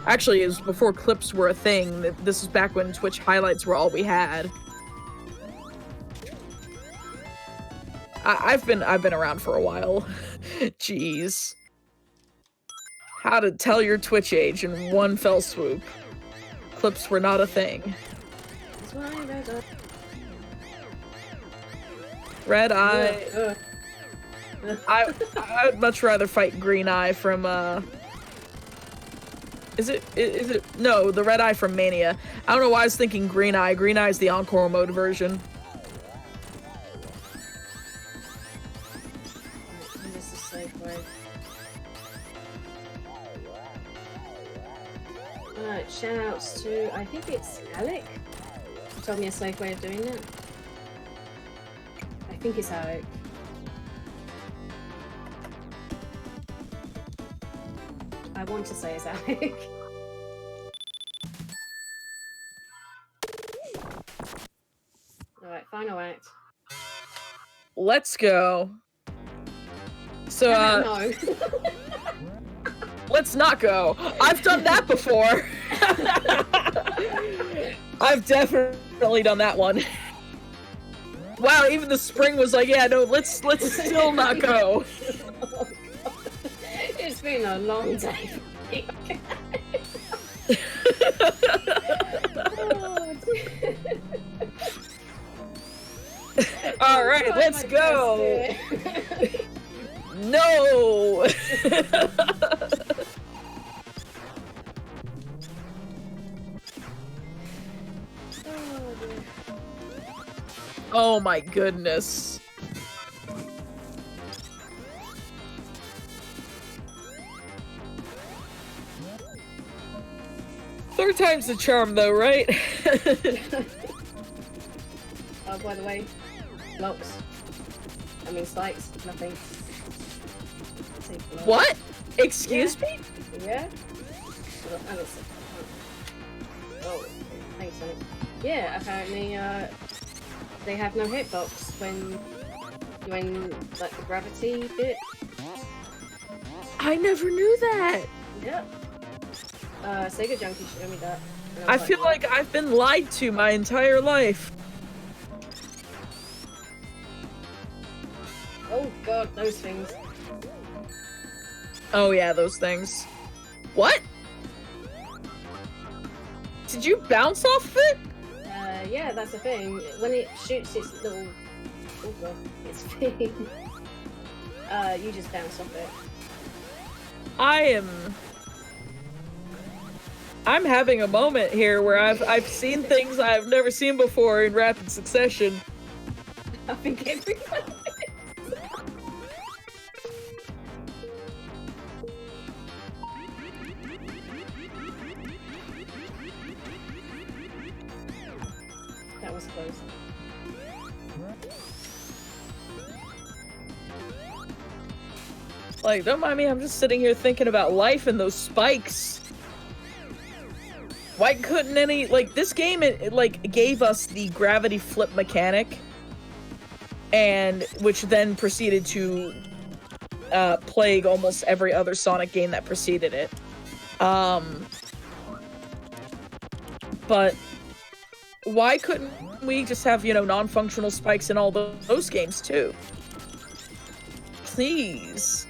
actually it was before clips were a thing. This was back when Twitch highlights were all we had. I've been around for a while. Jeez. How to tell your Twitch age in one fell swoop. Clips were not a thing. Red Eye. I'd much rather fight Green Eye from Is it no, the Red Eye from Mania. I don't know why I was thinking Green Eye. Green Eye is the Encore mode version. This is safe way. Shoutouts to, I think it's Alec, who told me a safe way of doing that. I think it's Alec. I want to say it's Alec. Alright, final act. Let's go. So No. let's not go. I've done that before. I've definitely done that one. Wow, even the spring was like, yeah, no, let's still not go. Oh, it's been a long day. Oh, All right, let's go. No. Oh my goodness. Third time's the charm though, right? Oh, by the way, blocks. I mean spikes, nothing. What? Excuse me? Yeah? Oh, thanks, Sonic. Yeah, apparently, they have no hitbox when like the gravity bit. I never knew that. Yep. Sega Junkie showed me that. And I was feel like I've been lied to my entire life. oh god, those things. Oh yeah, those things. What? Did you bounce off of it? Yeah, that's the thing. When it shoots its little, oh god, its thing, you just bounce off it. I'm having a moment here where I've seen things I've never seen before in rapid succession. I think everyone is. That was close. Like, don't mind me, I'm just sitting here thinking about life and those spikes. Why couldn't any, like, this game, it like, gave us the gravity flip mechanic, and, which then proceeded to, plague almost every other Sonic game that preceded it. But why couldn't we just have, you know, non-functional spikes in all those games, too? Please.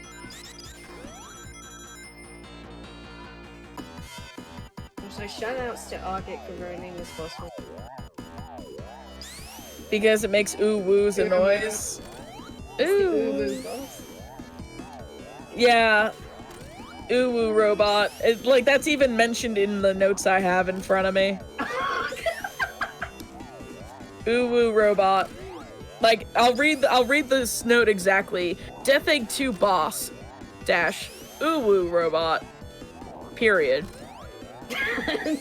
So shoutouts to Argit for ruining this boss one. Because it makes ooh-woos a noise. Ooh. Boss. Yeah. Ooh-woo robot. Like, that's even mentioned in the notes I have in front of me. Ooh-woo robot. Like, I'll read this note exactly. Death Egg 2 boss dash ooh-woo robot. Period.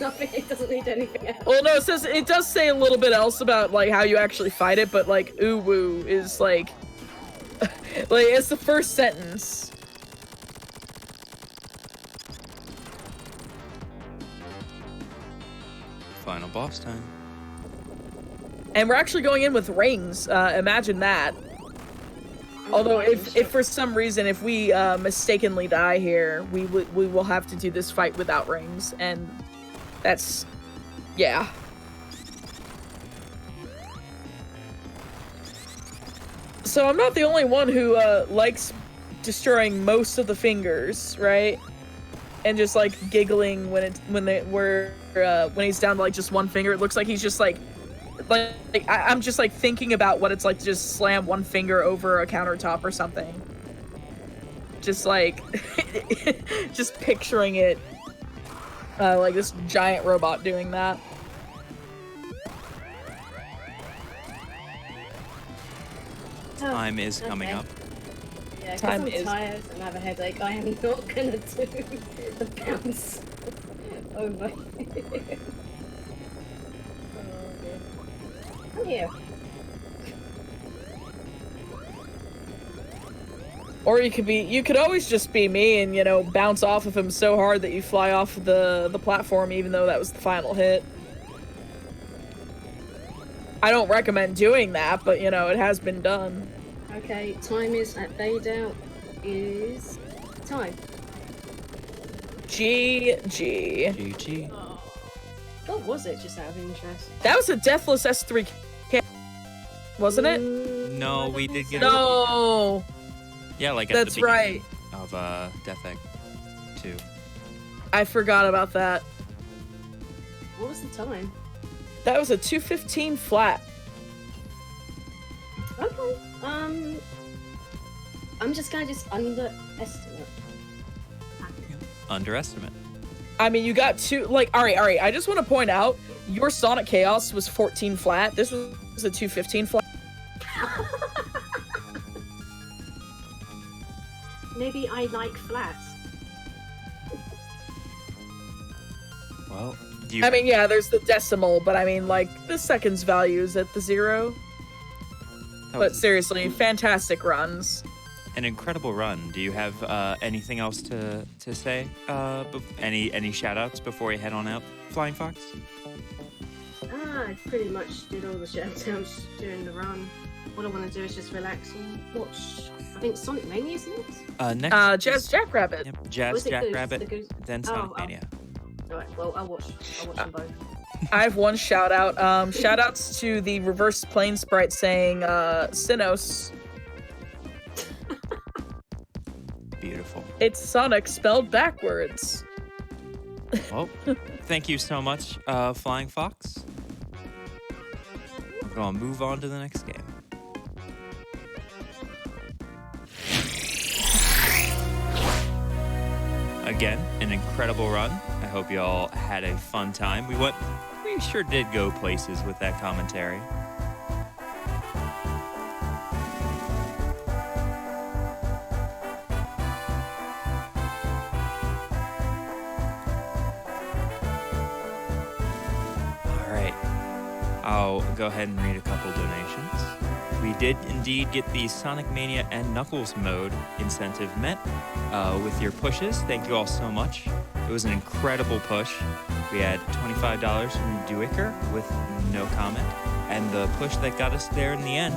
Nothing, it doesn't need anything else. Well, no, it does say a little bit else about, like, how you actually fight it, but, like, ooh-woo is, like, like, it's the first sentence. Final boss time. And we're actually going in with rings, imagine that. Although, if for some reason, if we mistakenly die here, we will have to do this fight without rings, and that's, yeah. So I'm not the only one who likes destroying most of the fingers, right? And just like giggling when he's down to like just one finger. It looks like he's just like I'm just like thinking about what it's like to just slam one finger over a countertop or something. Just like, just picturing it, like this giant robot doing that. Time is coming Okay. up. Yeah, because Time I'm is- tired and I have a headache, I am not gonna do the bounce over. Oh, dear. I'm here. Or you could always just be me and, you know, bounce off of him so hard that you fly off the platform, even though that was the final hit. I don't recommend doing that, but, you know, it has been done. Okay, time is at fade out is time. GG. GG. What was it, just out of interest? That was a Deathless S3K, wasn't it? No, I we don't did think get so. No. Yeah, like at That's the beginning right. of Death Egg 2. I forgot about that. What was the time? That was a 215 flat. Okay. I'm just gonna underestimate. Underestimate. I mean, you got two, like, all right. I just want to point out, your Sonic Chaos was 14 flat. This was a 215 flat. Maybe I like flats. Well, you. I mean, yeah, there's the decimal, but I mean, like, the seconds value is at the 0. that But was seriously, fantastic runs. an incredible run. Do you have anything else to say? Any shout outs before we head on out, Flying Fox? I pretty much did all the shoutouts during the run. What I want to do is just relax and watch. I think Sonic Mania is next. Next. Jazz Jackrabbit. Yep, Or Jazz is it Goose? Jackrabbit, The Goose? then Sonic Oh, Mania. Alright, well, I'll watch them both. I have one shout out. Shout outs to the reverse plane sprite saying, Sinos. Beautiful. It's Sonic spelled backwards. Well, thank you so much, Flying Fox. We're gonna move on to the next game. Again, an incredible run. I hope you all had a fun time. We sure did go places with that commentary. All right, I'll go ahead and read a couple donations. We did indeed get the Sonic Mania and Knuckles mode incentive met with your pushes. Thank you all so much. It was an incredible push. We had $25 from Duiker with no comment, and the push that got us there in the end,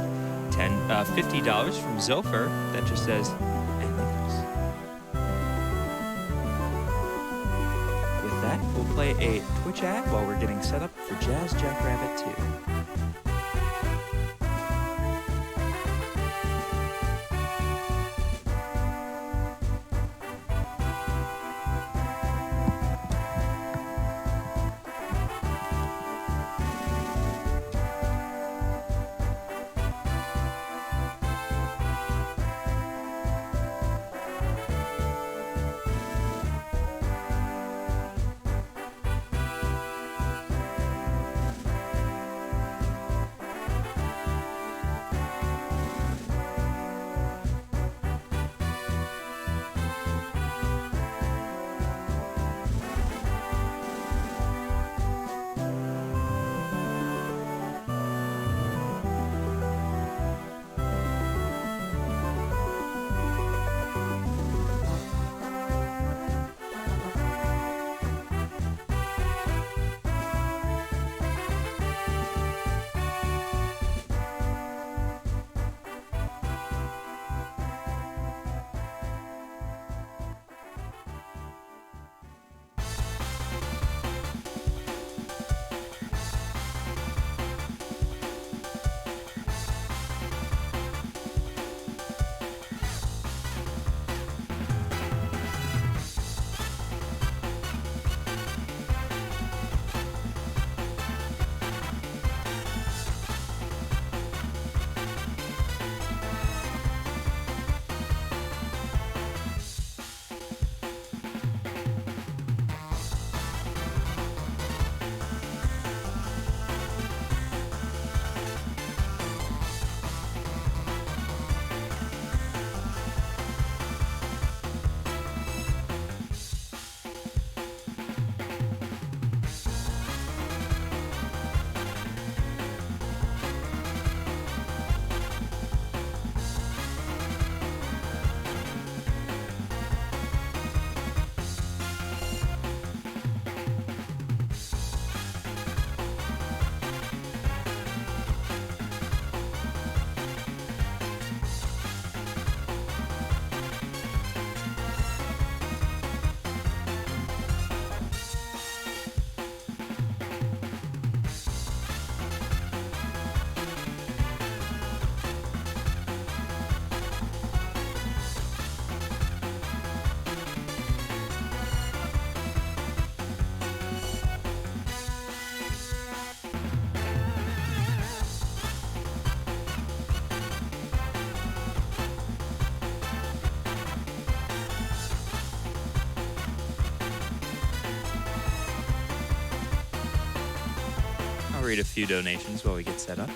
$50 from Zopher that just says, and Knuckles. With that, we'll play a Twitch ad while we're getting set up for Jazz Jackrabbit 2. read a few donations while we get set up.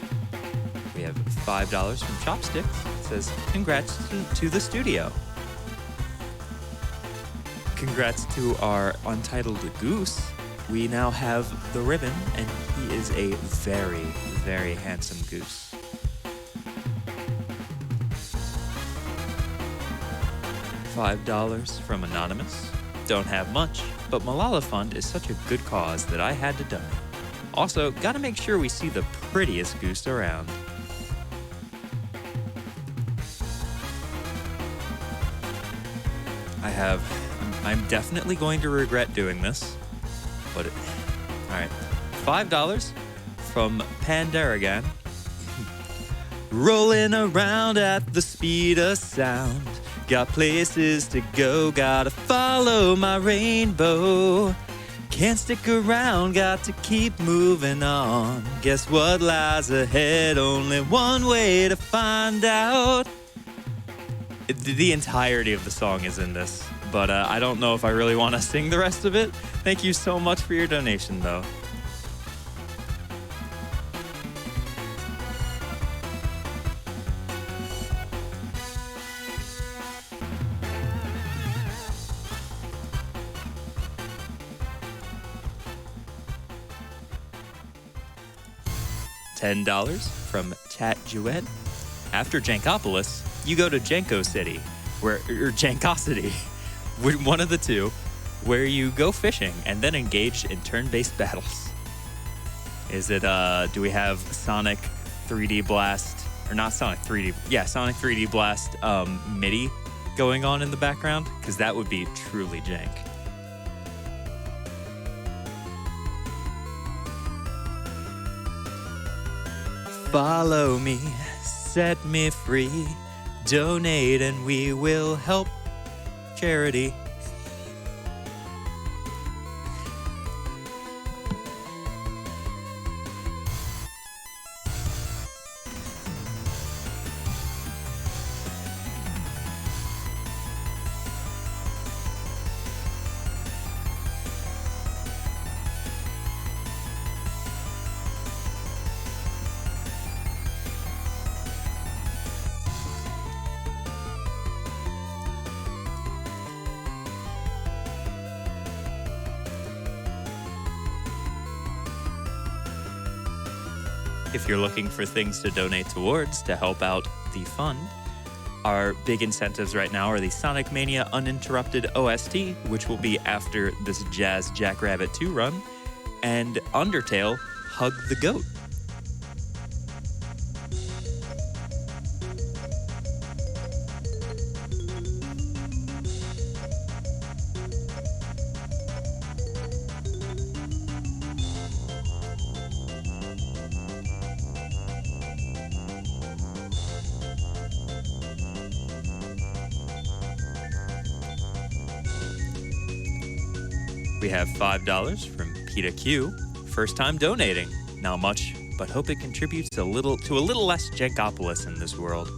We have $5 from Chopsticks. It says, congrats to the studio. Congrats to our Untitled Goose. We now have the ribbon, and he is a very, very handsome goose. $5 from Anonymous. Don't have much, but Malala Fund is such a good cause that I had to donate. Also, gotta make sure we see the prettiest goose around. I'm definitely going to regret doing this, but all right. $5 from Pandaragan. Rolling around at the speed of sound. Got places to go, gotta follow my rainbow. Can't stick around, got to keep moving on. Guess what lies ahead? Only one way to find out. The entirety of the song is in this, but I don't know if I really want to sing the rest of it. Thank you so much for your donation, though. $10 from Tat Duet. After Jankopolis, you go to Janko City, or Jankosity, one of the two, where you go fishing and then engage in turn-based battles. Is it, do we have Sonic 3D Blast, or not Sonic 3D, yeah, Sonic 3D Blast MIDI going on in the background? Because that would be truly jank. Follow me, set me free, donate and we will help charity. If you're looking for things to donate towards to help out the fund, our big incentives right now are the Sonic Mania Uninterrupted OST, which will be after this Jazz Jackrabbit 2 run, and Undertale Hug the Goat. We have $5 from Peta Q. First time donating. Not much, but hope it contributes to a little less Jankopolis in this world.